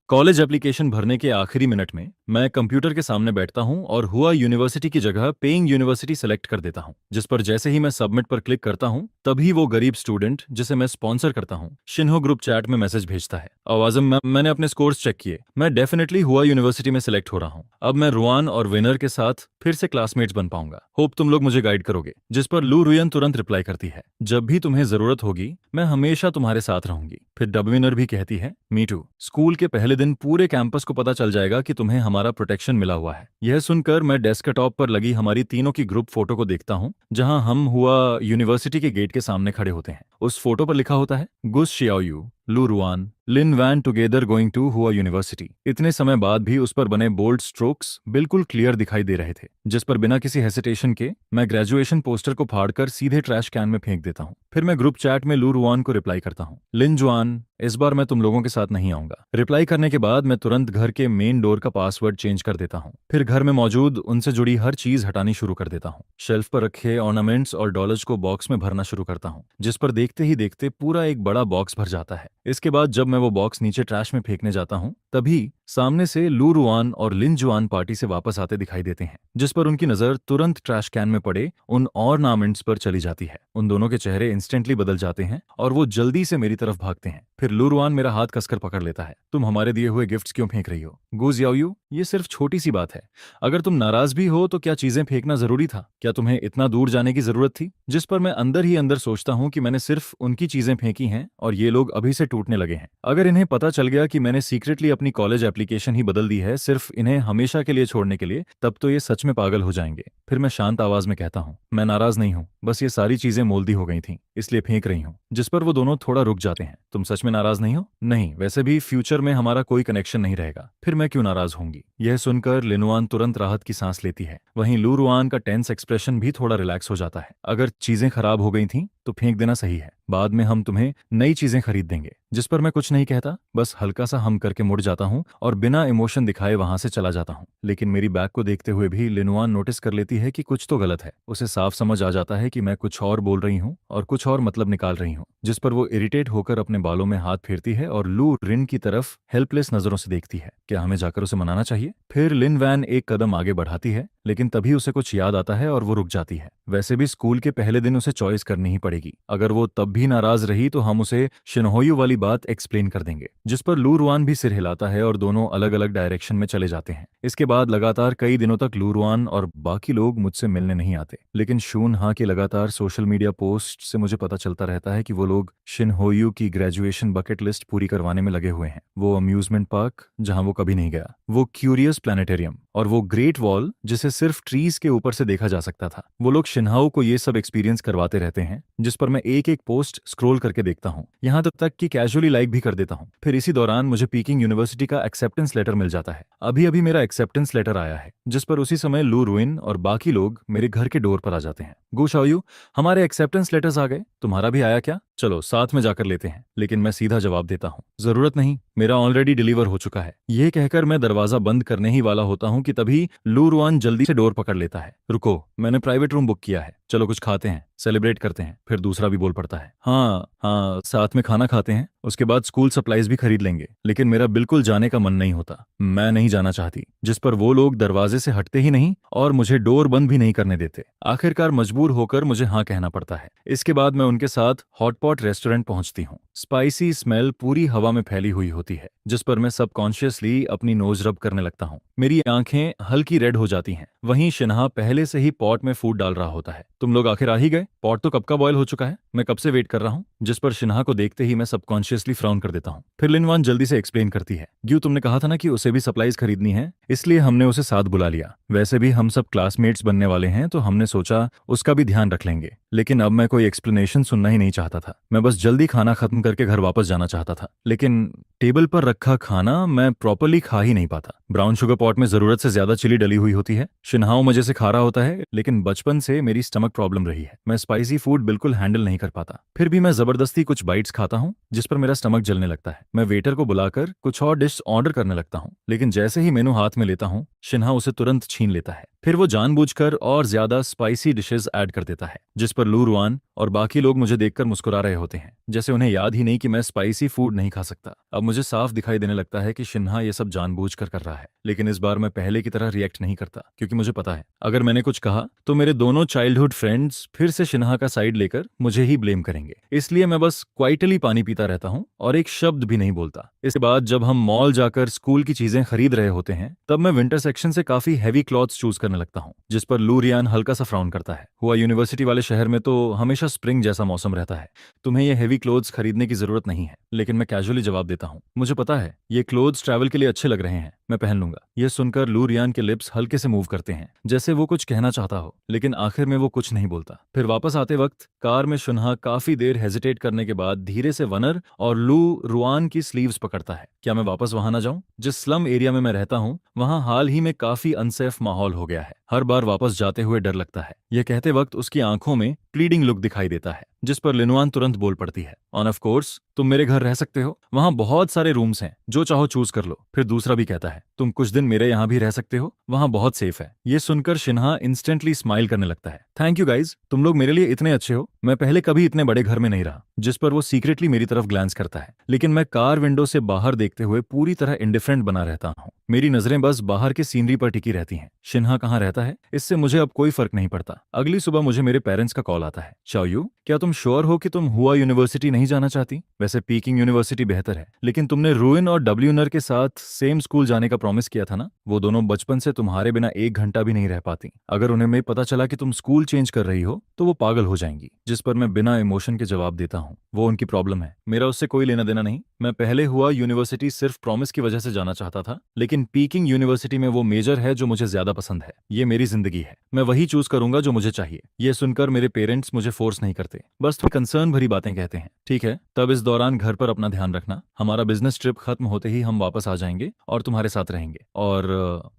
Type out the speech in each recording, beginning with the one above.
College application भरने के आखिरी मिनट में मैं कंप्यूटर के सामने बैठता हूं और हुआ यूनिवर्सिटी की जगह पेइंग यूनिवर्सिटी सेलेक्ट कर देता हूं, जिस पर जैसे ही मैं सबमिट पर क्लिक करता हूं तभी वो गरीब स्टूडेंट जिसे मैं स्पॉन्सर करता हूं शिन्हो ग्रुप चैट में मैसेज भेजता है। आवाज़म मैंने अपने स्कोर्स चेक किए, मैं डेफिनेटली हुआ यूनिवर्सिटी में सेलेक्ट हो रहा हूं। अब मैं रुआन और विनर के साथ फिर से क्लासमेट्स बन पाऊंगा। होप तुम लोग मुझे गाइड करोगे। जिस पर लू रुयन तुरंत रिप्लाई करती है, जब भी तुम्हें जरूरत होगी मैं हमेशा तुम्हारे साथ रहूंगी। फिर डब विनर भी कहती है, मी टू। स्कूल के पहले दिन पूरे कैंपस को पता चल जाएगा कि तुम्हें हमारा प्रोटेक्शन मिला हुआ है। यह सुनकर मैं डेस्कटॉप पर लगी हमारी तीनों की ग्रुप फोटो को देखता हूँ, जहां हम हुआ यूनिवर्सिटी के गेट के सामने खड़े होते हैं। उस फोटो पर लिखा होता है, गुस Xiaoyu, Lu Ruan, Lin Wan together going to Hua university. इतने समय बाद भी उस पर बने बोल्ड स्ट्रोक्स बिल्कुल क्लियर दिखाई दे रहे थे, जिस पर बिना किसी हेसिटेशन के मैं ग्रेजुएशन पोस्टर को फाड़कर सीधे ट्रैश कैन में फेंक देता हूँ। फिर मैं ग्रुप चैट में लू रुआन को रिप्लाई करता हूँ, लिन जुआन, इस बार मैं तुम लोगों के साथ नहीं आऊंगा। रिप्लाई करने के बाद मैं तुरंत घर के मेन डोर का पासवर्ड चेंज कर देता हूँ। फिर घर में मौजूद उनसे जुड़ी हर चीज हटानी शुरू कर देता हूँ। शेल्फ पर रखे ऑर्नामेंट्स और डॉलर्स को बॉक्स में भरना शुरू करता हूँ, जिस पर देखते ही देखते पूरा एक बड़ा बॉक्स भर जाता है। इसके बाद जब मैं वो बॉक्स नीचे ट्रैश में फेंकने जाता हूँ, तभी सामने से लू रुआन और लिन जुआन पार्टी से वापस आते दिखाई देते हैं, जिस पर उनकी नजर तुरंत ट्रैश कैन में पड़े उन ऑर्नामेंट्स पर चली जाती है। उन दोनों के चेहरे इंस्टेंटली बदल जाते हैं और वो जल्दी से मेरी तरफ भागते हैं। फिर लू रुआन मेरा हाथ कसकर पकड़ लेता है, तुम हमारे दिए हुए गिफ्ट्स क्यों फेंक रही हो? गू जियाओयू, ये सिर्फ छोटी सी बात है। अगर तुम नाराज भी हो तो क्या चीजें फेंकना जरूरी था? क्या तुम्हें इतना दूर जाने की जरूरत थी? जिस पर मैं अंदर ही अंदर सोचता हूँ कि मैंने सिर्फ उनकी चीजें फेंकी हैं और ये लोग अभी से टूटने लगे हैं। अगर इन्हें पता चल गया कि मैंने सीक्रेटली अपनी कॉलेज एप्लीकेशन ही बदल दी है सिर्फ इन्हें हमेशा के लिए छोड़ने के लिए, तब तो ये सच में पागल हो जाएंगे। फिर मैं शांत आवाज में कहता हूँ, मैं नाराज नहीं हूँ, बस ये सारी चीजें मोल्दी हो गई थी इसलिए फेंक रही हूँ। जिस पर वो दोनों थोड़ा रुक जाते हैं, तुम सच में नाराज नहीं हो? नहीं, वैसे भी फ्यूचर में हमारा कोई कनेक्शन नहीं रहेगा, फिर मैं क्यों नाराज होंगी? यह सुनकर लिनुआन तुरंत राहत की सांस लेती है। वहीं लू रुआन का टेंस एक्सप्रेशन भी थोड़ा रिलैक्स हो जाता है। अगर चीजें खराब हो गई थीं तो फेंक देना सही है, बाद में हम तुम्हें नई चीजें खरीद देंगे। जिस पर मैं कुछ नहीं कहता, बस हल्का सा हम करके मुड़ जाता हूँ और बिना इमोशन दिखाए वहां से चला जाता हूँ। लेकिन मेरी बैग को देखते हुए भी लिनुआन नोटिस कर लेती है कि कुछ तो गलत है। उसे साफ समझ आ जाता है कि मैं कुछ और बोल रही हूँ और कुछ और मतलब निकाल रही हूँ। जिस पर वो इरिटेट होकर अपने बालों में हाथ फेरती है और लू रिन की तरफ हेल्पलेस नजरों से देखती है। क्या हमें जाकर उसे मनाना चाहिए? फिर लिन वैन एक कदम आगे बढ़ाती है, लेकिन तभी उसे कुछ याद आता है और वो रुक जाती है। वैसे भी स्कूल के पहले दिन उसे चॉइस करनी ही पड़ेगी। अगर वो तब भी नाराज रही तो हम उसे शिनहोयू वाली बात एक्सप्लेन कर देंगे। जिस पर लू रुआन भी सिर हिलाता है और दोनों अलग अलग डायरेक्शन में चले जाते हैं। इसके बाद लगातार कई दिनों तक लू रुआन और बाकी लोग मुझसे मिलने नहीं आते, लेकिन शून हाँ के लगातार सोशल मीडिया पोस्ट से मुझे पता चलता रहता है कि वो लोग शिनहोयू की ग्रेजुएशन बकेट लिस्ट पूरी करवाने में लगे हुए हैं। वो अम्यूजमेंट पार्क जहां वो कभी नहीं गया, वो क्यूरियस प्लानिटेरियम और वो ग्रेट वॉल जिसे सिर्फ ट्रीज के ऊपर से देखा जा सकता था। वो लोग शिन्हाओ को ये सब एक्सपीरियंस करवाते रहते हैं, जिस पर मैं एक एक पोस्ट स्क्रॉल करके देखता हूँ, यहाँ तक कि कैजुअली लाइक भी कर देता हूँ। फिर इसी दौरान मुझे पीकिंग यूनिवर्सिटी का एक्सेप्टेंस लेटर मिल जाता है। अभी अभी मेरा एक्सेप्टेंस लेटर आया है, जिस पर उसी समय लू रुइन और बाकी लोग मेरे घर के डोर पर आ जाते हैं। गू शाओयू, हमारे एक्सेप्टेंस लेटर्स आ गए, तुम्हारा भी आया क्या? चलो साथ में जाकर लेते हैं। लेकिन मैं सीधा जवाब देता हूँ, जरूरत नहीं, मेरा ऑलरेडी डिलीवर हो चुका है। ये कहकर मैं दरवाजा बंद करने ही वाला होता हूँ कि तभी लू रुआन जल्दी से डोर पकड़ लेता है। रुको, मैंने प्राइवेट रूम बुक किया है, चलो कुछ खाते हैं, सेलिब्रेट करते हैं। फिर दूसरा भी बोल पड़ता है, हाँ हाँ, साथ में खाना खाते हैं, उसके बाद स्कूल सप्लाईज भी खरीद लेंगे। लेकिन मेरा बिल्कुल जाने का मन नहीं होता, मैं नहीं जाना चाहती। जिस पर वो लोग दरवाजे से हटते ही नहीं और मुझे डोर बंद भी नहीं करने देते। आखिरकार मजबूर होकर मुझे हाँ कहना पड़ता है। इसके बाद मैं उनके साथ हॉटपॉट रेस्टोरेंट पहुंचती हूँ। स्पाइसी स्मेल पूरी हवा में फैली हुई होती है, जिस पर मैं सबकॉन्शियसली अपनी नोज रब करने लगता हूँ। मेरी आंखें हल्की रेड हो जाती हैं। वहीं शिन्हा पहले से ही पॉट में फूड डाल रहा होता है। तुम लोग आखिर आ ही गए, पॉट तो कब का बॉयल हो चुका है, मैं कब से वेट कर रहा हूँ। जिस पर शिन्हा को देखते ही मैं सबकॉन्शियसली फ्राउन कर देता हूँ। फिर लिनवान जल्दी से एक्सप्लेन करती है, ग्यू तुमने कहा था ना कि उसे भी सप्लाईज खरीदनी है, इसलिए हमने उसे साथ बुला लिया। वैसे भी हम सब क्लासमेट्स बनने वाले हैं तो हमने सोचा उसका भी ध्यान रख लेंगे। लेकिन अब मैं कोई एक्सप्लेनेशन सुनना ही नहीं चाहता था, मैं बस जल्दी खाना खत्म करके घर वापस जाना चाहता था। लेकिन टेबल पर रखा खाना मैं प्रॉपर्ली खा ही नहीं पाता। ब्राउन शुगर पॉट में जरूरत से ज्यादा चिली डली हुई होती है। शिन्हाओ मजे से खा रहा होता है, लेकिन बचपन से मेरी स्टमक प्रॉब्लम रही है, मैं स्पाइसी फूड बिल्कुल हैंडल नहीं कर पाता। फिर भी मैं जबरदस्ती कुछ बाइट्स खाता हूँ, जिस पर मेरा स्टमक जलने लगता है। मैं वेटर को बुलाकर कुछ और डिश ऑर्डर करने लगता हूँ, लेकिन जैसे ही मेनू हाथ हाथ में लेता हूँ, शिन्हा उसे तुरंत छीन लेता है। फिर वो जानबूझकर और ज्यादा स्पाइसी डिशेस ऐड कर देता है, जिस पर लू रुआन और बाकी लोग मुझे देखकर मुस्कुरा रहे होते हैं, जैसे उन्हें याद ही नहीं कि मैं स्पाइसी फूड नहीं खा सकता। अब मुझे साफ दिखाई देने लगता है कि शिन्हा ये सब जानबूझकर कर रहा है, लेकिन इस बार मैं पहले की तरह रिएक्ट नहीं करता, क्योंकि मुझे पता है अगर मैंने कुछ कहा तो मेरे दोनों चाइल्डहुड फ्रेंड्स फिर से शिन्हा का साइड लेकर मुझे ही ब्लेम करेंगे। इसलिए मैं बस क्वाइटली पानी पीता रहता हूँ और एक शब्द भी नहीं बोलता। इसके बाद जब हम मॉल जाकर स्कूल की चीजें खरीद रहे होते हैं, तब मैं विंटर सेक्शन से काफी हैवी क्लॉथ्स चूज करने लगता हूँ, जिस पर लू रियान हल्का सा फ्राउन करता है। हुआ यूनिवर्सिटी वाले शहर में तो हमेशा स्प्रिंग जैसा मौसम रहता है, तुम्हें ये हैवी क्लोथ्स खरीदने की जरूरत नहीं है। लेकिन मैं कैजुअली जवाब देता हूँ, मुझे पता है ये क्लोथ्स ट्रैवल के लिए अच्छे लग रहे हैं, मैं पहन लूंगा। यह सुनकर लू रियान के लिप्स हल्के से मूव करते हैं, जैसे वो कुछ कहना चाहता हो, लेकिन आखिर में वो कुछ नहीं बोलता। फिर वापस आते वक्त कार में शिन्हा काफी देर हेजिटेट करने के बाद धीरे से वनर और लू रुआन की स्लीव्स पकड़ता है। क्या मैं वापस वहां ना जाऊं? जिस स्लम एरिया में मैं रहता हूं, वहां हाल ही में काफी अनसेफ माहौल हो गया है। हर बार वापस जाते हुए डर लगता है। यह कहते वक्त उसकी आंखों में प्लीडिंग लुक दिखाई देता है, जिस पर लिनुआन तुरंत बोल पड़ती है, ऑन ऑफ कोर्स तुम मेरे घर रह सकते हो, वहां बहुत सारे रूम्स हैं, जो चाहो चूज कर लो। फिर दूसरा भी कहता है, तुम कुछ दिन मेरे यहाँ भी रह सकते हो, वहां बहुत सेफ है। ये सुनकर शिन्हा इंस्टेंटली स्माइल करने लगता है। थैंक यू गाइज, तुम लोग मेरे लिए इतने अच्छे हो, मैं पहले कभी इतने बड़े घर में नहीं रहा। जिस पर वो सीक्रेटली मेरी तरफ ग्लांस करता है, लेकिन मैं कार विंडो से बाहर देखते हुए पूरी तरह इंडिफरेंट बना रहता हूँ। मेरी नजरें बस बाहर के सीनरी पर टिकी रहती हैं। शिन्हा कहाँ रहता है, इससे मुझे अब कोई फर्क नहीं पड़ता। अगली सुबह मुझे मेरे पेरेंट्स का कॉल आता है, शाओयू क्या तुम श्योर हो कि तुम हुआ यूनिवर्सिटी नहीं जाना चाहती? वैसे पीकिंग यूनिवर्सिटी बेहतर है, लेकिन तुमने रुइन और डब्ल्यूनर के साथ सेम स्कूल जाने का प्रॉमिस किया था ना? वो दोनों बचपन से तुम्हारे बिना एक घंटा भी नहीं रह पाती। अगर उन्हें मैं पता चला कि तुम स्कूल चेंज कर रही हो तो वो पागल हो जाएंगी। जिस पर मैं बिना इमोशन के जवाब देता हूँ, वो उनकी प्रॉब्लम है, मेरा उससे कोई लेना देना नहीं। मैं पहले हुआ यूनिवर्सिटी सिर्फ प्रॉमिस की वजह से जाना चाहता था, लेकिन पीकिंग यूनिवर्सिटी में वो मेजर है जो मुझे ज्यादा पसंद है। ये मेरी जिंदगी है, मैं वही चूज करूंगा जो मुझे चाहिए। ये सुनकर मेरे पेरेंट्स मुझे फोर्स नहीं करते, बस थोड़ी कंसर्न भरी बातें कहते हैं। ठीक है, तब इस दौरान घर पर अपना ध्यान रखना, हमारा बिजनेस ट्रिप खत्म होते ही हम वापस आ जाएंगे और तुम्हारे साथ रहेंगे।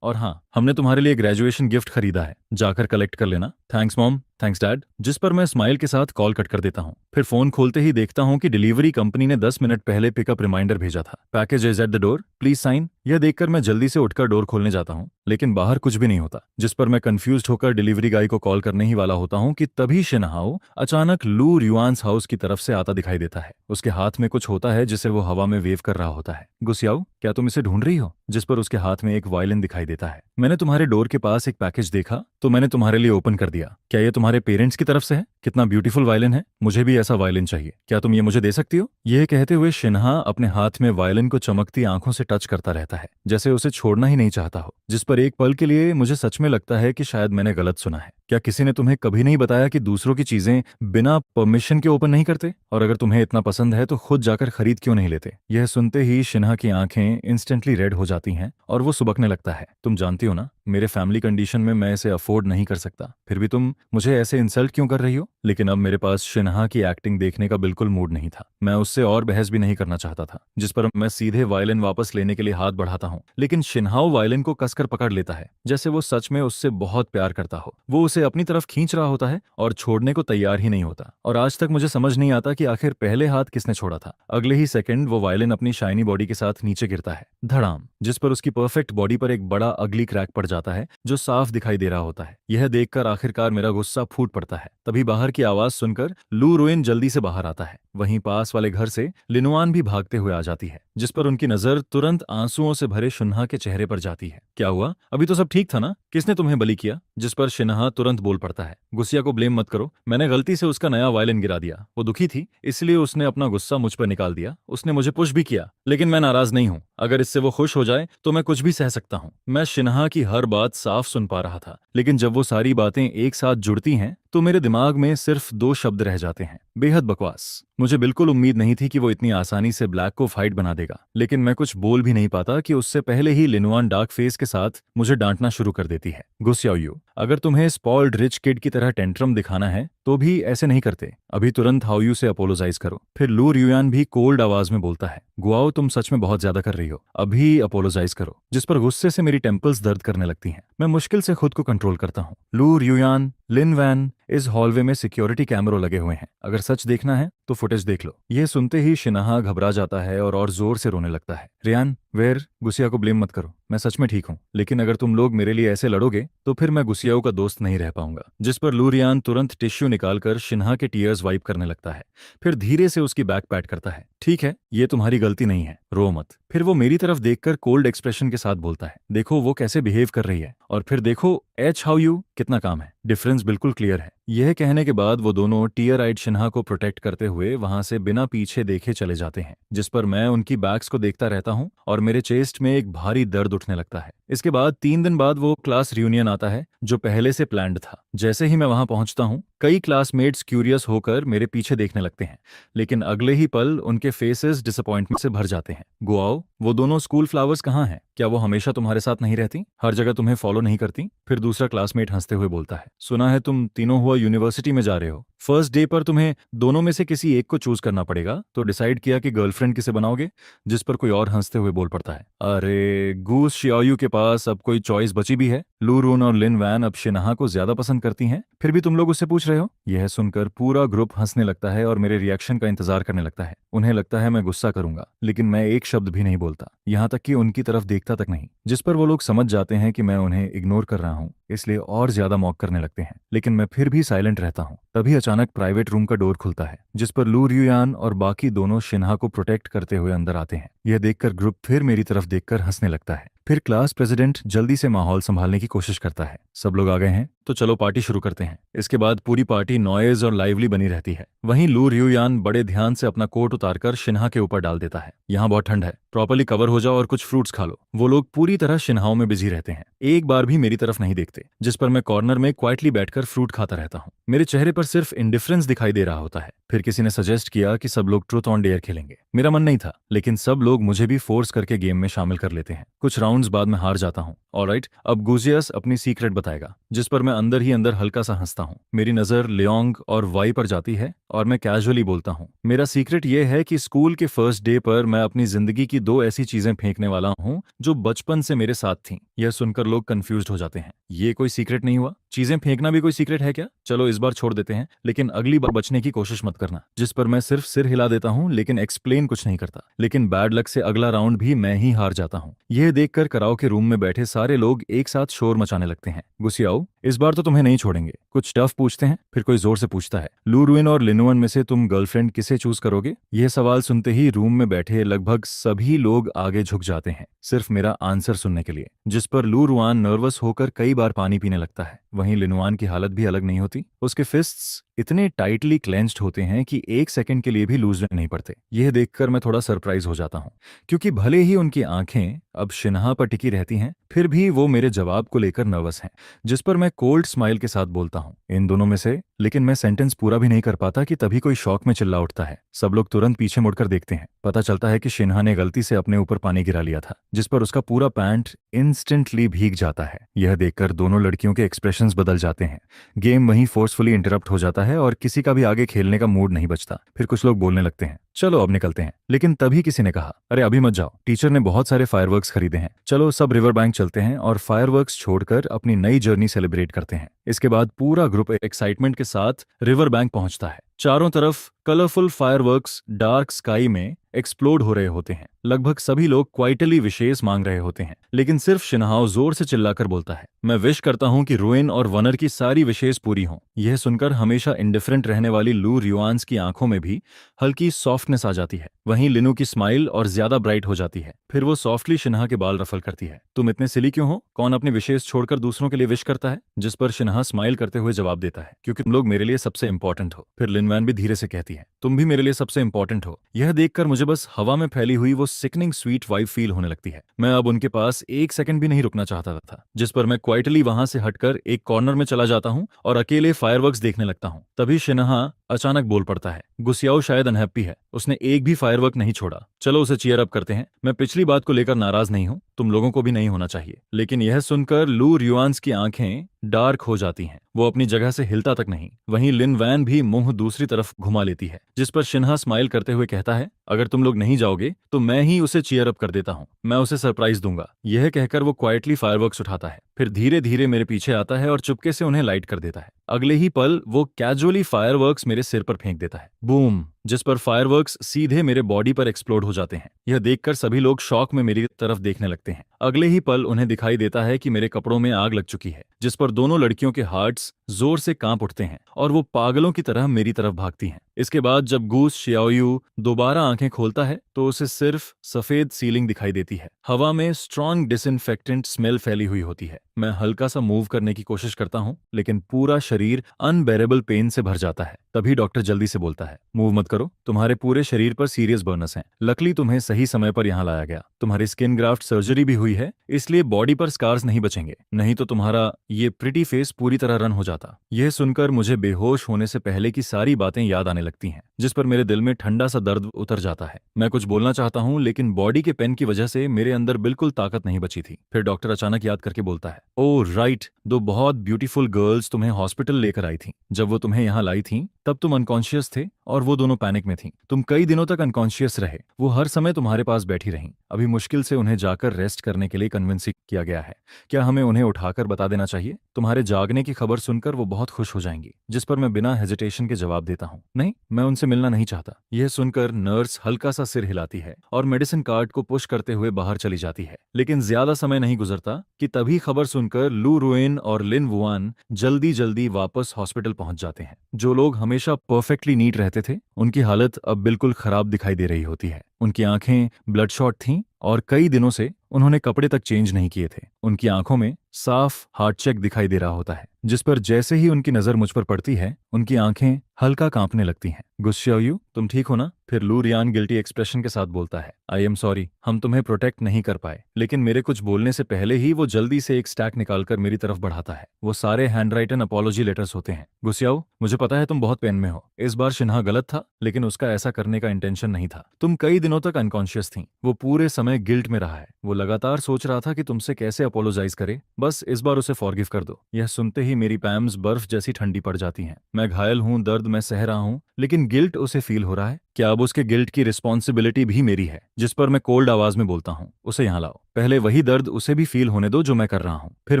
और हाँ, हमने तुम्हारे लिए ग्रेजुएशन गिफ्ट खरीदा है, जाकर कलेक्ट कर लेना। Thanks mom, thanks dad. जिस पर मैं स्माइल के साथ कॉल कट कर देता हूँ। फिर फोन खोलते ही देखता हूँ कि डिलीवरी कंपनी ने 10 मिनट पहले पिकअप रिमाइंडर भेजा था, package is at the door, please sign. यह देखकर मैं जल्दी से उठकर डोर खोलने जाता हूँ, लेकिन बाहर कुछ भी नहीं होता। जिस पर मैं कंफ्यूज्ड होकर डिलीवरी गाय को कॉल करने ही वाला होता हूँ कि तभी शिन्हाओ अचानक लू रियुआन्स हाउस की तरफ से आता दिखाई देता है। उसके हाथ में कुछ होता है जिसे वो हवा में वेव कर रहा होता है। गुसियाओ, क्या तुम इसे ढूंढ रही हो? जिस पर उसके हाथ में एक वायलिन दिखाई देता है। मैंने तुम्हारे डोर के पास एक पैकेज देखा तो मैंने तुम्हारे लिए ओपन कर दिया। क्या ये तुम्हारे पेरेंट्स की तरफ से है? कितना ब्यूटीफुल वायलिन है, मुझे भी ऐसा वायलिन चाहिए, क्या तुम ये मुझे दे सकती हो? यह कहते हुए शिन्हा अपने हाथ में वायलिन को चमकती आंखों से टच करता रहता है, जैसे उसे छोड़ना ही नहीं चाहता हो। जिस पर एक पल के लिए मुझे सच में लगता है कि शायद मैंने गलत सुना है। क्या किसी ने तुम्हें कभी नहीं बताया कि दूसरों की चीजें बिना परमिशन के ओपन नहीं करते? और अगर तुम्हें इतना पसंद है तो खुद जाकर खरीद क्यों नहीं लेते? यह सुनते ही शिन्हा की आंखें इंस्टेंटली रेड हो जाती हैं और वो सुबकने लगता है। तुम जानती हो ना, मेरे फैमिली कंडीशन में मैं इसे अफोर्ड नहीं कर सकता, फिर भी तुम मुझे ऐसे इंसल्ट क्यों कर रही हो? लेकिन अब मेरे पास शिन्हा की एक्टिंग देखने का बिल्कुल मूड नहीं था। मैं उससे और बहस भी नहीं करना चाहता था। जिस पर मैं सीधे वायलिन वापस लेने के लिए हाथ बढ़ाता हूँ, लेकिन शिन्हाओ वायलिन को कसकर पकड़ लेता है, जैसे वो सच में उससे बहुत प्यार करता हो। वो उसे अपनी तरफ खींच रहा होता है और छोड़ने को तैयार ही नहीं होता। और आज तक मुझे समझ नहीं आता कि आखिर पहले हाथ किसने छोड़ा था। अगले ही सेकंड वो वायलिन अपनी शाइनी बॉडी के साथ नीचे गिरता है, धड़ाम, जिस पर उसकी परफेक्ट बॉडी पर एक बड़ा अगली क्रैक पड़ जाता है जो साफ दिखाई दे रहा होता है। यह देखकर आखिरकार मेरा गुस्सा फूट पड़ता है। तभी बाहर की आवाज सुनकर लू रुइन जल्दी से बाहर आता है। वहीं पास वाले घर से लिनुआन भी भागते हुए आ जाती है, जिस पर उनकी नजर तुरंत आंसुओं से भरे शिन्हा के चेहरे पर जाती है। क्या हुआ? अभी तो सब ठीक था ना? किसने तुम्हें बलि किया? जिस पर शिन्हा तुरंत बोल पड़ता है, गुस्सिया को ब्लेम मत करो, मैंने गलती से उसका नया वायलिन गिरा दिया। वो दुखी थी, इसलिए उसने अपना गुस्सा मुझ पर निकाल दिया। उसने मुझे पुश भी किया, लेकिन मैं नाराज नहीं हूँ। अगर इससे वो खुश हो जाए तो मैं कुछ भी सह सकता हूँ। मैं शिन्हा की हर बात साफ सुन पा रहा था, लेकिन जब वो सारी बातें एक साथ जुड़ती हैं तो मेरे दिमाग में सिर्फ 2 शब्द रह जाते हैं, बेहद बकवास। मुझे बिल्कुल उम्मीद नहीं थी कि वो इतनी आसानी से ब्लैक को फाइट बना देगा, लेकिन मैं कुछ बोल भी नहीं पाता कि उससे पहले ही लिनुआन डार्क फेस के साथ मुझे डांटना शुरू कर देती है। गुस्याओ, अगर तुम्हें स्पॉइल्ड रिच किड की तरह टेंट्रम दिखाना है तो भी ऐसे नहीं करते, अभी तुरंत हाओयू से अपोलोजाइज करो। फिर लू रियुआन भी कोल्ड आवाज में बोलता है, गुआओ तुम सच में बहुत ज्यादा कर रही हो, अभी अपोलोजाइज करो। जिस पर गुस्से से मेरी टेम्पल्स दर्द करने लगती हैं। मैं मुश्किल से खुद को कंट्रोल करता हूँ। लू रियुआन, लिन वैन, इस हॉलवे में सिक्योरिटी कैमरे लगे हुए हैं, अगर सच देखना है तो फुटेज देख लो। यह सुनते ही शिन्हा घबरा जाता है और जोर से रोने लगता है। रियान, वेर, गुसिया को ब्लेम मत करो, मैं सच में ठीक हूँ, लेकिन अगर तुम लोग मेरे लिए ऐसे लड़ोगे तो फिर मैं गुसियाओ का दोस्त नहीं रह पाऊंगा। जिस पर लूरियान तुरंत टिश्यू निकालकर शिन्हा के टीयर्स वाइप करने लगता है, फिर धीरे से उसकी बैक पैट करता है। ठीक है, ये तुम्हारी गलती नहीं है, रो मत। फिर वो मेरी तरफ देखकर कोल्ड एक्सप्रेशन के साथ बोलता है, देखो वो कैसे बिहेव कर रही है, और फिर देखो एच हाउ यू, कितना काम है, डिफरेंस बिल्कुल क्लियर है। यह कहने के बाद वो दोनों टीयर आइड शिन्हा को प्रोटेक्ट करते हुए वहां से बिना पीछे देखे चले जाते हैं, जिस पर मैं उनकी बैग्स को देखता रहता हूँ और मेरे चेस्ट में एक भारी दर्द उठने लगता है। इसके बाद 3 दिन बाद वो क्लास रियूनियन आता है जो पहले से प्लान्ड था। जैसे ही मैं वहां पहुंचता हूँ, कई क्लासमेट्स क्यूरियस होकर मेरे पीछे देखने लगते हैं, लेकिन अगले ही पल उनके फेसेस डिसअपॉइंटमेंट से भर जाते हैं। गुआओ, वो दोनों स्कूल फ्लावर्स कहाँ हैं? क्या वो हमेशा तुम्हारे साथ नहीं रहती, हर जगह तुम्हें फॉलो नहीं करती? फिर दूसरा क्लासमेट हंसते हुए बोलता है, सुना है तुम तीनों हुआ यूनिवर्सिटी में जा रहे हो, फर्स्ट डे पर तुम्हें दोनों में से किसी एक को चूज करना पड़ेगा, तो डिसाइड किया कि गर्लफ्रेंड किसे बनाओगे? जिस पर कोई और हंसते हुए बोल पड़ता है, अरे गूस शियाओयू के पास अब कोई चॉइस बची भी है? लू रून और लिन वैन अब शिन्हा को ज्यादा पसंद करती हैं, फिर भी तुम लोग उससे पूछ रहे हो? यह सुनकर पूरा ग्रुप हंसने लगता है और मेरे रिएक्शन का इंतजार करने लगता है। उन्हें लगता है मैं गुस्सा करूंगा, लेकिन मैं एक शब्द भी नहीं बोलता, यहाँ तक कि उनकी तरफ देखता तक नहीं। जिस पर वो लोग समझ जाते हैं कि मैं उन्हें इग्नोर कर रहा हूँ, इसलिए और ज्यादा मॉक करने लगते हैं, लेकिन मैं फिर भी साइलेंट रहता हूँ। तभी अचानक प्राइवेट रूम का डोर खुलता है, जिस पर लू रियुयान और बाकी दोनों शिन्हा को प्रोटेक्ट करते हुए अंदर आते हैं। यह देखकर ग्रुप फिर मेरी तरफ देखकर हंसने लगता है। फिर क्लास प्रेसिडेंट जल्दी से माहौल संभालने की कोशिश करता है, सब लोग आ गए हैं तो चलो पार्टी शुरू करते हैं। इसके बाद पूरी पार्टी नॉइज और लाइवली बनी रहती है। वहीं लू रियुयान बड़े ध्यान से अपना कोट उतारकर शिन्हा के ऊपर डाल देता है, यहाँ बहुत ठंड है, प्रॉपर्ली कवर हो जाओ और कुछ फ्रूट्स खा लो। वो लोग पूरी तरह शिन्हाओं में बिजी रहते हैं, एक बार भी मेरी तरफ नहीं देखते, जिस पर मैं कॉर्नर में क्वाइटली बैठकर फ्रूट खाता रहता हूँ। मेरे चेहरे पर सिर्फ इंडिफरेंस दिखाई दे रहा होता है। फिर किसी ने सजेस्ट किया कि सब लोग ट्रूथ ऑन डेयर खेलेंगे। मेरा मन नहीं था, लेकिन सब लोग मुझे भी फोर्स करके गेम में शामिल कर लेते हैं। कुछ राउंड्स बाद में हार जाता हूँ। ऑलराइट, अब गुजियस अपनी सीक्रेट बताएगा, जिस पर मैं अंदर ही अंदर हल्का सा हंसता हूँ। मेरी नजर लियोंग और वाई पर जाती है और मैं कैजुअली बोलता हूँ, मेरा सीक्रेट ये है कि स्कूल के फर्स्ट डे पर मैं अपनी जिंदगी की 2 ऐसी चीजें फेंकने वाला हूँ जो बचपन से मेरे साथ थीं। यह सुनकर लोग कंफ्यूज्ड हो जाते हैं, ये कोई सीक्रेट नहीं हुआ? चीजें फेंकना भी कोई सीक्रेट है क्या? चलो इस बार छोड़ देते हैं, लेकिन अगली बार बचने की कोशिश मत करना। जिस पर मैं सिर्फ सिर हिला देता हूँ, लेकिन एक्सप्लेन कुछ नहीं करता। लेकिन बैड लक से अगला राउंड भी मैं ही हार जाता हूँ। यह देखकर कराओ के रूम में बैठे सारे लोग एक साथ शोर मचाने लगते हैं। गुसियाओ, इस बार तो तुम्हें नहीं छोड़ेंगे। कुछ टफ पूछते हैं। फिर कोई जोर से पूछता है, लू रुइन और लिनुअन में से तुम गर्लफ्रेंड किसे चूज करोगे? यह सवाल सुनते ही रूम में बैठे लगभग सभी लोग आगे झुक जाते हैं, सिर्फ मेरा आंसर सुनने के लिए। जिस पर लू रुआन नर्वस होकर कई बार पानी पीने लगता है। वहीं लिनुआन की हालत भी अलग नहीं होती, उसके फिस्ट्स इतने टाइटली क्लेंच्ड होते हैं कि 1 सेकंड के लिए भी लूज नहीं पड़ते। यह देखकर मैं थोड़ा सरप्राइज हो जाता हूँ, क्योंकि भले ही उनकी आंखें अब शिन्हा पर टिकी रहती हैं, फिर भी वो मेरे जवाब को लेकर नर्वस हैं। जिस पर मैं कोल्ड स्माइल के साथ बोलता हूँ, इन दोनों में से, लेकिन मैं सेंटेंस पूरा भी नहीं कर पाता कि तभी कोई शॉक में चिल्ला उठता है। सब लोग तुरंत पीछे मुड़कर देखते हैं। पता चलता है कि शिन्हा ने गलती से अपने ऊपर पानी गिरा लिया था, जिस पर उसका पूरा पैंट इंस्टेंटली भीग जाता है। यह देखकर दोनों लड़कियों के एक्सप्रेशंस बदल जाते हैं। गेम वहीं फोर्सफुली इंटरप्ट हो जाता है और किसी का भी आगे खेलने का मूड नहीं बचता। फिर कुछ लोग बोलने लगते हैं, चलो अब निकलते हैं। लेकिन तभी किसी ने कहा, अरे अभी मत जाओ, टीचर ने बहुत सारे फायरवर्क्स खरीदे हैं, चलो सब रिवर बैंक चलते हैं और फायरवर्क्स छोड़कर अपनी नई जर्नी सेलिब्रेट करते हैं। इसके बाद पूरा ग्रुप एक्साइटमेंट के साथ रिवर बैंक पहुंचता है। चारों तरफ कलरफुल फायरवर्क्स डार्क स्काई में एक्सप्लोड हो रहे होते हैं। लगभग सभी लोग क्वाइटली विशेष मांग रहे होते हैं, लेकिन सिर्फ शिन्हाओ जोर से चिल्लाकर बोलता है, मैं विश करता हूं कि रुइन और वनर की सारी विशेष पूरी हों। यह सुनकर हमेशा इंडिफरेंट रहने वाली लू रियुआन्स की आंखों में भी हल्की सॉफ्टनेस आ जाती है। वहीं लिनु की स्माइल और ज्यादा ब्राइट हो जाती है। फिर वो सॉफ्टली शिन्हा के बाल रफल करती है, तुम इतने सिली क्यों हो? कौन अपनी विशेष छोड़कर दूसरों के लिए विश करता है? जिस पर शिन्हा स्माइल करते हुए जवाब देता है, क्योंकि तुम लोग मेरे लिए सबसे इंपॉर्टेंट हो। फिर लिनवैन भी धीरे से कहती है, तुम भी मेरे लिए सबसे इंपॉर्टेंट हो। यह देखकर मुझे बस हवा में फैली हुई वो सिकनिंग स्वीट वाइब फील होने लगती है। मैं अब उनके पास 1 सेकंड भी नहीं रुकना चाहता था, जिस पर मैं क्वाइटली वहां से हटकर एक कॉर्नर में चला जाता हूं और अकेले फायरवर्क्स देखने लगता हूं। तभी शिन्हा अचानक बोल पड़ता है, गुसियाओ शायद अनहैप्पी है, उसने एक भी फायरवर्क नहीं छोड़ा, चलो उसे चीयर अप करते हैं। मैं पिछली बात को लेकर नाराज नहीं हूं, तुम लोगों को भी नहीं होना चाहिए। लेकिन यह सुनकर लू रियुआन्स की आंखें डार्क हो जाती हैं, वो अपनी जगह से हिलता तक नहीं। वहीं लिन वैन भी मुंह दूसरी तरफ घुमा लेती है, जिस पर शिन्हा स्माइल करते हुए कहता है, अगर तुम लोग नहीं जाओगे तो मैं ही उसे चीयर अप कर देता हूं, मैं उसे सरप्राइज दूंगा। यह कहकर वो क्वाइटली फायरवर्क्स उठाता है। फिर धीरे धीरे मेरे पीछे आता है और चुपके से उन्हें लाइट कर देता है। अगले ही पल वो कैजुअली फायरवर्क्स मेरे सिर पर फेंक देता है, बूम, जिस पर फायरवर्क्स सीधे मेरे बॉडी पर एक्सप्लोड हो जाते हैं। यह देखकर सभी लोग शॉक में मेरी तरफ देखने लगते हैं। अगले ही पल उन्हें दिखाई देता है कि मेरे कपड़ों में आग लग चुकी है, जिस पर दोनों लड़कियों के हार्ट्स जोर से कांप उठते हैं और वो पागलों की तरह मेरी तरफ भागती हैं। इसके बाद जब गूस शियाओयू दोबारा आंखें खोलता है तो उसे सिर्फ सफेद सीलिंग दिखाई देती है। हवा में स्ट्रॉन्ग डिसइंफेक्टेंट स्मेल फैली हुई होती है। मैं हल्का सा मूव करने की कोशिश करता हूँ, लेकिन पूरा शरीर अनबेरेबल पेन से भर जाता है। तभी डॉक्टर जल्दी से बोलता है, मूव मत करो, तुम्हारे पूरे शरीर पर सीरियस बर्नस हैं। लकली तुम्हें सही समय पर यहाँ लाया गया। तुम्हारी स्किन ग्राफ्ट सर्जरी भी हुई है, इसलिए बॉडी पर स्कार्स नहीं बचेंगे, नहीं तो तुम्हारा ये प्रिटी फेस पूरी तरह रन हो जाता। यह सुनकर मुझे बेहोश होने से पहले की सारी बातें याद आने लगती हैं, जिस पर मेरे दिल में ठंडा सा दर्द उतर जाता है। मैं कुछ बोलना चाहता हूँ, लेकिन बॉडी के पेन की वजह से मेरे अंदर बिल्कुल ताकत नहीं बची थी। फिर डॉक्टर अचानक याद करके बोलता है, ओह राइट, दो बहुत ब्यूटीफुल गर्ल्स तुम्हें हॉस्पिटल लेकर आई थीं। जब वो तुम्हें यहाँ लाई थीं तब तुम अनकॉन्शियस थे और वो दोनों पैनिक में थीं। तुम कई दिनों तक अनकॉन्शियस रहे। वो हर समय तुम्हारे पास बैठी रहीं। अभी मुश्किल से उन्हें जाकर रेस्ट करने के लिए कन्विंस किया गया है। क्या हमें उन्हें उठाकर बता देना चाहिए? तुम्हारे जागने की खबर सुनकर वो बहुत खुश हो जाएंगी। जिस पर मैं बिना हेजिटेशन के जवाब देता हूँ, नहीं, मैं उनसे मिलना नहीं चाहता। यह सुनकर नर्स हल्का सा सिर हिलाती है और मेडिसिन कार्ड को पुश करते हुए बाहर चली जाती है। लेकिन ज्यादा समय नहीं गुजरता कि तभी खबर सुनकर लू रुइन और लिन वुआन जल्दी जल्दी वापस हॉस्पिटल पहुंच जाते हैं। जो लोग हमेशा परफेक्टली नीट रहते थे, उनकी हालत अब बिल्कुल खराब दिखाई दे रही होती है। उनकी आंखें ब्लडशॉट थीं और कई दिनों से उन्होंने कपड़े तक चेंज नहीं किए थे। उनकी आंखों में साफ हार्ट चेक दिखाई दे रहा होता है, जिस पर जैसे ही उनकी नजर मुझ पर पड़ती है, उनकी आंखें हल्का कांपने लगती हैं। गुस्साओयू, तुम ठीक हो ना? फिर लू रियान गिल्टी एक्सप्रेशन के साथ बोलता है, आई एम सॉरी, हम तुम्हें प्रोटेक्ट नहीं कर पाए। लेकिन मेरे कुछ बोलने से पहले ही वो जल्दी से एक स्टैक निकालकर मेरी तरफ बढ़ाता है। वो सारे हैंडराइटन अपॉलॉजी लेटर्स होते हैं। गुस्साओ, मुझे पता है तुम बहुत पेन में हो। इस बार शिन्हा गलत था, लेकिन उसका ऐसा करने का इंटेंशन नहीं था। तुम कई दिनों तक अनकॉन्शियस थी। वो पूरे समय गिल्ट में रहा है। वो लगातार सोच रहा था कि तुमसे कैसे अपोलोजाइज करे। बस इस बार उसे फॉरगिव कर दो। यह सुनते ही मेरी पैम्स बर्फ जैसी ठंडी पड़ जाती हैं। मैं घायल हूं, दर्द मैं सह रहा हूं, लेकिन गिल्ट उसे फील हो रहा है। क्या अब उसके गिल्ट की रिस्पॉन्सिबिलिटी भी मेरी है? जिस पर मैं कोल्ड आवाज में बोलता हूँ, उसे यहाँ लाओ। पहले वही दर्द उसे भी फील होने दो जो मैं कर रहा हूँ। फिर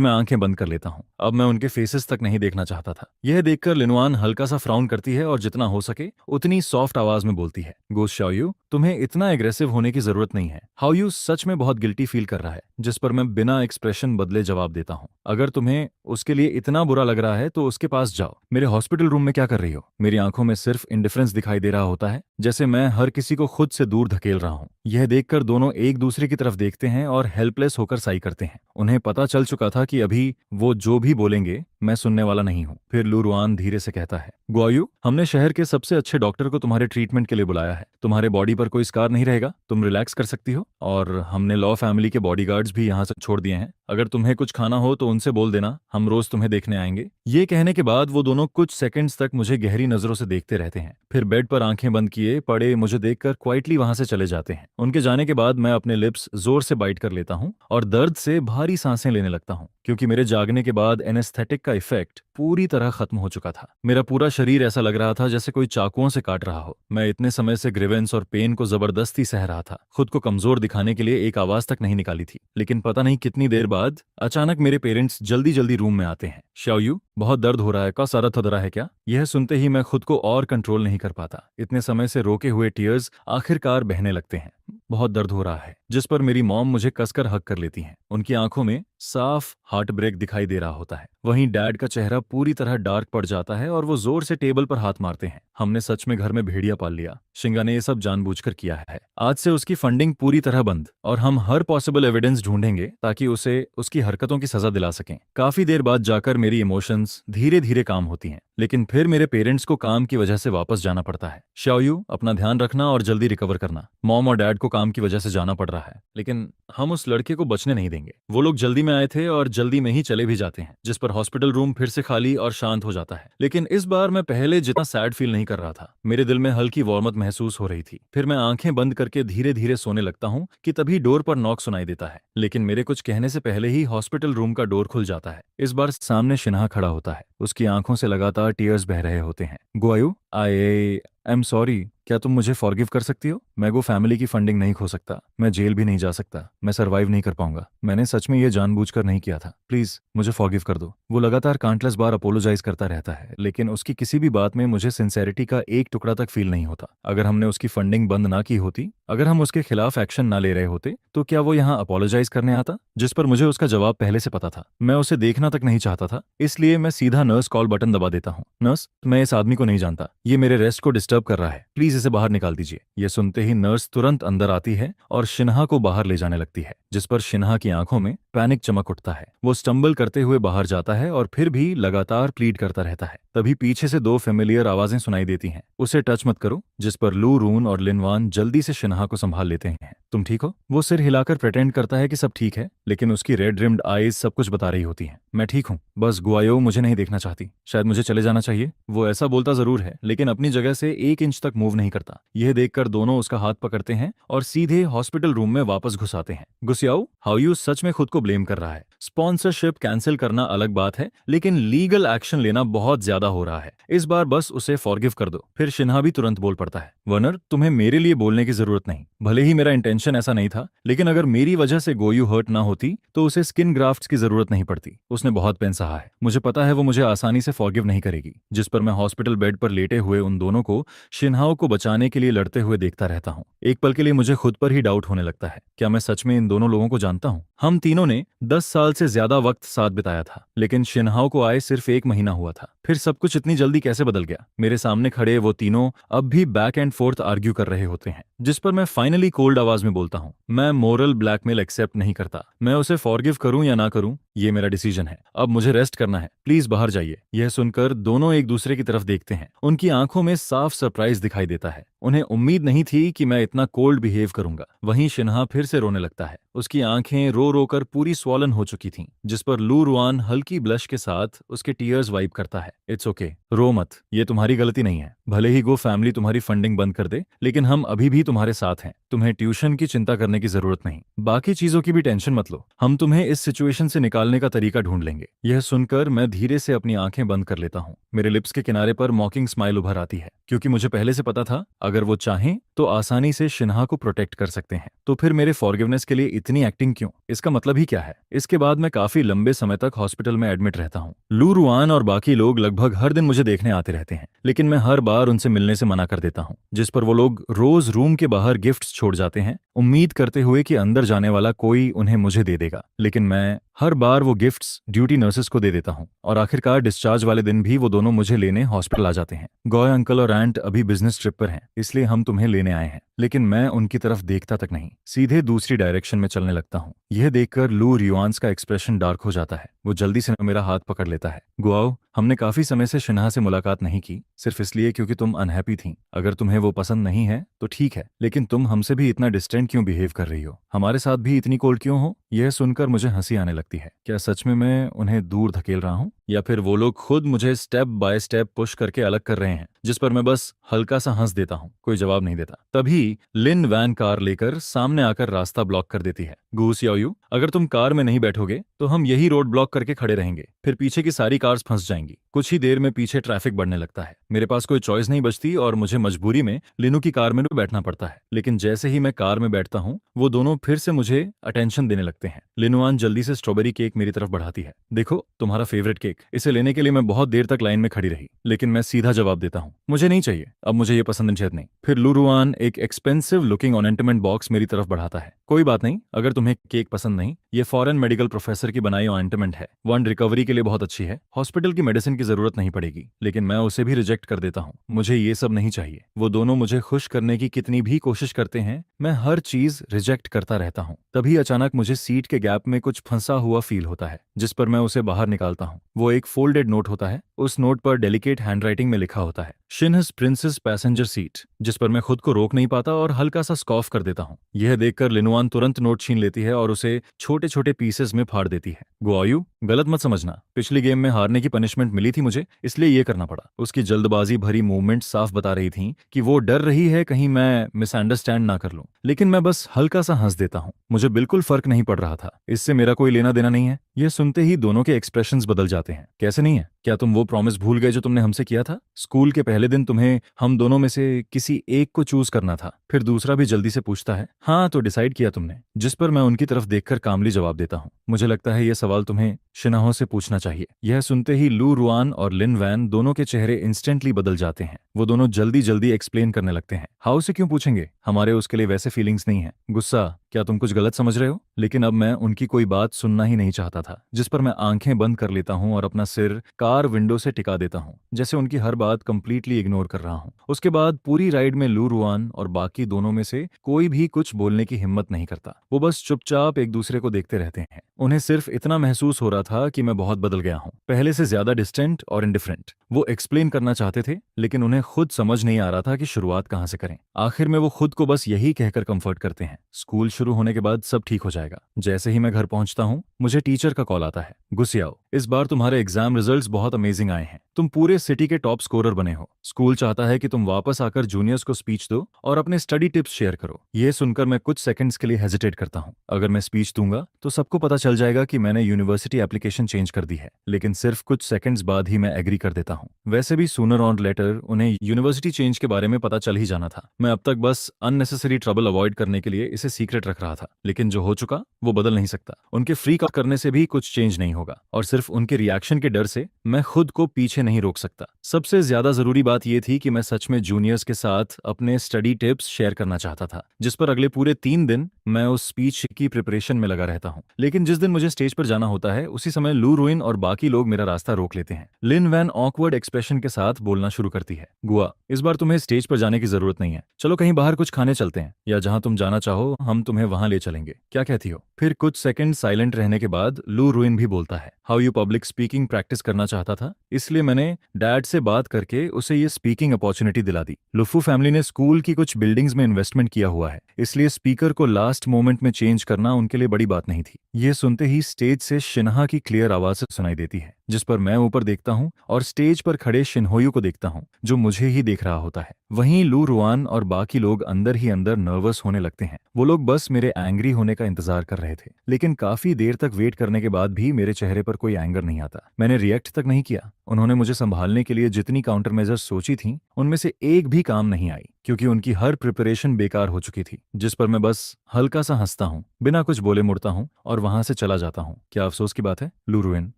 मैं आंखें बंद कर लेता हूँ। अब मैं उनके फेसेस तक नहीं देखना चाहता था। यह देखकर लिनवान हल्का सा फ्राउन करती है और जितना हो सके उतनी सॉफ्ट आवाज में बोलती है, गोस्ट शाओयू, तुम्हें इतना एग्रेसिव होने की जरूरत नहीं है। हाओयू सच में बहुत गिल्टी फील कर रहा है। जिस पर मैं बिना एक्सप्रेशन बदले जवाब देता हूँ, अगर तुम्हें उसके लिए इतना बुरा लग रहा है तो उसके पास जाओ। मेरे हॉस्पिटल रूम में क्या कर रही हो? मेरी आंखों में सिर्फ इंडिफरेंस दिखाई दे रहा होता है, जैसे मैं हर किसी को खुद से दूर धकेल रहा हूँ। यह देखकर दोनों एक दूसरे की तरफ देखते हैं और हेल्पलेस होकर साई करते हैं। उन्हें पता चल चुका था कि अभी वो जो भी बोलेंगे मैं सुनने वाला नहीं हूँ। फिर लू रुआन धीरे से कहता है, गुआयू, हमने शहर के सबसे अच्छे डॉक्टर को तुम्हारे ट्रीटमेंट के लिए बुलाया है। तुम्हारे बॉडी पर कोई स्कार नहीं रहेगा, तुम रिलैक्स कर सकती हो। और हमने लॉ फैमिली के बॉडीगार्ड्स भी यहाँ से छोड़ दिए हैं। अगर तुम्हें कुछ खाना हो तो उनसे बोल देना, हम रोज तुम्हें देखने आएंगे। ये कहने के बाद वो दोनों कुछ सेकंड्स तक मुझे गहरी नजरों से देखते रहते हैं। फिर बेड पर आंखें बंद किए पड़े मुझे देखकर क्वाइटली वहां से चले जाते हैं। उनके जाने के बाद मैं अपने लिप्स जोर से बाइट कर लेता हूँ और दर्द से भारी सांसें लेने लगता हूँ, क्योंकि मेरे जागने के बाद एनेस्थेटिक का इफेक्ट पूरी तरह खत्म हो चुका था। मेरा पूरा शरीर ऐसा लग रहा था जैसे कोई चाकुओं से काट रहा हो। मैं इतने समय से ग्रीवेंस और पेन को जबरदस्ती सह रहा था। खुद को कमजोर दिखाने के लिए एक आवाज तक नहीं निकाली थी। लेकिन पता नहीं कितनी देर बाद अचानक मेरे पेरेंट्स जल्दी जल्दी रूम में आते हैं। शाओयू, बहुत दर्द हो रहा है, का सारा थदरा है क्या? यह सुनते ही मैं खुद को और कंट्रोल नहीं कर पाता। इतने समय से रोके हुए टीयर्स आखिरकार बहने लगते हैं। बहुत दर्द हो रहा है। जिस पर मेरी मॉम मुझे कसकर हक कर लेती हैं। उनकी आंखों में साफ हार्ट ब्रेक दिखाई दे रहा होता है। वहीं डैड का चेहरा पूरी तरह डार्क पड़ जाता है और वो जोर से टेबल पर हाथ मारते हैं। हमने सच में घर में भेड़िया पाल लिया। शिंगा ने ये सब जानबूझकर किया है। आज से उसकी फंडिंग पूरी तरह बंद और हम हर पॉसिबल एविडेंस ढूंढेंगे ताकि उसे उसकी हरकतों की सजा दिला सकें। काफी देर बाद जाकर मेरी इमोशंस धीरे धीरे काम होती हैं, लेकिन फिर मेरे पेरेंट्स को काम की वजह से वापस जाना पड़ता है। शाओयू, अपना ध्यान रखना और जल्दी रिकवर करना। मॉम और डैड को काम की वजह से जाना पड़ रहा है, लेकिन हम उस लड़के को बचने नहीं देंगे। वो लोग जल्दी में आए थे और जल्दी में ही चले भी जाते हैं, जिस पर हॉस्पिटल रूम फिर से खाली और शांत हो जाता है। लेकिन इस बार मैं पहले जितना सैड फील नहीं कर रहा था। मेरे दिल में हल्की वार्मथ महसूस हो रही थी। फिर मैं आंखें बंद करके धीरे धीरे सोने लगता हूँ कि तभी डोर पर नॉक सुनाई देता है। लेकिन मेरे कुछ कहने से पहले ही हॉस्पिटल रूम का डोर खुल जाता है। इस बार सामने शिन्हा खड़ा होता है। उसकी आंखों से लगातार टीयर्स बह रहे होते हैं। गुआयू, आई एम सॉरी, क्या तुम मुझे फॉरगिव कर सकती हो? मैं वो फैमिली की फंडिंग नहीं खो सकता, मैं जेल भी नहीं जा सकता, मैं सर्वाइव नहीं कर पाऊंगा। मैंने सच में ये जानबूझकर नहीं किया था, प्लीज मुझे फॉरगिव कर दो। वो लगातार काउंटलेस बार अपोलोजाइज करता रहता है, लेकिन उसकी किसी भी बात में मुझे सिंसेरिटी का एक टुकड़ा तक फील नहीं होता। अगर हमने उसकी फंडिंग बंद ना की होती, अगर हम उसके खिलाफ एक्शन ना ले रहे होते, तो क्या वो यहाँ अपोलोजाइज करने आता? जिस पर मुझे उसका जवाब पहले से पता था। मैं उसे देखना तक नहीं चाहता था, इसलिए मैं सीधा नर्स कॉल बटन दबा देता हूँ। नर्स, मैं इस आदमी को नहीं जानता, ये मेरे रेस्ट को डिस्टर्ब कर रहा है, प्लीज इसे बाहर निकाल दीजिए। ये सुनते ही नर्स तुरंत अंदर आती है और शिन्हा को बाहर ले जाने लगती है, जिस पर शिन्हा की आंखों में पैनिक चमक उठता है। वो स्टंबल करते हुए बाहर जाता है और फिर भी लगातार प्लीड करता रहता है। तभी पीछे से दो फेमिलियर आवाजें सुनाई देती हैं, उसे टच मत करो, जिस पर लू रून और लिनवान जल्दी से शिन्हा को संभाल लेते हैं। तुम ठीक हो? वो सिर हिलाकर प्रेटेंड करता है कि सब ठीक है, लेकिन उसकी रेड रिम्ड आईज सब कुछ बता रही होती हैं। मैं ठीक हूँ, बस गुआयो मुझे नहीं देखना चाहती, शायद मुझे चले जाना चाहिए। वो ऐसा बोलता जरूर है, लेकिन अपनी जगह से 1 इंच तक मूव नहीं करता। यह देखकर दोनों उसका हाथ पकड़ते हैं और सीधे हॉस्पिटल रूम में वापस घुसाते हैं। गुस्याओ, हाउ सच में खुद को ब्लेम कर रहा है। स्पॉन्सरशिप कैंसिल करना अलग बात है, लेकिन लीगल एक्शन लेना बहुत ज्यादा हो रहा है। इस बार बस उसे फॉरगिव कर दो। फिर शिन्हा भी तुरंत बोल पड़ता है, वर्नर, तुम्हें मेरे लिए बोलने की जरूरत नहीं। भले ही मेरा इंटेंशन ऐसा नहीं था, लेकिन अगर मेरी वजह से गोयू हर्ट ना होती तो उसे स्किन ग्राफ्ट्स की जरूरत नहीं पड़ती। उसने बहुत पेन सहा है, मुझे पता है वो मुझे आसानी से फॉरगिव नहीं करेगी। जिस पर मैं हॉस्पिटल बेड पर लेटे हुए उन दोनों को शिन्हाओ को बचाने के लिए लड़ते हुए देखता रहता हूँ। एक पल के लिए मुझे खुद पर ही डाउट होने लगता है, क्या मैं सच में इन दोनों लोगों को जानता हूँ? हम तीनों ने 10 साल से ज्यादा वक्त साथ बिताया था, लेकिन शिन्हाओ को आए सिर्फ 1 महीना हुआ था। फिर सब कुछ इतनी जल्दी कैसे बदल गया? मेरे सामने खड़े वो तीनों अब भी बैक एंड फोर्थ आर्ग्यू कर रहे होते हैं, जिस पर मैं फाइनली कोल्ड आवाज में बोलता हूँ, मैं मोरल ब्लैकमेल एक्सेप्ट नहीं करता। मैं उसे फॉरगिव करूं या ना करूं, ये मेरा डिसीजन है। अब मुझे रेस्ट करना है, प्लीज बाहर जाइए। यह सुनकर दोनों एक दूसरे की तरफ देखते हैं। उनकी आंखों में साफ सरप्राइज दिखाई देता है। उन्हें उम्मीद नहीं थी कि मैं इतना कोल्ड बिहेव करूंगा। वहीं शिन्हा फिर से रोने लगता है। उसकी आंखें रो रो कर पूरी स्वॉलन हो चुकी थीं, जिस पर लू रुआन हल्की ब्लश के साथ उसके टीयर्स वाइप करता है। इट्स ओके, रो मत, ये तुम्हारी गलती नहीं है। भले ही गो फैमिली तुम्हारी फंडिंग बंद कर दे, लेकिन हम अभी भी तुम्हारे साथ हैं। तुम्हें ट्यूशन की चिंता करने की जरूरत नहीं, बाकी चीजों की भी टेंशन मत लो। हम तुम्हें इस सिचुएशन से निकालने का तरीका ढूंढ लेंगे। यह सुनकर मैं धीरे से अपनी आंखें बंद कर लेता हूँ। मेरे लिप्स के किनारे पर मॉकिंग स्माइल उभर आती है, क्योंकि मुझे पहले से पता था अगर वो चाहें तो आसानी से शिन्हा को प्रोटेक्ट कर सकते हैं। तो फिर मेरे फॉरगिवनेस के लिए इतनी एक्टिंग क्यों? इसका मतलब ही क्या है? इसके बाद मैं काफी लंबे समय तक हॉस्पिटल में एडमिट रहता हूँ। लू रुआन और बाकी लोग लगभग हर दिन मुझे देखने आते रहते हैं, लेकिन मैं हर बार उनसे मिलने से मना कर देता हूँ, जिस पर वो लोग रोज रूम के बाहर गिफ्ट्स छोड़ जाते हैं, उम्मीद करते हुए कि अंदर जाने वाला कोई उन्हें मुझे दे देगा। लेकिन मैं हर बार वो गिफ्ट्स ड्यूटी नर्सेस को दे देता हूँ, और आखिरकार डिस्चार्ज वाले दिन भी वो दोनों मुझे लेने हॉस्पिटल आ जाते हैं। गॉय अंकल और आंट अभी बिजनेस ट्रिप पर हैं, इसलिए हम तुम्हें लेने आए हैं। लेकिन मैं उनकी तरफ देखता तक नहीं, सीधे दूसरी डायरेक्शन में चलने लगता हूँ। यह देखकर लू रियोन्स का एक्सप्रेशन डार्क हो जाता है। वो जल्दी से मेरा हाथ पकड़ लेता है। गुआओ, हमने काफी समय से शिन्हा से मुलाकात नहीं की, सिर्फ इसलिए क्योंकि तुम अनहैप्पी थी। अगर तुम्हें वो पसंद नहीं है तो ठीक है, लेकिन तुम हमसे भी इतना डिस्टेंट क्यों बिहेव कर रही हो? हमारे साथ भी इतनी कोल्ड क्यों हो? यह सुनकर मुझे हंसी आने लगती है। क्या सच में मैं उन्हें दूर धकेल रहा हूँ, या फिर वो लोग खुद मुझे स्टेप बाय स्टेप पुश करके अलग कर रहे हैं? जिस पर मैं बस हल्का सा हंस देता हूँ, कोई जवाब नहीं देता। तभी लिन वैन कार लेकर सामने आकर रास्ता ब्लॉक कर देती है। गूस याओयू, अगर तुम कार में नहीं बैठोगे तो हम यही रोड ब्लॉक करके खड़े रहेंगे, फिर पीछे की सारी कार्स फंस जाएंगी। कुछ ही देर में पीछे ट्रैफिक बढ़ने लगता है। मेरे पास कोई चॉइस नहीं बचती और मुझे मजबूरी में लिनू की कार में बैठना पड़ता है। लेकिन जैसे ही मैं कार में बैठता हूँ, वो दोनों फिर से मुझे अटेंशन देने लगते हैं। लिनुआन जल्दी से स्ट्रॉबेरी केक मेरी तरफ बढ़ाती है। देखो, तुम्हारा फेवरेट केक। इसे लेने के लिए मैं बहुत देर तक लाइन में खड़ी रही, लेकिन मैं सीधा जवाब देता हूँ, मुझे नहीं चाहिए, अब मुझे ये पसंद नहीं। फिर लुरुआन एक एक्सपेंसिव लुकिंग ऑर्नामेंट बॉक्स मेरी तरफ बढ़ाता है। कोई बात नहीं, अगर तुम्हें केक पसंद नहीं, ये फॉरेन मेडिकल प्रोफेसर की बनाई ऑर्नामेंट है, वन रिकवरी के लिए बहुत अच्छी है, हॉस्पिटल की मेडिसिन की जरूरत नहीं पड़ेगी। लेकिन मैं उसे भी रिजेक्ट कर देता हूँ, मुझे ये सब नहीं चाहिए। वो दोनों मुझे खुश करने की कितनी भी कोशिश करते हैं, मैं हर चीज रिजेक्ट करता रहता हूँ। तभी अचानक मुझे सीट के गैप में कुछ फंसा हुआ फील होता है, जिस पर मैं उसे बाहर निकालता हूँ। वो एक फोल्डेड नोट होता है। उस नोट पर डेलिकेट हैंडराइटिंग में लिखा होता है, शिन्हस प्रिंसेस पैसेंजर सीट, जिस पर मैं खुद को रोक नहीं पाता और हल्का सा स्कॉफ कर देता हूँ। यह देखकर लिनुआन तुरंत नोट छीन लेती है और उसे छोटे छोटे पीसेस में फाड़ देती है। गुआयू, गलत मत समझना, पिछली गेम में हारने की पनिशमेंट मिली थी मुझे, इसलिए ये करना पड़ा। उसकी जल्दबाजी भरी मूवमेंट साफ बता रही थी कि वो डर रही है कहीं मैं मिसअंडरस्टैंड ना कर लूं। लेकिन मैं बस हल्का सा हंस देता हूँ, मुझे बिल्कुल फर्क नहीं पड़ रहा था, इससे मेरा कोई लेना देना नहीं है। यह सुनते ही दोनों के एक्सप्रेशंस बदल जाते हैं। कैसे नहीं है? क्या तुम वो प्रॉमिस भूल गए जो तुमने हमसे किया था? स्कूल के पहले दिन तुम्हें हम दोनों में से किसी एक को चूज करना था। फिर दूसरा भी जल्दी से पूछता है, हाँ तो डिसाइड किया तुमने? जिस पर मैं उनकी तरफ देखकर कामली जवाब देता हूँ, मुझे लगता है यह सवाल तुम्हें शिनाहो से पूछना चाहिए। यह सुनते ही लू रुआन और लिन वैन दोनों के चेहरे इंस्टेंटली बदल जाते हैं। वो दोनों जल्दी जल्दी एक्सप्लेन करने लगते हैं। हाउ से क्यों पूछेंगे, हमारे उसके लिए वैसे फीलिंग्स नहीं है। गुस्सा, क्या तुम कुछ गलत समझ रहे हो? लेकिन अब मैं उनकी कोई बात सुनना ही नहीं चाहता था, जिस पर मैं आंखें बंद कर लेता हूं और अपना सिर कार विंडो से टिका देता हूं, जैसे उनकी हर बात कंप्लीटली इग्नोर कर रहा हूं। उसके बाद पूरी राइड में लू रुआन और बाकी दोनों में से कोई भी कुछ बोलने की हिम्मत नहीं करता। वो बस चुपचाप एक दूसरे को देखते रहते हैं। उन्हें सिर्फ इतना महसूस हो रहा था कि मैं बहुत बदल गया हूं, पहले से ज्यादा डिस्टेंट और इंडिफरेंट। वो एक्सप्लेन करना चाहते थे, लेकिन उन्हें खुद समझ नहीं आ रहा था कि शुरुआत कहां से करें। आखिर में वो खुद को बस यही कहकर कंफर्ट करते हैं, स्कूल शुरू होने के बाद सब ठीक हो जाएगा। जैसे ही मैं घर पहुंचता हूं, मुझे टीचर का कॉल आता है। गुस्सियाओ, इस बार तुम्हारे एग्जाम रिजल्ट्स बहुत अमेजिंग आए हैं। तुम पूरे सिटी के टॉप स्कोरर बने हो। स्कूल चाहता है कि तुम वापस आकर जूनियर्स को स्पीच दो और अपने स्टडी टिप्स शेयर करो। ये सुनकर मैं कुछ सेकंड्स के लिए हेजिटेट करता हूं। अगर मैं स्पीच दूंगा तो सबको पता चल जाएगा कि मैंने यूनिवर्सिटी एप्लीकेशन चेंज कर दी है। लेकिन सिर्फ कुछ सेकंड्स बाद ही मैं एग्री कर देता हूं। वैसे भी सूनर और लेटर उन्हें यूनिवर्सिटी चेंज के बारे में पता चल ही जाना था। मैं अब तक बस अननेसेसरी ट्रबल अवॉइड करने के लिए इसे सीक्रेट रख रहा था, लेकिन जो हो चुका वो बदल नहीं सकता। उनके फ्रीक आउट करने से भी कुछ चेंज नहीं होगा, और सिर्फ उनके रिएक्शन के डर से मैं खुद को पीछे नहीं रोक सकता। सबसे ज्यादा जरूरी बात यह थी कि मैं सच में जूनियर्स के साथ अपने स्टडी टिप्स शेयर करना चाहता था, जिस पर अगले पूरे 3 दिन मैं उस स्पीच की प्रिपरेशन में लगा रहता हूँ। लेकिन जिस दिन मुझे स्टेज पर जाना होता है, उसी समय लू रुइन और बाकी लोग मेरा रास्ता रोक लेते हैं। लिन वैन ऑकवर्ड एक्सप्रेशन के साथ बोलना शुरू करती है, गुआ, इस बार तुम्हें स्टेज पर जाने की जरूरत नहीं है। चलो कहीं बाहर कुछ खाने चलते हैं, या जहां तुम जाना चाहो हम तुम्हें वहां ले चलेंगे। क्या कहती हो? फिर कुछ सेकंड साइलेंट रहने के बाद लू रुइन भी बोलता है, how you public speaking practice करना चाहता था, इसलिए मैंने डैड से बात करके उसे ये स्पीकिंग अपॉर्चुनिटी दिला दी। लुफू फैमिली ने स्कूल की कुछ बिल्डिंग्स में इन्वेस्टमेंट किया हुआ है, इसलिए स्पीकर को लास्ट मोमेंट में चेंज करना उनके लिए बड़ी बात नहीं थी। ये सुनते ही स्टेज से शिन्हा की क्लियर आवाज सुनाई देती है, जिस पर मैं ऊपर देखता हूँ और स्टेज पर खड़े शिन्होयू को देखता हूँ, जो मुझे ही देख रहा होता है। वहीं लू रुआन और बाकी लोग अंदर ही अंदर नर्वस होने लगते हैं। वो लोग बस मेरे एंग्री होने का इंतजार कर रहे थे, लेकिन काफी देर तक वेट करने के बाद भी मेरे चेहरे पर कोई एंगर नहीं आता। मैंने रिएक्ट तक नहीं किया। उन्होंने मुझे संभालने के लिए जितनी काउंटर मेजर्स सोची थी, उनमें से एक भी काम नहीं आई, क्योंकि उनकी हर प्रिपरेशन बेकार हो चुकी थी। जिस पर मैं बस हल्का सा हंसता हूँ, बिना कुछ बोले मुड़ता हूँ और वहां से चला जाता हूँ। क्या अफसोस की बात है लू रुइन,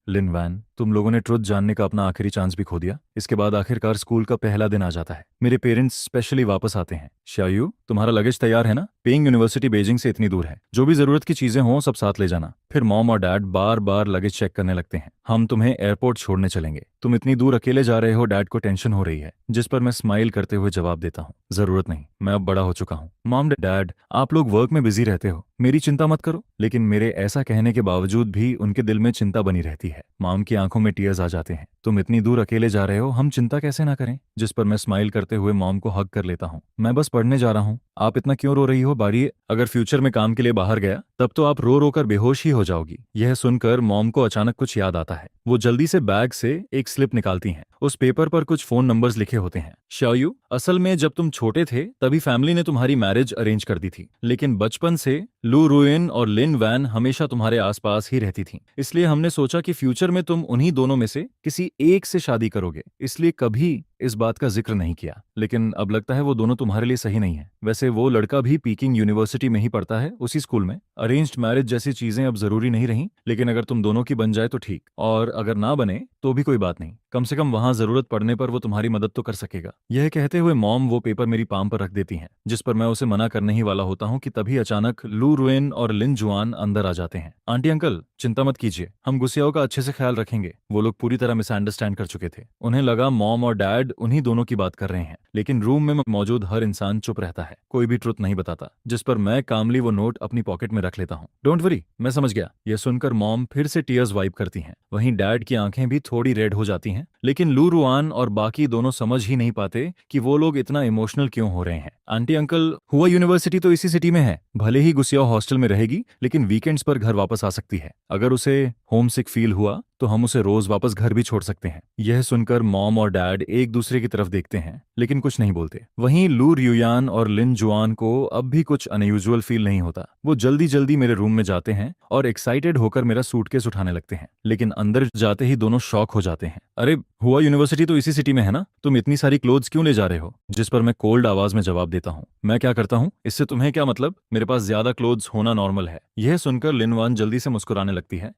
लिन वैन, तुम लोगों ने ट्रुथ जानने का अपना आखिरी चांस भी खो दिया। इसके बाद आखिरकार स्कूल का पहला दिन आ जाता है। मेरे पेरेंट्स स्पेशली वापस आते हैं। शायू, तुम्हारा लगेज तैयार है ना? पेइंग यूनिवर्सिटी बीजिंग से इतनी दूर है, जो भी जरूरत की चीजें हों सब साथ ले जाना। फिर मॉम और डैड बार बार लगेज चेक करने लगते हैं। हम तुम्हें एयरपोर्ट छोड़ने चलेंगे, तुम इतनी दूर अकेले जा रहे हो, डैड को टेंशन हो रही है। जिस पर मैं स्माइल करते हुए जवाब देता हूँ, जरूरत नहीं, मैं अब बड़ा हो चुका हूँ। मॉम, डैड, आप लोग वर्क में बिजी रहते हो, मेरी चिंता मत करो। लेकिन मेरे ऐसा कहने के बावजूद भी उनके दिल में चिंता बनी रहती है। मॉम की आंखों में टीयर्स आ जाते हैं। तुम इतनी दूर अकेले जा रहे हो, हम चिंता कैसे ना करें? जिस पर मैं स्माइल करते हुए मॉम को हग कर लेता हूँ। मैं बस पढ़ने जा रहा हूँ, आप इतना क्यों रो रही हो बारी? अगर फ्यूचर में काम के लिए बाहर गया तब तो आप रो रो कर बेहोश ही हो जाओगी। यह सुनकर मॉम को अचानक कुछ याद आता है। वो जल्दी से बैग से एक स्लिप निकालती हैं। उस पेपर पर कुछ फोन नंबर्स लिखे होते हैं। शायू, असल में जब तुम छोटे थे तभी फैमिली ने तुम्हारी मैरिज अरेंज कर दी थी, लेकिन बचपन से लू रुइन और लिन वैन हमेशा तुम्हारे आसपास ही रहती थीं। इसलिए हमने सोचा कि फ्यूचर में तुम उन्हीं दोनों में से किसी एक से शादी करोगे, इसलिए कभी इस बात का जिक्र नहीं किया। लेकिन अब लगता है वो दोनों तुम्हारे लिए सही नहीं है। वैसे वो लड़का भी पीकिंग यूनिवर्सिटी में ही पढ़ता है, उसी स्कूल में। अरेंज्ड मैरिज जैसी चीजें अब जरूरी नहीं रही, लेकिन अगर तुम दोनों की बन जाए तो ठीक, और अगर ना बने तो भी कोई बात नहीं। कम से कम वहां जरूरत पड़ने पर वो तुम्हारी मदद तो कर सकेगा। यह कहते हुए मॉम वो पेपर मेरी पाम पर रख देती हैं, जिस पर मैं उसे मना करने ही वाला होता हूँ कि तभी अचानक लू रुइन और लिन जुआन अंदर आ जाते हैं। आंटी अंकल, चिंता मत कीजिए, हम गुस्सियाओं का अच्छे से ख्याल रखेंगे। वो लोग पूरी तरह मिसअंडरस्टैंड कर चुके थे। उन्हें लगा मॉम और डैड उन्हीं दोनों की बात कर रहे हैं, लेकिन रूम में मौजूद हर इंसान चुप रहता है, कोई भी ट्रुथ नहीं बताता। जिस पर मैं कामली वो नोट अपनी पॉकेट में रख लेता हूँ। डोंट वरी, मैं समझ गया। यह सुनकर मॉम फिर से टीयर्स वाइप करती हैं। वहीं डैड की आंखें भी थोड़ी रेड हो जाती हैं, लेकिन लू रुआन और बाकी दोनों समझ ही नहीं पाते कि वो लोग इतना इमोशनल क्यों हो रहे हैं। आंटी अंकल, हुआ यूनिवर्सिटी तो इसी सिटी में है। भले ही गुस्सियाओ हॉस्टल में रहेगी, लेकिन वीकेंड्स पर घर वापस आ सकती है। अगर उसे होम सिक फील हुआ तो हम उसे रोज वापस घर भी छोड़ सकते हैं। यह सुनकर मॉम और डैड एक दूसरे की तरफ देखते हैं लेकिन कुछ नहीं बोलते। वहीं लू रियुयान और लिन जुआन को अब भी कुछ अनयूजुअल फील नहीं होता। वो जल्दी जल्दी मेरे रूम में जाते हैं और एक्साइटेड होकर मेरा सूटकेस उठाने लगते हैं, लेकिन अंदर जाते ही दोनों शॉक हो जाते हैं। अरे, हुआ यूनिवर्सिटी तो इसी सिटी में है ना, तुम इतनी सारी क्लोथ्स क्यों ले जा रहे हो? जिस पर मैं कोल्ड आवाज में जवाब देता हूँ, मैं क्या करता हूँ, इससे तुम्हें क्या मतलब? मेरे पास ज्यादा क्लोथ्स होना नॉर्मल है। यह सुनकर लिनवान जल्दी से मुस्कुराने लगती है।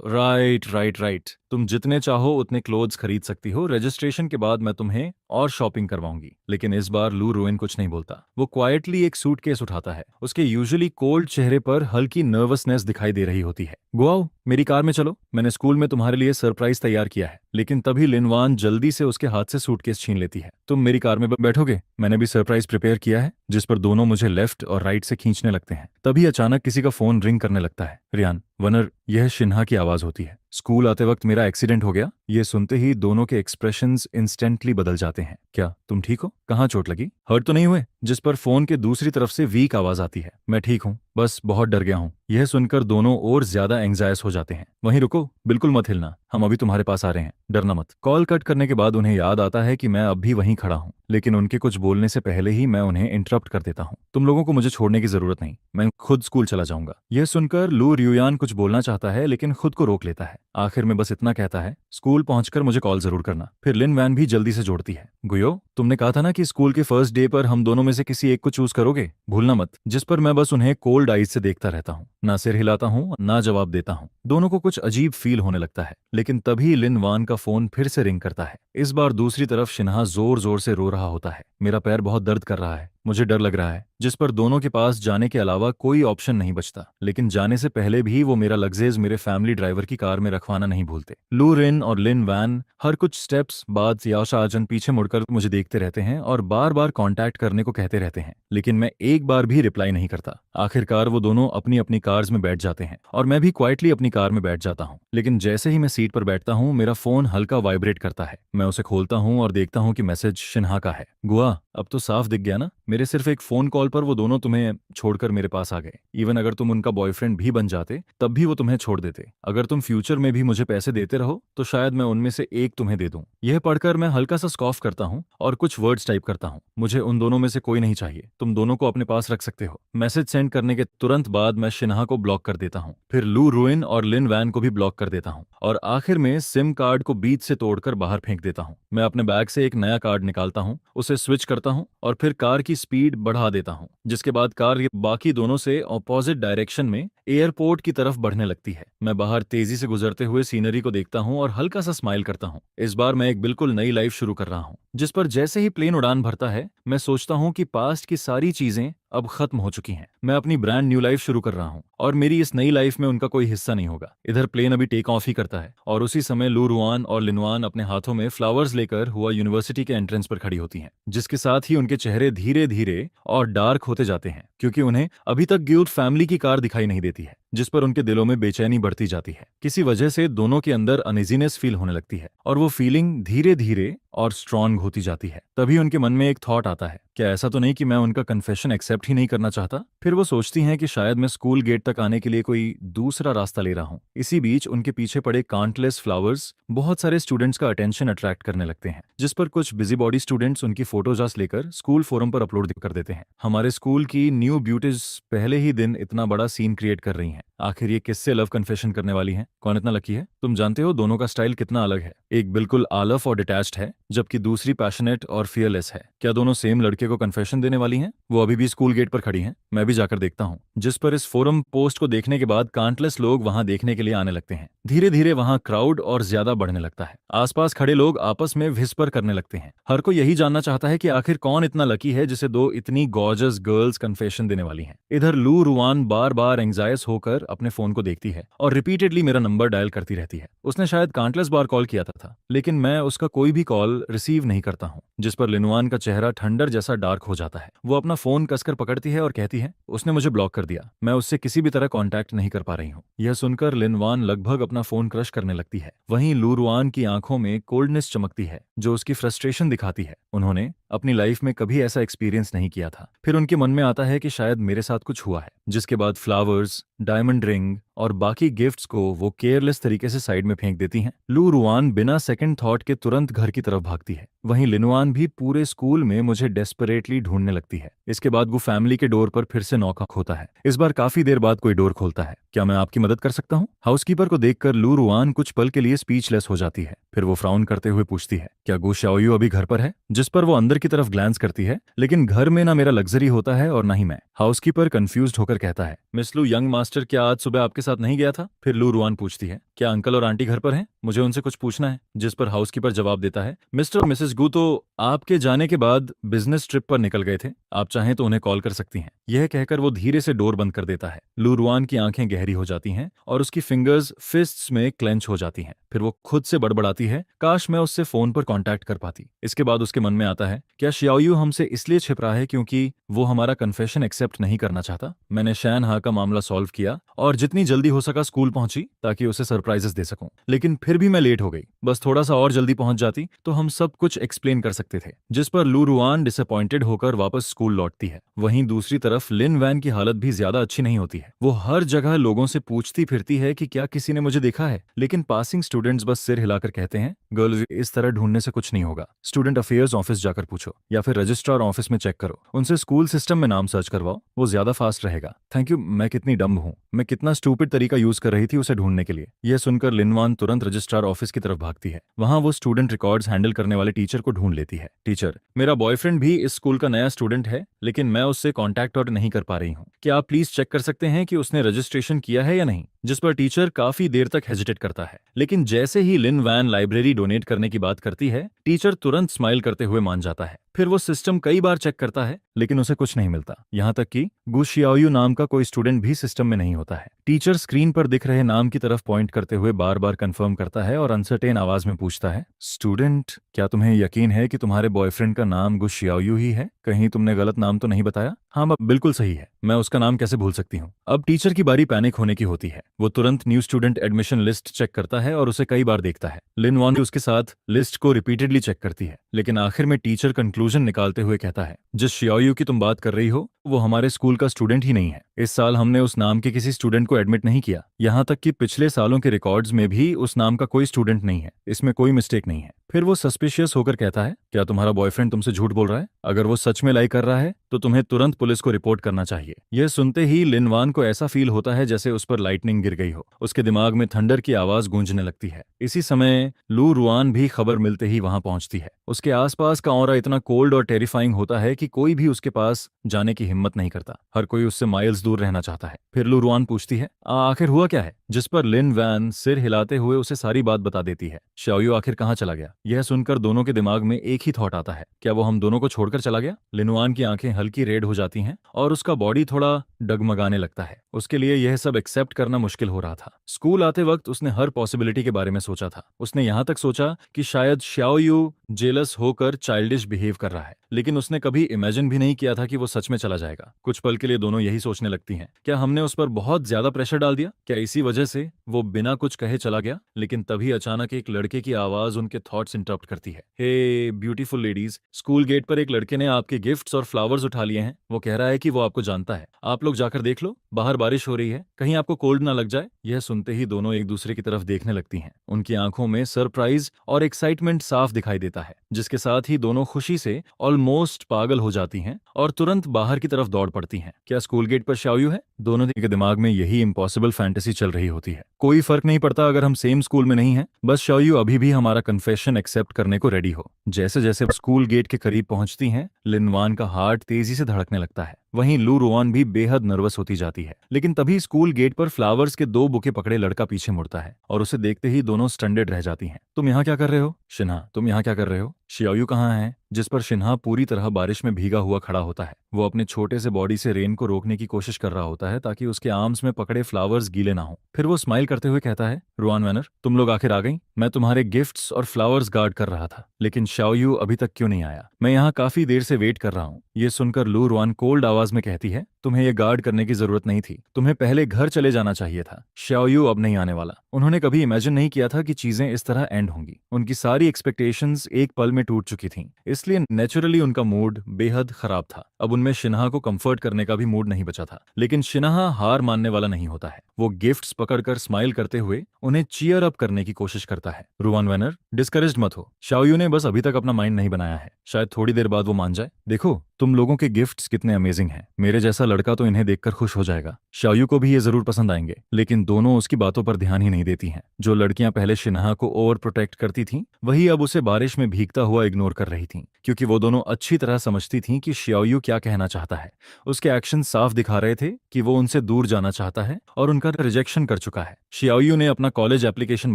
राइट राइट राइट, तुम जितने चाहो उतने क्लोथ्स खरीद सकती हो, रजिस्ट्रेशन के बाद मैं तुम्हें और शॉपिंग करवाऊंगी। लेकिन इस बार लू रुइन कुछ नहीं बोलता। वो क्वाइटली एक सूटकेस उठाता है। उसके यूजुअली कोल्ड चेहरे पर हल्की नर्वसनेस दिखाई दे रही होती है। गुआओ, मेरी कार में चलो, मैंने स्कूल में तुम्हारे लिए सरप्राइज तैयार किया है। लेकिन तभी लिनवान जल्दी से उसके हाथ से सूटकेस छीन लेती है। तुम मेरी कार में बैठोगे? मैंने भी सरप्राइज प्रिपेयर किया है। जिस पर दोनों मुझे लेफ्ट और राइट से खींचने लगते हैं। तभी अचानक किसी का फोन रिंग करने लगता है। रियान, वनर, यह शिन्हा की आवाज होती है। स्कूल आते वक्त मेरा एक्सीडेंट हो गया। ये सुनते ही दोनों के एक्सप्रेशंस इंस्टेंटली बदल जाते हैं। क्या तुम ठीक हो? कहाँ चोट लगी? हर्ट तो नहीं हुए? जिस पर फोन के दूसरी तरफ से वीक आवाज आती है। मैं ठीक हूँ, बस बहुत डर गया हूँ। यह सुनकर दोनों और ज्यादा एंग्जायस हो जाते हैं। वहीं रुको, बिल्कुल मत हिलना, हम अभी तुम्हारे पास आ रहे हैं, डरना मत। कॉल कट करने के बाद उन्हें याद आता है कि मैं अब भी वहीं खड़ा हूँ, लेकिन उनके कुछ बोलने से पहले ही मैं उन्हें इंटरप्ट कर देता हूँ। तुम लोगों को मुझे छोड़ने की जरूरत नहीं, मैं खुद स्कूल चला जाऊंगा। यह सुनकर लू रियुयान कुछ बोलना चाहता है लेकिन खुद को रोक लेता है। आखिर में बस इतना कहता है, स्कूल पहुंचकर मुझे कॉल जरूर करना। फिर लिन वैन भी जल्दी से जोड़ती है, गुयो, तुमने कहा था ना कि स्कूल के फर्स्ट डे पर हम दोनों में से किसी एक को चूज करोगे, भूलना मत। जिस पर मैं बस उन्हें कोल्ड आइज से देखता रहता हूँ, ना सिर हिलाता हूँ ना जवाब देता हूँ। दोनों को कुछ अजीब फील होने लगता है। लेकिन तभी लिन वान का फोन फिर से रिंग करता है। इस बार दूसरी तरफ शिन्हा जोर जोर से रो रहा होता है। मेरा पैर बहुत दर्द कर रहा है, मुझे डर लग रहा है। जिस पर दोनों के पास जाने के अलावा कोई ऑप्शन नहीं बचता। लेकिन जाने से पहले भी वो मेरा लगेज मेरे फैमिली ड्राइवर की कार में रखवाना नहीं भूलते। लू रिन और लिन वैन हर कुछ स्टेप्स बाद याशा आजन पीछे मुड़कर मुझे देखते रहते हैं और बार बार कांटेक्ट करने को कहते रहते हैं, लेकिन मैं एक बार भी रिप्लाई नहीं करता। आखिरकार वो दोनों अपनी अपनी कार्स में बैठ जाते हैं और मैं भी क्वाइटली अपनी कार में बैठ जाता हूँ। लेकिन जैसे ही मैं सीट पर बैठता हूँ, मेरा फोन हल्का वाइब्रेट करता है। मैं उसे खोलता हूँ और देखता हूँ कि मैसेज शिन्हा का है। गुआ, अब तो साफ दिख गया ना, मेरे सिर्फ एक फोन कॉल पर वो दोनों तुम्हें छोड़कर मेरे पास आ गए। इवन अगर तुम उनका बॉयफ्रेंड भी बन जाते तब भी वो तुम्हें छोड़ देते। अगर तुम फ्यूचर में भी मुझे पैसे देते रहो तो शायद मैं उनमें से एक तुम्हें दे दूं। यह पढ़कर मैं हल्का सा स्कॉफ करता हूँ और कुछ वर्ड्स टाइप करता हूँ। मुझे उन दोनों में से कोई नहीं चाहिए, तुम दोनों को अपने पास रख सकते हो। मैसेज सेंड करने के तुरंत बाद मैं शिन्हा को ब्लॉक कर देता हूँ। फिर लू रुइन और लिन वैन को भी ब्लॉक कर देता हूँ और आखिर में सिम कार्ड को बीच से तोड़कर बाहर फेंक देता हूँ। मैं अपने बैग से एक नया कार्ड निकालता हूँ, उसे स्विच करता हूँ और फिर कार की स्पीड बढ़ा देता हूँ, जिसके बाद कार बाकी दोनों से ऑपोजिट डायरेक्शन में एयरपोर्ट की तरफ बढ़ने लगती है। मैं बाहर तेजी से गुजरते हुए सीनरी को देखता हूँ और हल्का सा स्माइल करता हूँ। इस बार मैं एक बिल्कुल नई लाइफ शुरू कर रहा हूँ। जिस पर जैसे ही प्लेन उड़ान भरता है, मैं सोचता हूँ कि पास्ट की सारी चीजें अब खत्म हो चुकी हैं। मैं अपनी ब्रांड न्यू लाइफ शुरू कर रहा हूँ और मेरी इस नई लाइफ में उनका कोई हिस्सा नहीं होगा। इधर प्लेन अभी टेक ऑफ ही करता है और उसी समय लू रुआन और लिनवान अपने हाथों में फ्लावर्स लेकर हुआ यूनिवर्सिटी के एंट्रेंस पर खड़ी होती हैं, जिसके साथ ही उनके चेहरे धीरे धीरे और डार्क होते जाते हैं, क्योंकि उन्हें अभी तक गिल्ड फैमिली की कार दिखाई नहीं देती है, जिस पर उनके दिलों में बेचैनी बढ़ती जाती है। किसी वजह से दोनों के अंदर अनइजीनेस फील होने लगती है और वो फीलिंग धीरे धीरे और स्ट्रांग होती जाती है। तभी उनके मन में एक थॉट आता है, क्या ऐसा तो नहीं कि मैं उनका कन्फेशन एक्सेप्ट ही नहीं करना चाहता? फिर वो सोचती हैं कि शायद मैं स्कूल गेट तक आने के लिए कोई दूसरा रास्ता ले रहा हूँ। इसी बीच उनके पीछे पड़े काउंटलेस फ्लावर्स बहुत सारे स्टूडेंट्स का अटेंशन अट्रैक्ट करने लगते हैं, जिस पर कुछ बिजी बॉडी स्टूडेंट्स उनकी फोटोग्राफ्स लेकर स्कूल फोरम पर अपलोड कर देते हैं। हमारे स्कूल की न्यू ब्यूटीज पहले ही दिन इतना बड़ा सीन क्रिएट कर रही हैं। आखिर ये किससे लव कन्फेशन करने वाली हैं? कौन इतना लकी है? तुम जानते हो दोनों का स्टाइल कितना अलग है। एक बिल्कुल आलफ और डिटैच्ड है, जबकि दूसरी पैशनेट और फियरलेस है। क्या दोनों सेम लड़के को कन्फेशन देने वाली हैं? वो अभी भी स्कूल गेट पर खड़ी हैं, मैं भी जाकर देखता हूँ। जिस पर इस फोरम पोस्ट को देखने के बाद काउंटलेस लोग वहां देखने के लिए आने लगते हैं। धीरे धीरे वहां क्राउड और ज्यादा बढ़ने लगता है। आसपास खड़े लोग आपस में विस्पर करने लगते हैं। हर कोई यही जानना चाहता है कि आखिर कौन इतना लकी है जिसे दो इतनी गॉर्जियस गर्ल्स कन्फेशन देने वाली हैं। इधर लू रुआन बार बार एंग्जायस होकर अपने फोन को देखती है और रिपीटेडली मेरा नंबर डायल करती रहती है। उसने शायद काउंटलेस बार कॉल किया था, लेकिन मैं उसका कोई भी कॉल रिसीव नहीं करता हूँ। जिस पर लिनवान का चेहरा ठंडर जैसा डार्क हो जाता है। वो अपना फोन कसकर पकड़ती है और कहती है, उसने मुझे ब्लॉक कर दिया, मैं उससे किसी भी तरह कांटेक्ट नहीं कर पा रही हूँ। यह सुनकर लिनवान लगभग अपना फोन क्रश करने लगती है। वहीं लू रुआन की आंखों में कोल्डनेस चमकती है, जो उसकी फ्रस्ट्रेशन दिखाती है। उन्होंने अपनी लाइफ में कभी ऐसा एक्सपीरियंस नहीं किया था। फिर उनके मन में आता है कि शायद मेरे साथ कुछ हुआ है, जिसके बाद फ्लावर्स, डायमंड रिंग और बाकी गिफ्ट्स को वो केयरलेस तरीके से साइड में फेंक देती हैं। लू रुआन बिना सेकंड थॉट के तुरंत घर की तरफ भागती है। वहीं लिनुआन भी पूरे स्कूल में मुझे डेस्परेटली ढूंढने लगती है। इसके बाद वो फैमिली के डोर पर फिर से नॉक होता है। इस बार काफी देर बाद कोई डोर खोलता है। क्या मैं आपकी मदद कर सकता हूँ? हाउसकीपर को देखकर लू रुआन कुछ पल के लिए स्पीचलेस हो जाती है। फिर वो फ्राउन करते हुए पूछती है, क्या गु शाओयू अभी घर पर है? जिस पर वो अंदर की तरफ ग्लांस करती है, लेकिन घर में ना मेरा लग्जरी होता है और ना ही मैं। हाउसकीपर कंफ्यूज्ड होकर कहता है, मिस लू, यंग मास्टर क्या आज सुबह आपके साथ नहीं गया था? फिर लू रुआन पूछती है, क्या अंकल और आंटी घर पर हैं? मुझे उनसे कुछ पूछना है। जिस पर हाउसकीपर जवाब देता है, मिस्टर और मिसेस गु तो आपके जाने के बाद बिजनेस ट्रिप पर निकल गए थे। आप चाहें तो उन्हें कॉल कर सकती हैं। यह कहकर वो धीरे से डोर बंद कर देता है। लू रुआन की आंखें गहरी हो जाती हैं और उसकी फिंगर्स फिस्ट्स में क्लेंच हो जाती हैं। फिर वो खुद से बड़बड़ाती है, काश मैं उससे फोन पर कांटेक्ट कर पाती। इसके बाद उसके मन में आता है, क्या शियाओयू हमसे इसलिए छिप रहा है क्योंकि वो हमारा कन्फेशन एक्सेप्ट नहीं करना चाहता? मैंने शैन हा का मामला सॉल्व किया और जितनी जल्दी हो सका स्कूल पहुंची ताकि उसे सरप्राइजेस दे सकूं। लेकिन फिर भी मैं लेट हो गई। बस थोड़ा सा और जल्दी पहुंच जाती तो हम सब कुछ एक्सप्लेन कर सकते थे। जिस पर लू रुआन डिसअपॉइंटेड होकर वापस स्कूल लौटती है। वहीं दूसरी तरफ लिन वैन की हालत भी ज्यादा अच्छी नहीं होती है। वो हर जगह लोगों से पूछती फिरती है कि क्या किसी ने मुझे देखा है, लेकिन पासिंग स्टूडेंट्स बस सिर हिलाकर कहते हैं, गर्ल्स, इस तरह ढूंढने से कुछ नहीं होगा। स्टूडेंट अफेयर्स ऑफिस जाकर पूछो या फिर रजिस्ट्रार ऑफिस में चेक करो। उनसे स्कूल सिस्टम में नाम सर्च करवाओ, वो ज्यादा फास्ट रहेगा। Thank you. मैं कितनी डम्ब हूँ, मैं कितना स्टूपिड तरीका यूज कर रही थी उसे ढूंढने के लिए। यह सुनकर लिनवान तुरंत रजिस्ट्रार ऑफिस की तरफ भागती है। वहां वो स्टूडेंट रिकॉर्ड्स हैंडल करने वाले टीचर को ढूंढ लेती है। टीचर, मेरा बॉयफ्रेंड भी इस स्कूल का नया स्टूडेंट है, लेकिन मैं उससे कॉन्टैक्ट और नहीं कर पा रही हूँ। क्या आप प्लीज चेक कर सकते हैं कि उसने रजिस्ट्रेशन किया है या नहीं? जिस पर टीचर काफी देर तक हेजिटेट करता है, लेकिन जैसे ही लिन वैन लाइब्रेरी डोनेट करने की बात करती है, टीचर तुरंत स्माइल करते हुए मान जाता है। फिर वो सिस्टम कई बार चेक करता है, लेकिन उसे कुछ नहीं मिलता। यहाँ तक कि गु शियाओयू नाम का कोई स्टूडेंट भी सिस्टम में नहीं होता है। टीचर स्क्रीन पर दिख रहे नाम की तरफ पॉइंट करते हुए बार बार कंफर्म करता है और अनसर्टेन आवाज में पूछता है, स्टूडेंट, क्या तुम्हें यकीन है कि तुम्हारे बॉयफ्रेंड का नाम गु शियाओयू ही है? कहीं तुमने गलत नाम तो नहीं बताया? हाँ, बिल्कुल सही है। मैं उसका नाम कैसे भूल सकती हूँ? अब टीचर की बारी पैनिक होने की होती है। वो तुरंत new student admission list check करता है और उसे कई बार देखता है। लिन वॉन उसके साथ लिस्ट को रिपीटेडली चेक करती है, लेकिन आखिर में टीचर कंक्लूजन निकालते हुए कहता है, जिस शियाओयू की तुम बात कर रही हो वो हमारे स्कूल का स्टूडेंट ही नहीं है। इस साल हमने उस नाम के किसी स्टूडेंट को एडमिट नहीं किया। यहाँ तक कि पिछले सालों के रिकॉर्ड्स में भी उस नाम का कोई स्टूडेंट नहीं है। इसमें कोई मिस्टेक नहीं है। फिर वो सस्पिशियस होकर कहता है, क्या तुम्हारा बॉयफ्रेंड तुमसे झूठ बोल रहा है? अगर वो सच में लाई कर रहा है तो तुम्हें तुरंत पुलिस को रिपोर्ट करना चाहिए। यह सुनते ही लिनवान को ऐसा फील होता है जैसे उस पर लाइटनिंग गिर गई हो। उसके दिमाग में थंडर की आवाज गूंजने लगती है। इसी समय लू रुआन भी खबर मिलते ही वहां पहुंचती है। उसके आसपास का ऑरा इतना कोल्ड और टेरिफाइंग होता है कि कोई भी उसके पास जाने की हिम्मत नहीं करता। हर कोई उससे माइल्स दूर रहना चाहता है। फिर लू रुआन पूछती है, आखिर हुआ क्या है? जिस पर लिन वैन सिर हिलाते हुए उसे सारी बात बता देती है। शाओयू आखिर कहाँ चला गया? यह सुनकर दोनों के दिमाग में एक ही थॉट आता है, क्या वो हम दोनों को छोड़कर चला गया? लिनुआन की आंखें हल्की रेड हो जाती हैं और उसका बॉडी थोड़ा डगमगाने लगता है। उसके लिए यह सब एक्सेप्ट करना मुश्किल हो रहा था। स्कूल आते वक्त उसने हर पॉसिबिलिटी के बारे में सोचा था। उसने यहाँ तक सोचा कि शायद शाओयू जेलस होकर चाइल्डिश बिहेव कर रहा है, लेकिन उसने कभी इमेजिन भी नहीं किया था कि वो सच में चला जाएगा। कुछ पल के लिए दोनों यही सोचने लगती हैं, क्या हमने उस पर बहुत ज्यादा प्रेशर डाल दिया? क्या इसी वजह से वो बिना कुछ कहे चला गया? लेकिन तभी अचानक एक लड़के की आवाज उनके थॉट्स इंटरप्ट करती है। Hey beautiful ladies, school gate पर एक लड़के ने आपके गिफ्ट्स और फ्लावर्स उठा लिए हैं। वो कह रहा है कि वो आपको जानता है। आप लोग जाकर देख लो, बाहर बारिश हो रही है, कहीं आपको कोल्ड ना लग जाए। यह सुनते ही दोनों एक दूसरे की तरफ देखने लगती हैं। उनकी आंखों में सरप्राइज और एक्साइटमेंट साफ दिखाई देता है, जिसके साथ ही दोनों खुशी से ऑलमोस्ट पागल हो जाती हैं और तुरंत बाहर की तरफ दौड़ पड़ती हैं। क्या स्कूल गेट पर शाओयू है? दोनों के दिमाग में यही इम्पॉसिबल फैंटेसी चल रही होती है। कोई फर्क नहीं पड़ता अगर हम सेम स्कूल में नहीं हैं, बस शाओयू अभी भी हमारा कन्फेशन एक्सेप्ट करने को रेडी हो। जैसे जैसे स्कूल गेट के करीब पहुंचती हैं, लिनवान का हार्ट तेजी से धड़कने लगता है। वहीं लू रुआन भी बेहद नर्वस होती जाती है। लेकिन तभी स्कूल गेट पर फ्लावर्स के 2 बुके पकड़े लड़का पीछे मुड़ता है और उसे देखते ही दोनों स्टंडेड रह जाती हैं। तुम यहाँ क्या कर रहे हो? शिन्हा, तुम यहाँ क्या कर रहे हो? शियाओयू कहाँ है? जिस पर शिन्हा पूरी तरह बारिश में भीगा हुआ खड़ा होता है। वो अपने छोटे से बॉडी से रेन को रोकने की कोशिश कर रहा होता है ताकि उसके आर्म्स में पकड़े फ्लावर्स गीले ना हो। फिर वो स्माइल करते हुए कहता है, रुआन वैनर, तुम लोग आखिर आ गई। मैं तुम्हारे गिफ्ट्स और फ्लावर्स गार्ड कर रहा था, लेकिन शाओयू अभी तक क्यों नहीं आया? मैं यहाँ काफी देर से वेट कर रहा हूँ। ये सुनकर लू रुआन कोल्ड आवाज आवाज में कहती है, तुम्हें ये गार्ड करने की जरूरत नहीं थी, तुम्हें पहले घर चले जाना चाहिए था, शाओयू अब नहीं आने वाला। उन्होंने कभी इमेजिन नहीं किया था कि चीजें इस तरह एंड होंगी। उनकी सारी एक्सपेक्टेशंस एक पल में टूट चुकी थीं, इसलिए नेचुरली उनका मूड बेहद खराब था। अब उनमें शिन्हा को कंफर्ट करने का भी मूड नहीं बचा था। लेकिन शिन्हा हार मानने वाला नहीं होता है। वो गिफ्ट्स पकड़कर स्माइल करते हुए उन्हें चीयर अप करने की कोशिश करता है। रुआन वेनर, डिस्करेज्ड मत हो, शाओयू ने बस अभी तक अपना माइंड नहीं बनाया है, शायद थोड़ी देर बाद वो मान जाए। देखो तुम लोगों के गिफ्ट्स कितने अमेजिंग हैं, मेरे जैसा लड़का तो इन्हें देखकर खुश हो जाएगा, शाओयू को भी ये जरूर पसंद आएंगे। लेकिन दोनों उसकी बातों पर ध्यान ही नहीं देती हैं। जो लड़कियां पहले शिन्हा को ओवर प्रोटेक्ट करती थीं, वही अब उसे बारिश में भीगता हुआ इग्नोर कर रही थीं, क्योंकि वो दोनों अच्छी तरह समझती थीं कि शाओयू क्या कहना चाहता है। उसके एक्शन साफ दिखा रहे थे कि वो उनसे दूर जाना चाहता है और उनका रिजेक्शन कर चुका है। शाओयू ने अपना कॉलेज एप्लीकेशन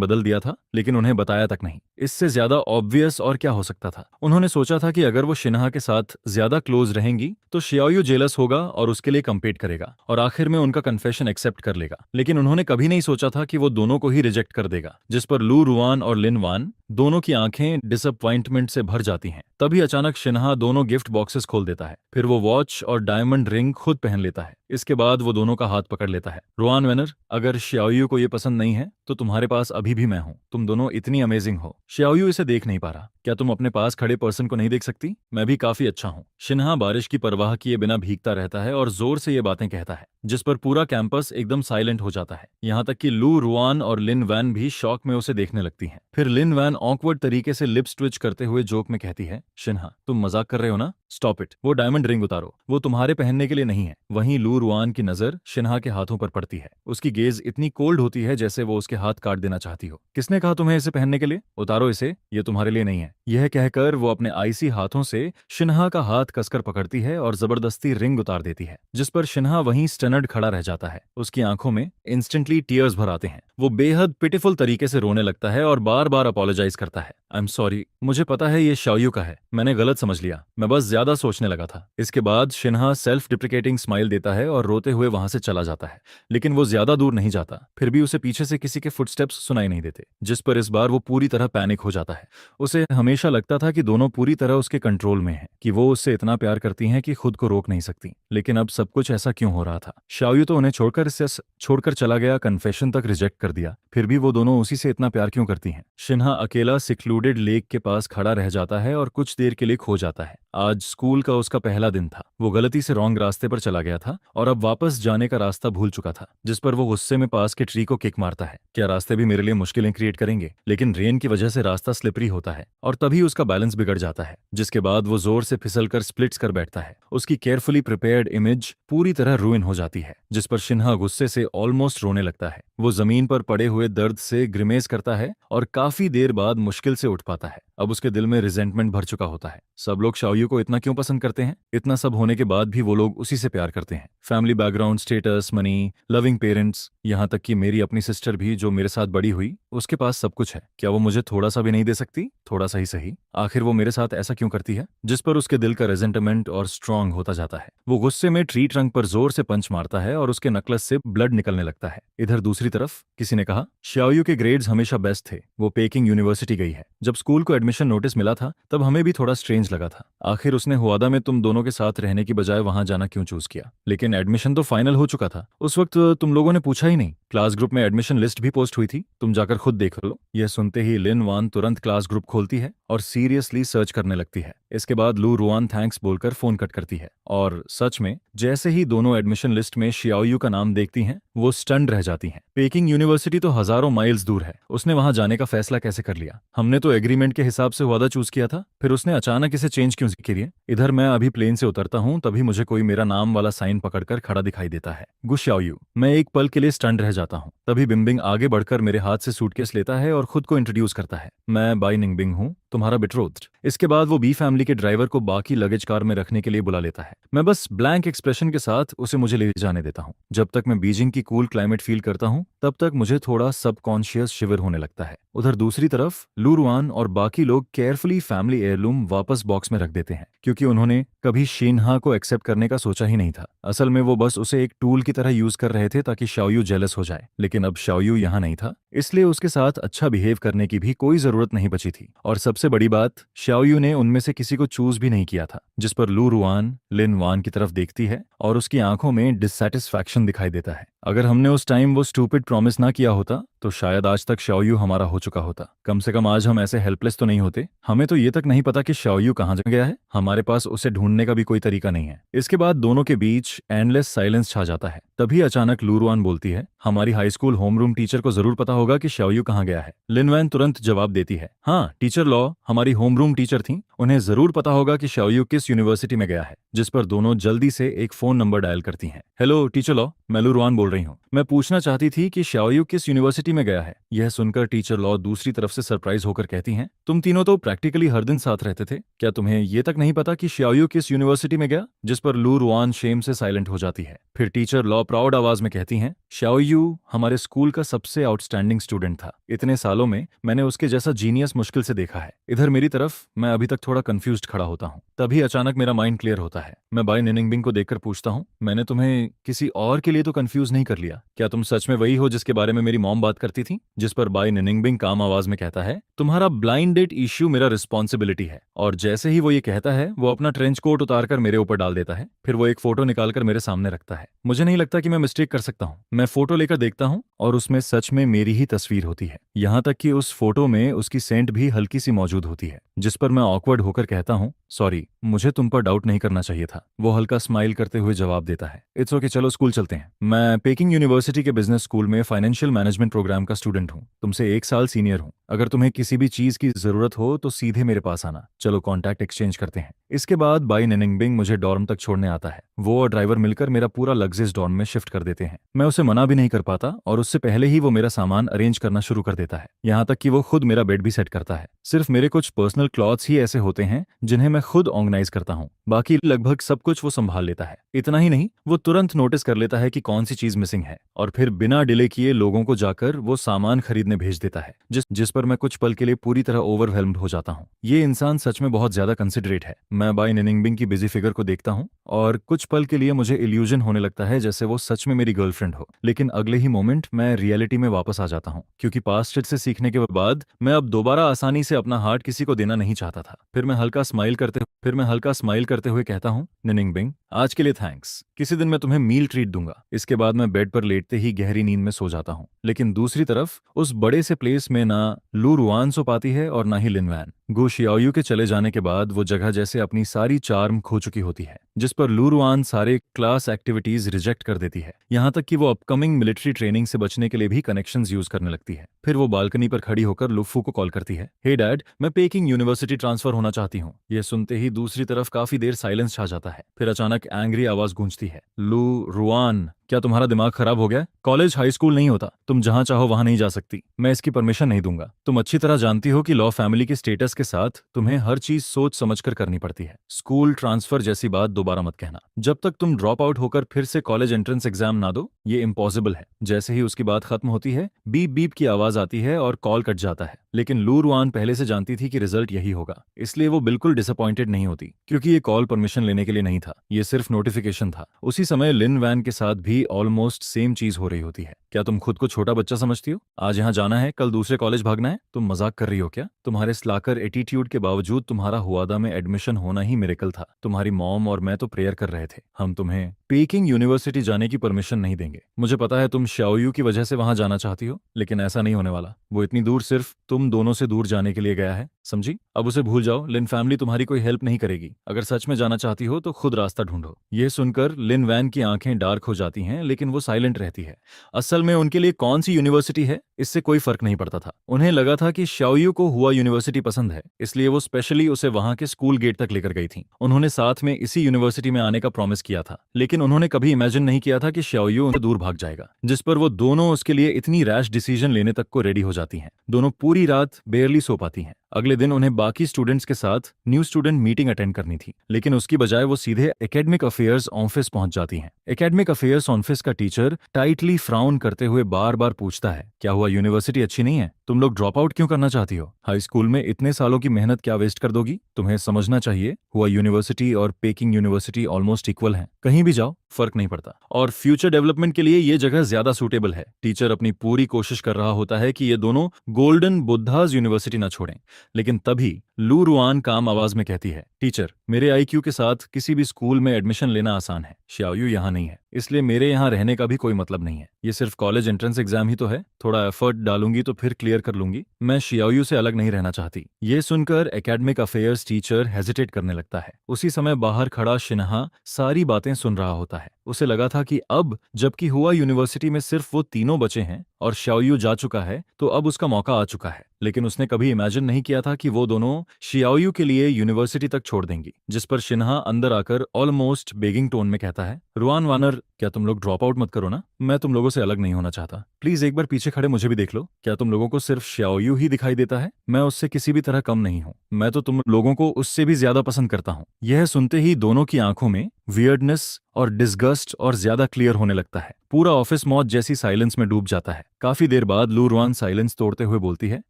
बदल दिया था, लेकिन उन्हें बताया तक नहीं। इससे ज्यादा ऑब्वियस और क्या हो सकता था। उन्होंने सोचा था कि अगर वो शिन्हा के साथ ज्यादा क्लोज रहेंगी तो शाओयू जेलस होगा और उसके लिए कम्पीट करेगा और आखिर में उनका कन्फेशन एक्सेप्ट कर लेगा। लेकिन उन्होंने कभी नहीं सोचा था कि वो दोनों को ही रिजेक्ट कर देगा, जिस पर लू रुआन और लिन वान दोनों की आंखें डिसअपॉइंटमेंट से भर जाती हैं। तभी अचानक शिन्हा दोनों गिफ्ट बॉक्सेस खोल देता है। फिर वो वॉच और डायमंड रिंग खुद पहन लेता है। इसके बाद वो दोनों का हाथ पकड़ लेता है। रुआन वेनर, अगर शाओयू को ये पसंद नहीं है तो तुम्हारे पास अभी भी मैं हूं। तुम दोनों इतनी अमेजिंग हो। शाओयू इसे देख नहीं पा रहा। क्या तुम अपने पास खड़े पर्सन को नहीं देख सकती? मैं भी काफी अच्छा हूं। शिन्हा बारिश की परवाह किए बिना भीगता रहता है और जोर से ये बातें कहता है, जिस पर पूरा कैंपस एकदम साइलेंट हो जाता है। यहाँ तक कि लू रुआन और लिन वैन भी शॉक में उसे देखने लगती हैं। फिर लिन वैन ऑकवर्ड तरीके से लिप्स ट्विच करते हुए जोक में कहती है, शिन्हा तुम मजाक कर रहे हो ना? Stop it. वो डायमंड रिंग उतारो, वो तुम्हारे पहनने के लिए नहीं है। वहीं लू रुआन की नजर शिन्हा के हाथों पर पड़ती है। उसकी गेज इतनी कोल्ड होती है जैसे वो उसके हाथ काट देना चाहती हो। किसने कहा तुम्हें इसे पहनने के लिए? उतारो इसे, ये तुम्हारे लिए नहीं है। यह कहकर वो अपने आइसी हाथों से शिन्हा का हाथ कसकर पकड़ती है और जबरदस्ती रिंग उतार देती है, जिस पर शिन्हा वहीं स्टनर्ड खड़ा रह जाता है। उसकी आंखों में इंस्टेंटली टीयर्स भर आते हैं। वो बेहद पिटिफुल तरीके से रोने लगता है और बार बार अपोलोजाइज करता है। आई एम सॉरी, मुझे पता है ये शाओयू का है, मैंने गलत समझ लिया, मैं बस ज्यादा सोचने लगा था। इसके बाद शिन्हा सेल्फ डिप्रिकेटिंग स्माइल देता है और रोते हुए वहां से चला जाता है। लेकिन वो ज्यादा दूर नहीं जाता। फिर भी उसे पीछे से किसी के फुटस्टेप्स सुनाई नहीं देते, जिस पर इस बार वो पूरी तरह पैनिक हो जाता है। उसे हमेशा लगता था कि दोनों पूरी तरह उसके कंट्रोल में हैं, कि वो उससे इतना प्यार करती हैं कि खुद को रोक नहीं सकती। लेकिन अब सब कुछ ऐसा क्यों हो रहा था? शाओयू तो उन्हें छोड़कर चला गया, कन्फेशन तक रिजेक्ट कर दिया, फिर भी वो दोनों उसी से इतना प्यार क्यों करती हैं? शिन्हा अकेला सिक्लूडेड लेक के पास खड़ा रह जाता है और कुछ देर के लिए खो जाता है। आज स्कूल का उसका पहला दिन था। वो गलती से रॉन्ग रास्ते पर चला गया था और अब वापस जाने का रास्ता भूल चुका था, जिस पर वो गुस्से में पास के ट्री को किक मारता है। क्या रास्ते भी मेरे लिए मुश्किलें क्रिएट करेंगे? लेकिन रेन की वजह से रास्ता स्लिपरी होता है और तभी उसका बैलेंस बिगड़ जाता है, जिसके बाद वो जोर से फिसलकर स्प्लिट्स कर बैठता है। उसकी केयरफुली प्रिपेयर्ड इमेज पूरी तरह रूइन हो जाती है, जिस पर शिन्हा गुस्से से ऑलमोस्ट रोने लगता है। वो जमीन पर पड़े हुए दर्द से ग्रिमेज करता है और काफी देर बाद मुश्किल से उठ पाता है। अब उसके दिल में रिजेंटमेंट भर चुका होता है। सब लोग शाओयू को इतना क्यों पसंद करते हैं? इतना सब होने के बाद भी वो लोग उसी से प्यार करते हैं। Family background, status, money, loving parents, यहाँ तक कि मेरी अपनी सिस्टर भी जो मेरे साथ बड़ी हुई, उसके पास सब कुछ है। क्या वो मुझे थोड़ा सा भी नहीं दे सकती? थोड़ा सा ही सही। आखिर वो मेरे साथ ऐसा क्यों करती है? जिस पर उसके दिल का रेजेंटमेंट और स्ट्रांग होता जाता है। वो गुस्से में ट्री ट्रंक पर जोर से पंच मारता है और उसके नकलस से ब्लड निकलने लगता है। इधर दूसरी तरफ किसी ने कहा, शाओयू के ग्रेड्स हमेशा बेस्ट थे, वो पेकिंग यूनिवर्सिटी गई है। जब स्कूल को एडमिशन नोटिस मिला था तब हमें भी थोड़ा स्ट्रेंज लगा था। आखिर उसने हुआदा में तुम दोनों के साथ रहने की बजाय वहां जाना क्यों चूज किया? लेकिन एडमिशन तो फाइनल हो चुका था। उस वक्त तुम लोगों ने पूछा ही नहीं। क्लास ग्रुप में एडमिशन लिस्ट भी पोस्ट हुई थी, तुम जाकर खुद देख लो। यह सुनते ही लिन वान तुरंत क्लास ग्रुप खोलती है और सीरियसली सर्च करने लगती है। इसके बाद लू रुआन थैंक्स बोलकर फोन कट करती है और सच में जैसे ही दोनों एडमिशन लिस्ट में शाओयू का नाम देखती हैं, वो स्टन्ड रह जाती हैं। पेकिंग यूनिवर्सिटी तो हजारों माइल्स दूर है, उसने वहां जाने का फैसला कैसे कर लिया? हमने तो एग्रीमेंट के हिसाब से वादा चूज किया था, फिर उसने अचानक इसे चेंज क्यों किया? इधर मैं अभी प्लेन से उतरता हूँ, तभी मुझे कोई मेरा नाम वाला साइन पकड़कर खड़ा दिखाई देता है। गुड शाओयू। मैं एक पल के लिए स्टन्ड रह जाता हूँ। तभी बिंबिंग आगे बढ़कर मेरे हाथ से सूटकेस लेता है और खुद को इंट्रोड्यूस करता है। मैं बाई निंगबिंग हूँ, तुम्हारा बिट्रोथ्ड। इसके बाद वो बी फैमिली के ड्राइवर को बाकी लगेज कार में रखने के लिए बुला लेता है। मैं बस ब्लैंक एक्सप्रेशन के साथ उसे मुझे ले जाने देता हूँ। जब तक मैं बीजिंग की कूल क्लाइमेट फील करता हूँ, तब तक मुझे थोड़ा सबकॉन्शियस शिविर होने लगता है। उधर दूसरी तरफ लू रुआन और बाकी लोग केयरफुली फैमिली एयरलूम वापस बॉक्स में रख देते हैं, क्योंकि उन्होंने कभी शिन्हा को एक्सेप्ट करने का सोचा ही नहीं था। असल में वो बस उसे एक टूल की तरह यूज कर रहे थे ताकि शाओयू जेलस हो जाए। लेकिन अब शाओयू यहाँ नहीं था, इसलिए उसके साथ अच्छा बिहेव करने की भी कोई जरूरत नहीं बची थी। और सबसे बड़ी बात, शाओयू ने उनमें से किसी को चूज भी नहीं किया था। जिस पर लू रुआन लिन वान की तरफ देखती है और उसकी आंखों में डिससैटिस्फैक्शन दिखाई देता है। अगर हमने उस टाइम वो स्टूपिड प्रॉमिस ना किया होता तो शायद आज तक शाओयू हमारा हो चुका होता। कम से कम आज हम ऐसे हेल्पलेस तो नहीं होते। हमें तो ये तक नहीं पता कि शाओयू कहाँ जा गया है। हमारे पास उसे ढूंढने का भी कोई तरीका नहीं है। इसके बाद दोनों के बीच एंडलेस साइलेंस छा जाता है। तभी अचानक लूरुआन बोलती है, हमारी हाई स्कूल होमरूम टीचर को जरूर पता होगा कि शाओयू कहाँ गया है। लिनवैन तुरंत जवाब देती है, हाँ टीचर लॉ हमारी होमरूम टीचर थी, उन्हें जरूर पता होगा कि शाओयू किस यूनिवर्सिटी में गया है। जिस पर दोनों जल्दी से एक फोन नंबर डायल करती हैं। हेलो टीचर लॉ, मैं लूरुआन बोल रही हूँ। मैं पूछना चाहती थी कि शाओयू किस यूनिवर्सिटी में गया है। यह सुनकर टीचर लॉ दूसरी तरफ से सरप्राइज होकर कहती हैं, तुम तीनों तो प्रैक्टिकली हर दिन साथ रहते थे, क्या तुम्हें ये तक नहीं पता कि शाओयू किस यूनिवर्सिटी में गया। जिस पर लू रुआन शेम से साइलेंट हो जाती है। फिर टीचर लॉ प्राउड आवाज में कहती हैं, शाओयू हमारे स्कूल का सबसे आउटस्टैंडिंग स्टूडेंट था। इतने सालों में मैंने उसके जैसा जीनियस मुश्किल से देखा है। इधर मेरी तरफ मैं अभी तक थोड़ा कंफ्यूज्ड खड़ा होता हूँ। तभी अचानक मेरा माइंड क्लियर होता है। मैं बाय निनिंगबिंग को देखकर पूछता हूँ, मैंने तुम्हें किसी और के लिए तो कंफ्यूज नहीं कर लिया, क्या तुम सच में वही हो जिसके बारे में मेरी मॉम बात करती थी। जिस पर बाय निनिंगबिंग काम आवाज में कहता है, तुम्हारा ब्लाइंड डेट इश्यू मेरा रिस्पॉन्सिबिलिटी है। और जैसे ही वो ये कहता है वो अपना ट्रेंच कोट उतारकर मेरे ऊपर डाल देता है। फिर वो एक फोटो निकालकर मेरे सामने रखता है। मुझे नहीं लगता कि मैं मिस्टेक कर सकता हूँ। मैं फोटो लेकर देखता हूँ और उसमें सच में मेरी ही तस्वीर होती है। यहाँ तक कि उस फोटो में उसकी सेंट भी हल्की सी मौजूद होती है। जिस पर मैं ऑकवर्ड होकर कहता हूँ, सॉरी मुझे तुम पर डाउट नहीं करना चाहिए था। वो हल्का स्माइल करते हुए जवाब देता है, इट्स ओके, चलो स्कूल चलते हैं। मैं पेकिंग यूनिवर्सिटी के बिजनेस स्कूल में फाइनेंशियल मैनेजमेंट प्रोग्राम का स्टूडेंट हूँ। तुमसे 1 साल सीनियर हूँ। अगर तुम्हें किसी भी चीज की जरूरत हो तो सीधे मेरे पास आना। चलो कॉन्टैक्ट एक्सचेंज करते हैं। इसके बाद बाई निनिंगबिंग मुझे डॉर्म तक छोड़ने आता है। वो और ड्राइवर मिलकर मेरा पूरा लगेज डॉर्म में शिफ्ट कर देते हैं। मैं उसे मना भी नहीं कर पाता और उससे पहले ही वो मेरा सामान अरेंज करना शुरू कर देता है। यहाँ तक कि वो खुद मेरा बेड भी सेट करता है। सिर्फ मेरे कुछ पर्सनल क्लॉथ्स ही ऐसे होते हैं जिन्हें मैं खुद ऑर्गेनाइज करता हूँ। बाकी लगभग सब कुछ वो संभाल लेता है। इतना ही नहीं, वो तुरंत नोटिस कर लेता है कि कौन सी चीज मिसिंग है और फिर बिना डिले किए लोगों को जाकर वो सामान खरीदने भेज देता है। जिस पर मैं कुछ पल के लिए पूरी तरह ओवरवेल्म्ड हो जाता हूँ। ये इंसान सच में बहुत ज्यादा कंसिडरेट है। मैं बाय निनिंगबिंग की बिजी फिगर को देखता हूँ और कुछ पल के लिए मुझे इल्यूजन होने लगता है जैसे वो सच में मेरी गर्लफ्रेंड हो। लेकिन अगले ही मोमेंट मैं रियलिटी में वापस आ जाता हूँ, क्योंकि पास्ट से सीखने के बाद मैं अब दोबारा आसानी से अपना हार्ट किसी को देना नहीं चाहता था। फिर मैं हल्का स्माइल करते हुए कहता हूँ, निनिंगबिंग आज के लिए थैंक्स, किसी दिन मैं तुम्हें मील ट्रीट दूंगा। इसके बाद मैं बेड पर लेटते ही गहरी नींद में सो जाता हूँ। लेकिन दूसरी तरफ उस बड़े से प्लेस में ना लू रुआन सो पाती है और ना ही लिनवैन। गो शियाओयू के चले जाने के बाद वो जगह जैसे अपनी सारी चार्म खो चुकी होती है। जिस पर लू रुआन सारे क्लास एक्टिविटीज रिजेक्ट कर देती है। यहाँ तक कि वो अपकमिंग मिलिट्री ट्रेनिंग से बचने के लिए भी कनेक्शंस यूज करने लगती है। फिर वो बालकनी पर खड़ी होकर लुफ्फू को कॉल करती है, हे डैड, मैं पेकिंग यूनिवर्सिटी ट्रांसफर होना चाहती हूँ। यह सुनते ही दूसरी तरफ काफी देर साइलेंस छा जाता है। फिर अचानक एंग्री आवाज गूंजती है, लू रुआन, क्या तुम्हारा दिमाग खराब हो गया? कॉलेज हाई स्कूल नहीं होता, तुम जहां चाहो वहां नहीं जा सकती। मैं इसकी परमिशन नहीं दूंगा। तुम अच्छी तरह जानती हो कि लॉ फैमिली के स्टेटस के साथ तुम्हें हर चीज सोच समझकर करनी पड़ती है। स्कूल ट्रांसफर जैसी बात दोबारा मत कहना। जब तक तुम ड्रॉप आउट होकर फिर से कॉलेज एंट्रेंस एग्जाम ना दो, ये इम्पॉसिबल है। जैसे ही उसकी बात खत्म होती है, बीप बीप की आवाज आती है और कॉल कट जाता है। लेकिन लू रुआन पहले से जानती थी कि रिजल्ट यही होगा, इसलिए वो बिल्कुल डिसअपॉइंटेड नहीं होती, क्योंकि ये कॉल परमिशन लेने के लिए नहीं था, ये सिर्फ नोटिफिकेशन था। उसी समय लिन वैन के साथ भी ऑलमोस्ट सेम चीज हो रही होती है। क्या तुम खुद को छोटा बच्चा समझती हो? आज यहाँ जाना है, कल दूसरे कॉलेज भागना है। तुम मजाक कर रही हो क्या? तुम्हारे स्लाकर एटीट्यूड के बावजूद तुम्हारा हुआदा में एडमिशन होना ही मिरेकल था। तुम्हारी मॉम और मैं तो प्रेयर कर रहे थे, हम तुम्हें पेकिंग यूनिवर्सिटी जाने की परमिशन नहीं देंगे। मुझे पता है तुम शाओयू की वजह से वहां जाना चाहती हो, लेकिन ऐसा नहीं होने वाला। वो इतनी दूर सिर्फ तुम दोनों से दूर जाने के लिए गया है, समझी? अब उसे भूल जाओ। लिन फैमिली तुम्हारी कोई हेल्प नहीं करेगी। अगर सच में जाना चाहती हो तो खुद रास्ता ढूंढो। ये सुनकर लिन वैन की आंखें डार्क हो जाती हैं, लेकिन वो साइलेंट रहती है। असल में उनके लिए कौन सी यूनिवर्सिटी है इससे कोई फर्क नहीं पड़ता था। उन्हें लगा था कि शाओयू को हुआ यूनिवर्सिटी पसंद है, इसलिए वो स्पेशली उसे वहां के स्कूल गेट तक लेकर गई थी। उन्होंने साथ में इसी यूनिवर्सिटी में आने का प्रॉमिस किया था, लेकिन उन्होंने कभी इमेजिन नहीं किया था कि शाओयू उनसे दूर भाग जाएगा। जिस पर वो दोनों उसके लिए इतनी रैश डिसीजन लेने तक को रेडी हो जाती हैं। दोनों पूरी रात बेयरली सो पाती हैं। अगले दिन उन्हें बाकी स्टूडेंट्स के साथ न्यू स्टूडेंट मीटिंग अटेंड करनी थी, लेकिन उसकी बजाय वो सीधे एकेडमिक अफेयर्स ऑफिस पहुंच जाती हैं। एकेडमिक अफेयर्स ऑफिस का टीचर टाइटली फ्राउन करते हुए बार बार पूछता है, क्या हुआ, यूनिवर्सिटी अच्छी नहीं है? तुम लोग ड्रॉप आउट क्यों करना चाहती हो? हाई स्कूल में इतने सालों की मेहनत क्या वेस्ट कर दोगी? तुम्हें समझना चाहिए, हुआ यूनिवर्सिटी और पेकिंग यूनिवर्सिटी ऑलमोस्ट इक्वल हैं। कहीं भी जाओ फर्क नहीं पड़ता, और फ्यूचर डेवलपमेंट के लिए ये जगह ज्यादा सूटेबल है। टीचर अपनी पूरी कोशिश कर रहा होता है कि ये दोनों गोल्डन बुद्धाज यूनिवर्सिटी ना छोड़ें, लेकिन तभी लू रुआन काम आवाज में कहती है, टीचर मेरे आईक्यू के साथ किसी भी स्कूल में एडमिशन लेना आसान है। श्याओयू यहाँ नहीं है, इसलिए मेरे यहाँ रहने का भी कोई मतलब नहीं है। ये सिर्फ कॉलेज एंट्रेंस एग्जाम ही तो है, थोड़ा एफर्ट डालूंगी तो फिर क्लियर कर लूंगी। मैं श्याओयू से अलग नहीं रहना चाहती। ये सुनकर एकेडमिक अफेयर्स टीचर हेजिटेट करने लगता है। उसी समय बाहर खड़ा शिन्हा सारी बातें सुन रहा होता है। उसे लगा था कि अब जबकि हुआ यूनिवर्सिटी में सिर्फ वो तीनों बचे हैं और श्याओयू जा चुका है, तो अब उसका मौका आ चुका है। लेकिन उसने कभी इमेजिन नहीं किया था कि वो दोनों शियाओयू के लिए यूनिवर्सिटी तक छोड़ देंगी। जिस पर शिन्हा अंदर आकर ऑलमोस्ट बेगिंग टोन में कहता है, रुआन वानर, क्या तुम लोग ड्रॉप आउट मत करो ना? मैं तुम लोगों से अलग नहीं होना चाहता। प्लीज एक बार पीछे खड़े मुझे भी देख लो। क्या तुम लोगों को सिर्फ श्याओयू ही दिखाई देता है? मैं उससे किसी भी तरह कम नहीं हूँ। मैं तो तुम लोगों को उससे भी ज्यादा पसंद करता हूँ। यह सुनते ही दोनों की आंखों में वियर्डनेस और डिस्गस्ट और ज्यादा क्लियर होने लगता है। पूरा ऑफिस मौत जैसी साइलेंस में डूब जाता है। काफी देर बाद लू रुआन साइलेंस तोड़ते हुए बोलती है,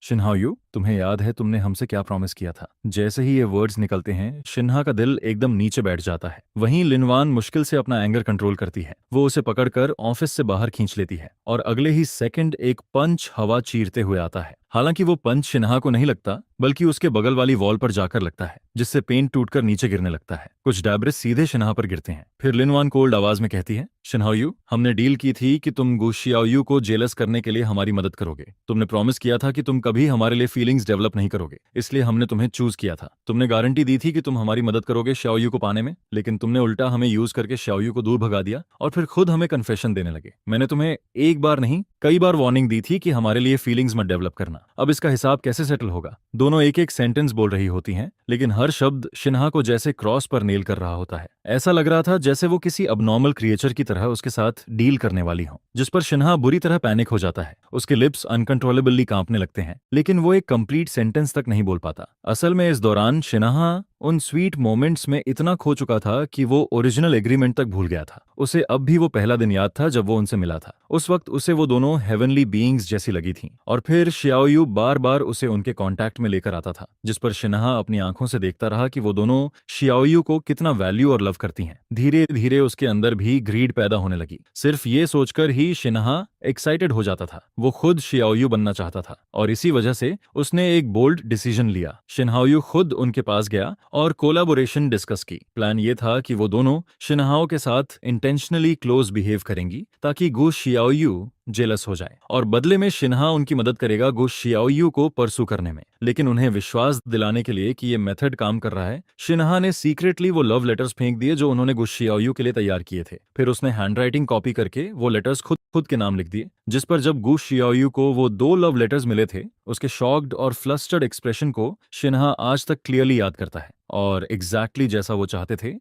शिन्हाओयू, तुम्हें याद है तुमने हमसे क्या प्रॉमिस किया था? जैसे ही ये वर्ड्स निकलते हैं, शिन्हा का दिल एकदम नीचे बैठ जाता है। वहीं लिनवान मुश्किल से अपना एंगर कंट्रोल करती है। वो उसे पकड़कर ऑफिस से बाहर खींच लेती है और अगले ही सेकंड एक पंच हवा चीरते हुए आता है। हालांकि वो पंच शिन्हा को नहीं लगता, बल्कि उसके बगल वाली वॉल पर जाकर लगता है, जिससे पेंट टूटकर नीचे गिरने लगता है। कुछ डैब्रिस सीधे शिन्हा पर गिरते हैं। फिर लिनवान कोल्ड आवाज में कहती है, शिन्हाओयू, हमने डील की थी कि तुम गुशियाओयू को जेलस करने के लिए हमारी मदद करोगे। तुमने प्रॉमिस किया था कि तुम कभी हमारे लिए फीलिंग्स डेवलप नहीं करोगे, इसलिए हमने तुम्हें चूज किया था। तुमने गारंटी दी थी कि तुम हमारी मदद करोगे शाओयू को पाने में, लेकिन तुमने उल्टा हमें यूज करके शाओयू को दूर भगा दिया और फिर खुद हमें कन्फेशन देने लगे। मैंने तुम्हें एक बार नहीं कई बार वार्निंग दी थी कि हमारे लिए फीलिंग्स मत डेवलप करना। अब इसका हिसाब कैसे सेटल होगा? दोनों एक एक सेंटेंस बोल रही होती हैं, लेकिन हर शब्द शिन्हा को जैसे क्रॉस पर नेल कर रहा होता है। ऐसा लग रहा था जैसे वो किसी अबनॉर्मल क्रिएचर की तरह उसके साथ डील करने वाली हो, जिस पर शिन्हा बुरी तरह पैनिक हो जाता है। उसके लिप्स अनकंट्रोलेबली कांपने लगते हैं, लेकिन वो एक कंप्लीट सेंटेंस तक नहीं बोल पाता। असल में इस दौरान शिन्हा उन स्वीट मोमेंट्स में इतना खो चुका था कि वो ओरिजिनल एग्रीमेंट तक भूल गया था। उसे अब भी वो पहला दिन याद था जब वो उनसे मिला था। उस वक्त उसे वो दोनों हेवनली बीइंग्स जैसी लगी थीं, और फिर शियाओयू बार बार उसे उनके कांटेक्ट में लेकर आता था, जिस पर शिन्हा अपनी आंखों से देखता रहा कि वो दोनों शियाओयू को कितना वैल्यू और लव करती हैं। धीरे धीरे उसके अंदर भी ग्रीड पैदा होने लगी। सिर्फ ये सोचकर ही शिन्हा एक्साइटेड हो जाता था। वो खुद शियाओयू बनना चाहता था, और इसी वजह से उसने एक बोल्ड डिसीजन लिया। शिन्हाओयू खुद उनके पास गया और कोलैबोरेशन डिस्कस की। प्लान ये था कि वो दोनों शिन्हाओ के साथ इंटेंशनली क्लोज बिहेव करेंगी, ताकि गु शियाओयू जेलस हो जाए, और बदले में शिन्हा उनकी मदद करेगा गु शियाओयू को परसू करने में। लेकिन उन्हें विश्वास दिलाने के लिए कि ये मेथड काम कर रहा है, शिन्हा ने सीक्रेटली वो लव लेटर्स फेंक दिए जो उन्होंने गु शियाओयू के लिए तैयार किए थे। फिर उसने हैंडराइटिंग कॉपी करके वो लेटर्स खुद खुद के नाम लिख दिए, जिस पर जब गु शियाओयू को वो 2 लव लेटर्स मिले थे, उसके शॉक्ड और फ्लस्टर्ड एक्सप्रेशन को शिन्हा आज तक क्लियरली याद करता है। और एग्जैक्टली जैसा वो चाहते थे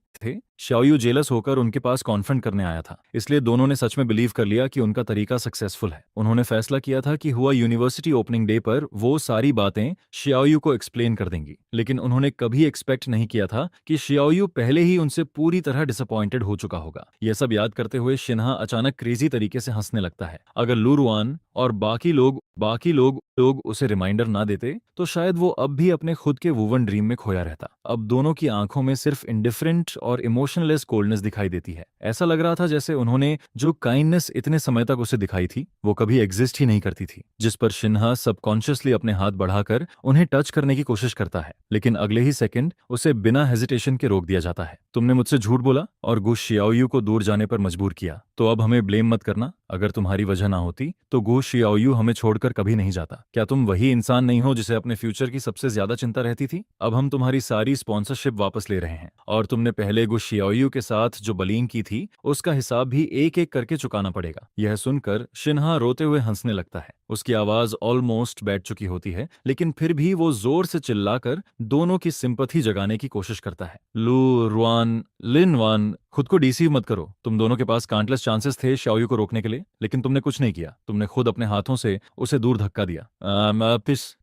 शाओयू जेलस होकर उनके पास कॉन्फ्रंट करने आया था, इसलिए दोनों ने सच में बिलीव कर लिया कि उनका तरीका सक्सेसफुल है। उन्होंने फैसला किया था कि हुआ यूनिवर्सिटी ओपनिंग डे पर वो सारी बातें शियाओयू को एक्सप्लेन कर देंगी, लेकिन उन्होंने कभी एक्सपेक्ट नहीं किया था कि शियाओयू पहले ही उनसे पूरी तरह डिसअपॉइंटेड हो चुका होगा। यह सब याद करते हुए शिन्हा अचानक क्रेजी तरीके से हंसने लगता है। अगर लू रुआन और बाकी लोग उसे रिमाइंडर ना देते, तो शायद वो अब भी अपने खुद के वुवन ड्रीम में खोया रहता। अब दोनों की आंखों में सिर्फ इंडिफरेंट और इमोशनलेस कोल्डनेस दिखाई देती है। ऐसा लग रहा था जैसे उन्होंने जो काइंडनेस इतने समय तक उसे दिखाई थी, वो कभी एग्जिस्ट ही नहीं करती थी। जिस पर शिन्हा सबकॉन्शियसली अपने हाथ बढ़ाकर उन्हें टच करने की कोशिश करता है, लेकिन अगले ही सेकंड उसे बिना हेजिटेशन के रोक दिया जाता है। तुमने मुझसे झूठ बोला और गु शियाओयू को दूर जाने पर मजबूर किया, तो अब हमें ब्लेम मत करना। अगर तुम्हारी वजह ना होती तो गु शियाओयू हमें छोड़कर कभी नहीं जाता। क्या तुम वही इंसान नहीं हो जिसे अपने फ्यूचर की सबसे ज्यादा चिंता रहती थी? अब हम तुम्हारी सारी स्पॉन्सरशिप वापस ले रहे हैं, और तुमने पहले गु शियाओयू के साथ जो बलीन की थी, उसका हिसाब भी एक एक करके चुकाना पड़ेगा। यह सुनकर शिन्हा रोते हुए हंसने लगता है। उसकी आवाज ऑलमोस्ट बैठ चुकी होती है, लेकिन फिर भी वो जोर से चिल्लाकर दोनों की सिंपैथी जगाने की कोशिश करता है। लू रुआन, लिन वान, खुद को डिसीव मत करो। तुम दोनों के पास काउंटलेस चांसेस थे शाओयू को रोकने के लिए, लेकिन तुमने कुछ नहीं किया। तुमने खुद अपने हाथों से उसे दूर धक्का दिया।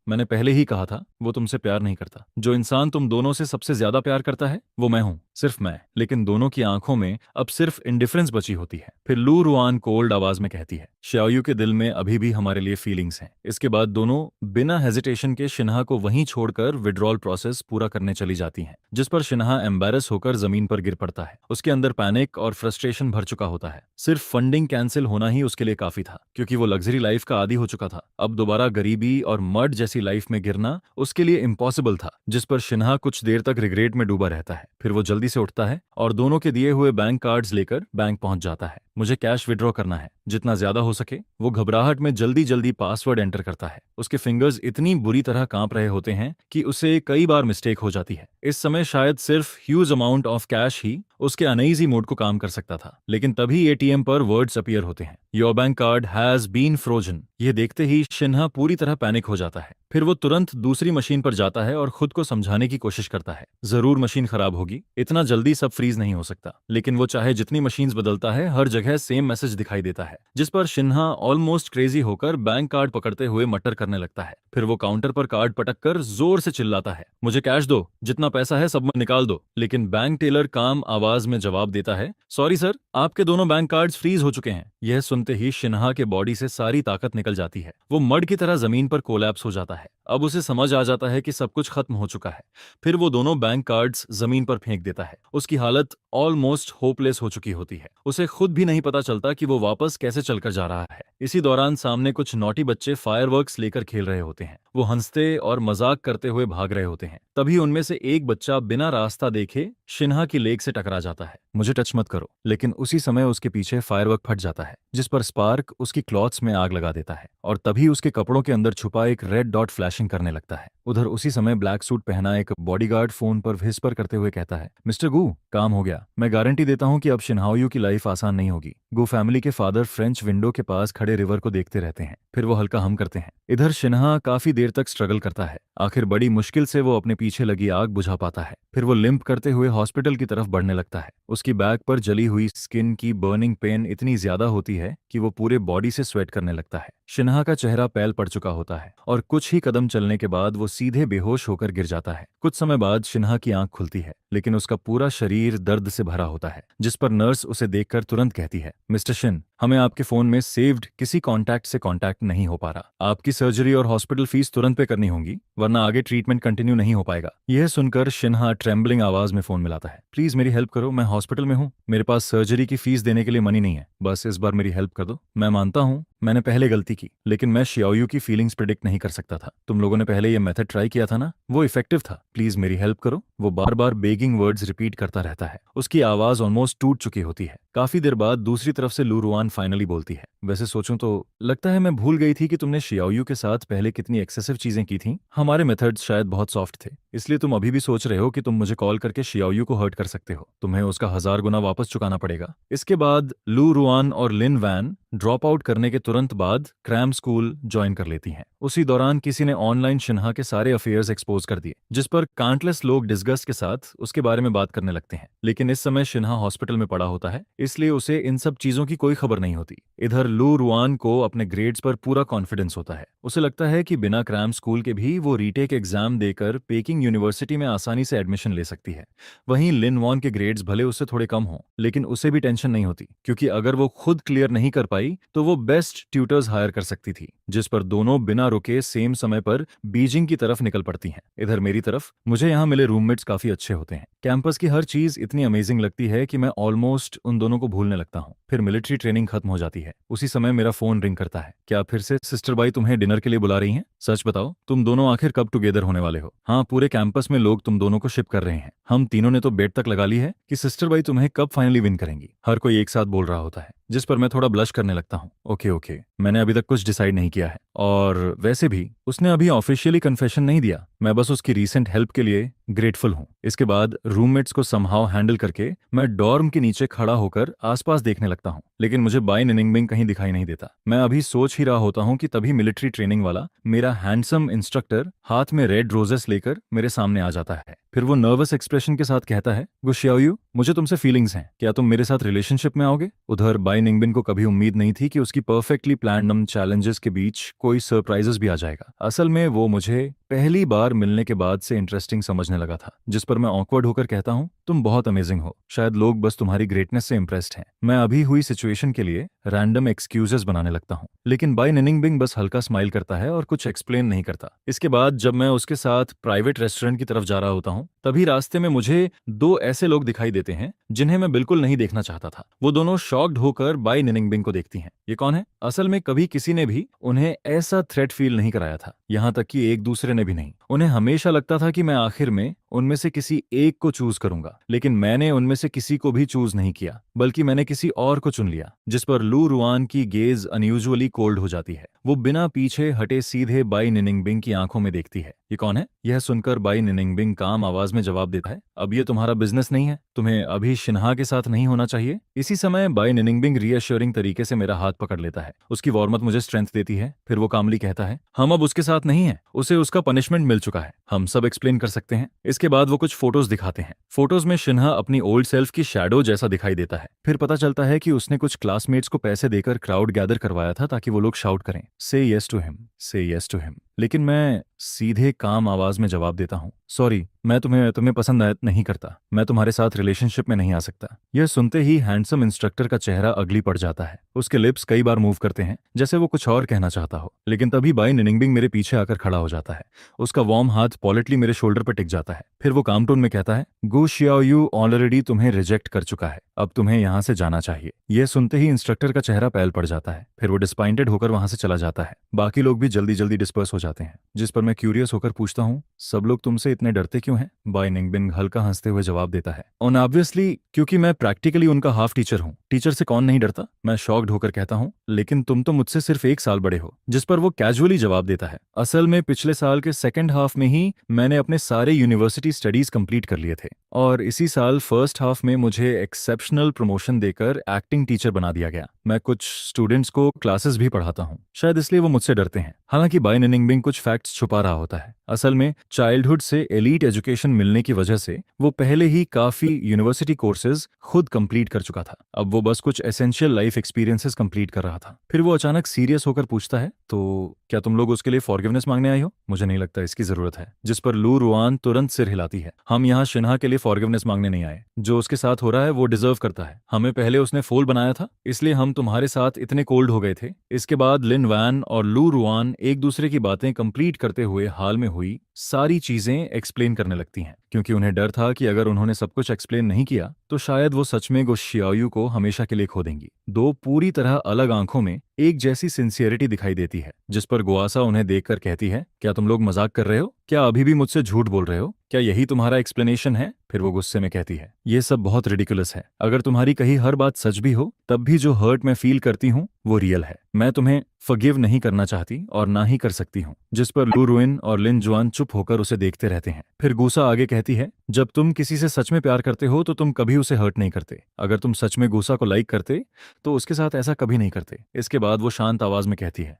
मैंने पहले ही कहा था, वो तुमसे प्यार नहीं करता। जो इंसान तुम दोनों से सबसे ज्यादा प्यार करता है, वो मैं हूं। सिर्फ मैं, लेकिन दोनों की आंखों में अब सिर्फ इंडिफरेंस बची होती है। फिर लू रुआन कोल्ड आवाज में कहती है, श्याओयू के दिल में अभी भी हमारे लिए फीलिंग्स हैं। इसके बाद दोनों बिना हेजिटेशन के शिन्हा को वहीं छोड़कर विड्रॉल प्रोसेस पूरा करने चली जाती हैं, जिस पर शिन्हा एम्बेरस होकर जमीन पर गिर पड़ता है। उसके अंदर पैनिक और फ्रस्ट्रेशन भर चुका होता है। सिर्फ फंडिंग कैंसिल होना ही उसके लिए काफी था, क्योंकि वो लग्जरी लाइफ का आदी हो चुका था। अब दोबारा गरीबी और मर्ड जैसी लाइफ में गिरना उसके लिए इम्पॉसिबल था, जिस पर शिन्हा कुछ देर तक रिग्रेट में डूबा रहता है। फिर वो जल्दी से उठता है और दोनों के दिए हुए बैंक कार्ड्स लेकर बैंक पहुंच जाता है। मुझे कैश विड्रॉ करना है, जितना ज्यादा हो सके। वो घबराहट में जल्दी जल्दी पासवर्ड एंटर करता है। उसके फिंगर्स इतनी बुरी तरह कांप रहे होते हैं कि उसे कई बार मिस्टेक हो जाती है। इस समय शायद सिर्फ ह्यूज अमाउंट ऑफ कैश ही उसके अनईजी मोड को काम कर सकता था, लेकिन तभी एटीएम पर वर्ड्स अपीयर होते हैं, your bank card has been frozen. यह देखते ही शिन्हा पूरी तरह पैनिक हो जाता है। फिर वो तुरंत दूसरी मशीन पर जाता है और खुद को समझाने की कोशिश करता है, जरूर मशीन खराब होगी, इतना जल्दी सब फ्रीज नहीं हो सकता। लेकिन वो चाहे जितनी मशीन्स बदलता है, हर जगह सेम मैसेज दिखाई देता है, जिस पर शिन्हा ऑलमोस्ट क्रेजी होकर बैंक कार्ड पकड़ते हुए मटर करने लगता है। फिर वो काउंटर पर कार्ड पटक कर जोर से चिल्लाता है, मुझे कैश दो, जितना पैसा है सब में निकाल दो। लेकिन बैंक टेलर काम आवाज में जवाब देता है, सॉरी सर, आपके दोनों बैंक कार्ड्स फ्रीज हो चुके हैं। यह सुनते ही शिन्हा के बॉडी से सारी ताकत निकल जाती है। वो मड की तरह जमीन पर कोलैप्स हो जाता है। अब उसे समझ आ जाता है कि सब कुछ खत्म हो चुका है। फिर वो दोनों बैंक कार्ड्स जमीन पर फेंक देता है। उसकी हालत ऑलमोस्ट होपलेस हो चुकी होती है। उसे खुद भी नहीं पता चलता कि वो वापस कैसे चलकर जा रहा है। इसी दौरान सामने कुछ नॉटी बच्चे फायरवर्क्स लेकर खेल रहे होते हैं। वो हंसते और मजाक करते हुए भाग रहे होते हैं। तभी उनमें से एक बच्चा बिना रास्ता देखे शिन्हा की लेग से टकरा जाता है। मुझे टच मत करो। लेकिन उसी समय उसके पीछे फायरवर्क फट जाता है, जिस पर स्पार्क उसकी क्लॉथ्स में आग लगा देता है और तभी उसके कपड़ों के अंदर छुपा एक रेड डॉट फ्लैशिंग करने लगता है। उधर उसी समय ब्लैक सूट पहना एक बॉडीगार्ड फोन पर व्हिस्पर करते हुए कहता है, मिस्टर गू, काम हो गया। मैं गारंटी देता हूं कि अब शिन्हाओयू की लाइफ आसान नहीं होगी। गू फैमिली के फादर फ्रेंच विंडो के पास खड़े रिवर को देखते रहते हैं। फिर वो हल्का हम करते हैं। इधर शिन्हा काफी देर तक स्ट्रगल करता है। आखिर बड़ी मुश्किल से वो अपने पीछे लगी आग बुझा पाता है। फिर वो लिम्प करते हुए हॉस्पिटल की तरफ बढ़ने लगता है। उसकी बैक पर जली हुई स्किन की बर्निंग पेन इतनी ज्यादा होती है कि वो पूरे बॉडी से स्वेट करने लगता है। शिन्हा का चेहरा पैल पड़ चुका होता है और कुछ ही कदम चलने के बाद वो सीधे बेहोश होकर गिर जाता है। कुछ समय बाद शिन्हा की आंख खुलती है, लेकिन उसका पूरा शरीर दर्द से भरा होता है, जिस पर नर्स उसे देखकर तुरंत कहती है, मिस्टर शिन, हमें आपके फोन में सेव्ड किसी कॉन्टैक्ट से कॉन्टैक्ट नहीं हो पा रहा। आपकी सर्जरी और हॉस्पिटल फीस तुरंत पे करनी होगी, वरना आगे ट्रीटमेंट कंटिन्यू नहीं हो पाएगा। यह सुनकर शिन्हा ट्रेम्बलिंग आवाज में फोन मिलाता है, प्लीज मेरी हेल्प करो, मैं हॉस्पिटल में हूँ, मेरे पास सर्जरी की फीस देने के लिए मनी नहीं है, बस इस बार मेरी हेल्प कर दो। मैं मानता हूँ मैंने पहले गलती की, लेकिन मैं शियाओयू की फीलिंग्स प्रिडिक्ट नहीं कर सकता था। तुम लोगों ने पहले ये मेथड ट्राई किया था ना, वो इफेक्टिव था, प्लीज मेरी हेल्प करो। वो बार बार बेगिंग वर्ड्स रिपीट करता रहता है। उसकी आवाज ऑलमोस्ट टूट चुकी होती है। काफी देर बाद दूसरी तरफ से लू रुआन फाइनली बोलती है, वैसे सोचूं तो लगता है मैं भूल गई थी कि तुमने शियाओयू के साथ पहले कितनी एक्सेसिव चीजें की थी। हमारे मेथड्स शायद बहुत सॉफ्ट थे, इसलिए तुम अभी भी सोच रहे हो कि तुम मुझे कॉल करके शियाओयू को हर्ट कर सकते हो। तुम्हें उसका 1000 गुना वापस चुकाना पड़ेगा। इसके बाद लू रुआन और लिन वैन ड्रॉप आउट करने के तुरंत बाद क्रैम स्कूल ज्वाइन कर लेती हैं। उसी दौरान किसी ने ऑनलाइन शिन्हा के सारे अफेयर्स एक्सपोज कर दिए, जिस पर काउंटलेस लोग डिस्गस्ट के साथ उसके बारे में बात करने लगते हैं। लेकिन इस समय शिन्हा हॉस्पिटल में पड़ा होता है, इसलिए उसे इन सब चीजों की कोई खबर नहीं होती। इधर लू रुआन को अपने ग्रेड्स पर पूरा कॉन्फिडेंस होता है। उसे लगता है कि बिना क्रैम स्कूल के भी वो रीटेक एग्जाम देकर पेकिंग यूनिवर्सिटी में आसानी से एडमिशन ले सकती है। वहीं लिन वॉन के ग्रेड्स भले उससे थोड़े कम हों, लेकिन उसे भी टेंशन नहीं होती, क्योंकि अगर वो खुद क्लियर नहीं कर पाई तो वो बेस्ट ट्यूटर्स हायर कर सकती थी, जिस पर दोनों बिना रुके सेम समय पर बीजिंग की तरफ निकल पड़ती हैं। इधर मेरी तरफ मुझे यहाँ मिले रूममेट्स काफी अच्छे होते हैं। कैंपस की हर चीज इतनी अमेजिंग लगती है कि मैं ऑलमोस्ट उन दोनों को भूलने लगता हूँ। फिर मिलिट्री ट्रेनिंग खत्म हो जाती है। उसी समय मेरा फोन रिंग करता है। क्या फिर से सिस्टर बाई तुम्हें डिनर के लिए बुला रही हैं? सच बताओ, तुम दोनों आखिर कब टुगेदर होने वाले हो? हाँ, पूरे कैंपस में लोग तुम दोनों को शिप कर रहे हैं। हम तीनों ने तो बेट तक लगा ली है कि सिस्टर बाई तुम्हें कब फाइनली विन करेंगी। हर कोई एक साथ बोल रहा होता है, जिस पर मैं थोड़ा ब्लश करने लगता हूँ। ओके, मैंने अभी तक कुछ डिसाइड नहीं किया है, और वैसे भी उसने अभी ऑफिशियली कन्फेशन नहीं दिया। मैं बस उसकी रीसेंट हेल्प के लिए ग्रेटफुल हूँ। इसके बाद रूममेट्स को समहाउ हैंडल करके मैं डॉर्म के नीचे खड़ा होकर आसपास देखने लगता हूँ, लेकिन मुझे बाई निनिंगबिंग कहीं दिखाई नहीं देता। मैं अभी सोच ही रहा होता हूँ कि तभी मिलिट्री ट्रेनिंग वाला मेरा हैंडसम इंस्ट्रक्टर हाथ में रेड रोजेस लेकर मेरे सामने आ जाता है। फिर वो नर्वस एक्सप्रेशन के साथ कहता है, गुशियाओयू, मुझे तुमसे फीलिंग्स हैं, क्या तुम मेरे साथ रिलेशनशिप में आओगे? उधर बाई निंगबिन को कभी उम्मीद नहीं थी कि उसकी परफेक्टली प्लान्ड चैलेंजेस के बीच कोई सरप्राइजेस भी आ जाएगा। असल में वो मुझे पहली बार मिलने के बाद से इंटरेस्टिंग समझने लगा था, जिस पर मैं ऑकवर्ड होकर कहता हूँ, तुम बहुत अमेजिंग हो, शायद लोग बस तुम्हारी ग्रेटनेस से इम्प्रेस्ड हैं। मैं अभी हुई सिचुएशन के लिए रैंडम एक्सक्यूजेस बनाने लगता हूँ, लेकिन बाय निनिंगबिंग बस हल्का स्माइल करता है और कुछ एक्सप्लेन नहीं करता। इसके बाद जब मैं उसके साथ प्राइवेट रेस्टोरेंट की तरफ जा रहा होता हूँ, तभी रास्ते में मुझे दो ऐसे लोग दिखाई देते हैं जिन्हें मैं बिल्कुल नहीं देखना चाहता था। वो दोनों शॉक्ड होकर बाय निनिंगबिंग को देखती हैं। ये कौन है? असल में कभी किसी ने भी उन्हें ऐसा थ्रेट फील नहीं कराया था, यहाँ तक कि एक दूसरे ने भी नहीं। उन्हें हमेशा लगता था कि मैं आखिर में उनमें से किसी एक को चूज करूंगा, लेकिन मैंने उनमें से किसी को भी चूज नहीं किया, बल्कि मैंने किसी और को चुन लिया। जिस पर लू रुआन की गेज अनयूजुअली कोल्ड हो जाती है। वो बिना पीछे हटे सीधे बाई निनिंगबिंग की आंखों में देखती है। ये कौन है? यह सुनकर बाई निनिंगबिंग काम आवाज में जवाब देता है, अब ये तुम्हारा बिजनेस नहीं है, तुम्हें अभी शिन्हा के साथ नहीं होना चाहिए। इसी समय बाई निनिंगबिंग रीअश्योरिंग तरीके से मेरा हाथ पकड़ लेता है। उसकी वार्मथ मुझे स्ट्रेंथ देती है। फिर वो कामली कहता है, हम अब उसके साथ नहीं है, उसे उसका पनिशमेंट मिल चुका है, हम सब एक्सप्लेन कर सकते हैं। इसके बाद वो कुछ फोटोज दिखाते हैं। फोटोज में शिन्हा अपनी ओल्ड सेल्फ की शैडो जैसा दिखाई देता है। फिर पता चलता है कि उसने कुछ क्लासमेट्स को पैसे देकर क्राउड गैदर करवाया था ताकि वो लोग शाउट करें, से यस टू हिम, से यस टू हिम। लेकिन मैं सीधे काम आवाज में जवाब देता हूँ, सॉरी, मैं तुम्हें पसंद नहीं करता, मैं तुम्हारे साथ रिलेशनशिप में नहीं आ सकता। यह सुनते ही हैंडसम इंस्ट्रक्टर का चेहरा अगली पड़ जाता है। उसके लिप्स कई बार मूव करते हैं जैसे वो कुछ और कहना चाहता हो, लेकिन तभी बाई निनिंगबिंग मेरे पीछे आकर खड़ा हो जाता है। उसका वार्म हाथ पॉलिटली मेरे शोल्डर पर टिक जाता है। फिर वो काम टोन में कहता है, गो शियाओयू ऑलरेडी तुम्हें रिजेक्ट कर चुका है, अब तुम्हें यहाँ से जाना चाहिए। यह सुनते ही इंस्ट्रक्टर का चेहरा पैल पड़ जाता है। फिर वो डिसपॉइंटेड होकर वहां से चला जाता है। बाकी लोग भी जल्दी जल्दी डिस्पर्स हो जाते हैं, जिस पर मैं क्यूरियस होकर पूछता हूँ, सब लोग तुमसे इतने डरते क्यों हैं? बाई निंगबिंग हल्का हंसते हुए जवाब देता है, और ऑब्वियसली क्योंकि मैं प्रैक्टिकली उनका हाफ टीचर हूँ। टीचर से कौन नहीं डरता? मैं शॉक्ड होकर कहता हूँ, लेकिन तुम तो मुझसे सिर्फ 1 साल बड़े हो। जिस पर वो कैजुअली जवाब देता है, असल में पिछले साल के सेकेंड हाफ में ही मैंने अपने सारे यूनिवर्सिटी स्टडीज कंप्लीट कर लिए थे, और इसी साल फर्स्ट हाफ में मुझे एक्सेप्शनल प्रमोशन देकर एक्टिंग टीचर बना दिया गया। मैं कुछ स्टूडेंट्स को क्लासेस भी पढ़ाता हूँ, शायद इसलिए वो मुझसे डरते हैं। हालांकि बाई निनिंगबिंग कुछ फैक्ट्स छुपा रहा होता है। असल में चाइल्डहुड से एलीट एजुकेशन मिलने की वजह से वो पहले ही काफी यूनिवर्सिटी कोर्सेज खुद कंप्लीट कर चुका था। अब वो बस कुछ एसेंशियल लाइफ एक्सपीरियंसेस कंप्लीट कर रहा था। फिर वो अचानक सीरियस होकर पूछता है, तो क्या तुम लोग उसके लिए फॉरगिवनेस मांगने आई हो? मुझे नहीं लगता इसकी जरूरत है। जिस पर लू रुआन तुरंत सिर हिलाती है, हम यहाँ शिन्हा के लिए फॉरगिवनेस मांगने नहीं आए। जो उसके साथ हो रहा है वो डिजर्व करता है। हमें पहले उसने फोल बनाया था, इसलिए हम तुम्हारे साथ इतने कोल्ड हो गए थे। इसके बाद लिन वैन और लू रुआन एक दूसरे की बातें कंप्लीट करते हुए हाल में हुई सारी चीजें एक्सप्लेन करने लगती हैं, क्योंकि उन्हें डर था कि अगर उन्होंने सब कुछ एक्सप्लेन नहीं किया तो शायद वो सच में गोशियाओयू को हमेशा के लिए खो देंगी। दो पूरी तरह अलग आंखों में एक जैसी सिंसियरिटी दिखाई देती है, जिस पर गुआसा उन्हें देखकर कहती है, क्या तुम लोग मजाक कर रहे हो? क्या अभी भी मुझसे झूठ बोल रहे हो? क्या यही तुम्हारा एक्सप्लेनेशन है? फिर वो गुस्से में कहती है, ये सब बहुत रिडिकुलस है। अगर तुम्हारी कही हर बात सच भी हो, तब भी जो हर्ट मैं फील करती हूँ वो रियल है। मैं तुम्हें फॉरगिव नहीं करना चाहती और ना ही कर सकती हूँ। जिस पर लू रुइन और लिन जुआन चुप होकर उसे देखते रहते हैं। फिर गुस्सा आगे कहती है, जब तुम किसी से सच में प्यार करते हो तो तुम कभी उसे हर्ट नहीं करते। अगर तुम सच में गुस्सा को लाइक करते तो उसके साथ ऐसा कभी नहीं करते। इसके बाद वो शांत आवाज में कहती है,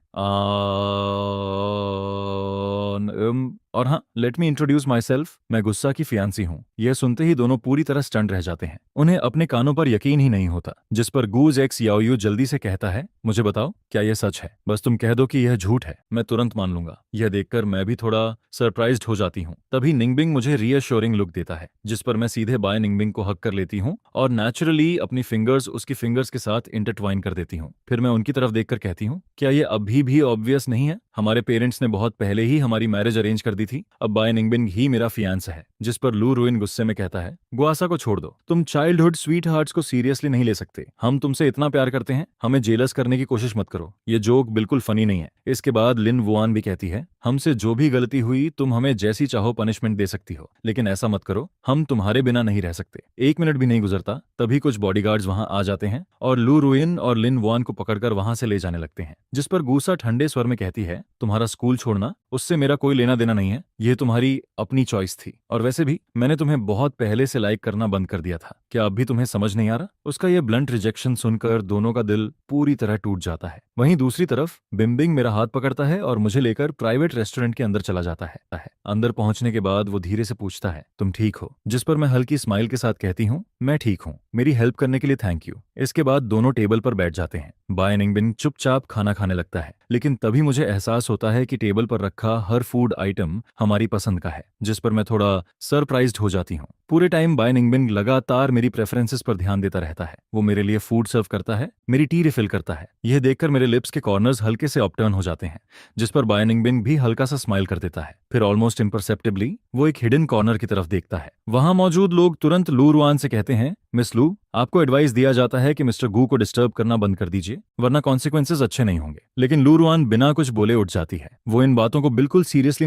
और हाँ, let me introduce my self, मैं गुस्सा की फियांसी हूँ। यह सुनते ही दोनों पूरी तरह स्टंड रह जाते हैं। उन्हें अपने कानों पर यकीन ही नहीं होता। जिस पर गूज एक्स याओयू जल्दी से कहता है, मुझे बताओ, क्या यह सच है? बस तुम कह दो कि यह झूठ है, मैं तुरंत मान लूंगा। यह देखकर मैं भी थोड़ा सरप्राइज्ड हो जाती हूँ। तभी निंगबिंग मुझे रीअश्योरिंग लुक देता है, जिस पर मैं सीधे बाय निंगबिंग को हक कर लेती हूँ और नेचुरली अपनी फिंगर्स उसकी फिंगर्स के साथ इंटरट्वाइन कर देती हूँ। फिर मैं उनकी तरफ देखकर कहती हूँ, क्या यह अभी भी ऑब्वियस नहीं है? हमारे पेरेंट्स ने बहुत पहले ही हमारी मैरिज अरेंज कर दी थी, अब बाय निंगबिंग ही मेरा फियांस है। जिस पर लू रुइन गुस्से में कहता है, गुआसा को छोड़ दो, तुम चाइल्डहुड स्वीट हार्ट्स को सीरियसली नहीं ले सकते। हम तुमसे इतना प्यार करते हैं, हमें जेलस करने की कोशिश मत करो, ये जोक बिल्कुल फनी नहीं है। इसके बाद लिन वुआन भी कहती है, हमसे जो भी गलती हुई तुम हमें जैसी चाहो पनिशमेंट दे सकती हो, लेकिन ऐसा मत करो, हम तुम्हारे बिना नहीं रह सकते। 1 मिनट भी नहीं गुजरता तभी कुछ बॉडीगार्ड्स वहां आ जाते हैं और लू रुइन और लिन वुआन को पकड़कर वहां से ले जाने लगते हैं। जिस पर गुस्सा ठंडे स्वर में कहती है, तुम्हारा स्कूल छोड़ना, उससे मेरा कोई लेना देना नहीं है, यह तुम्हारी अपनी चॉइस थी, और वैसे भी मैंने तुम्हें बहुत पहले से लाइक करना बंद कर दिया था। क्या अब भी तुम्हें समझ नहीं आ रहा? उसका यह ब्लंट रिजेक्शन सुनकर दोनों का दिल पूरी तरह टूट जाता है। वहीं दूसरी तरफ बिम्बिंग मेरा हाथ पकड़ता है और मुझे लेकर प्राइवेट रेस्टोरेंट के अंदर चला जाता है। अंदर पहुंचने के बाद वो धीरे से पूछता है, तुम ठीक हो? जिस पर मैं हल्की स्माइल के साथ कहती हूँ, मैं ठीक हूँ, मेरी हेल्प करने के लिए थैंक यू। इसके बाद दोनों टेबल पर बैठ जाते हैं। बाय निंगबिंग चुपचाप खाना खाने लगता है, लेकिन तभी मुझे एहसास एहसास होता है कि टेबल पर रखा हर फूड आइटम हमारी पसंद का है, जिस पर मैं थोड़ा सरप्राइज्ड हो जाती हूँ। पूरे टाइम बाय निंगबिन लगातार मेरी प्रेफरेंसेस पर ध्यान देता रहता है। वो मेरे लिए फूड सर्व करता है, मेरी टी रिफिल करता है। यह देखकर मेरे लिप्स के कॉर्नर्स हल्के से अपटर्न हो जाते हैं, जिस पर बाय निंगबिन भी हल्का सा स्माइल कर देता है। फिर ऑलमोस्ट इम्परसेप्टिबली वो एक हिडन कॉर्नर की तरफ देखता है। वहां मौजूद लोग तुरंत लू रुआन से कहते हैं, मिस लू, आपको एडवाइस दिया जाता है कि मिस्टर गू को डिस्टर्ब करना बंद कर दीजिए, वरना कॉन्सिक्वेंसेस अच्छे नहीं होंगे। लेकिन लू रुआन बिना कुछ बोले उठ जाती है। वो इन बातों को बिल्कुल सीरियसली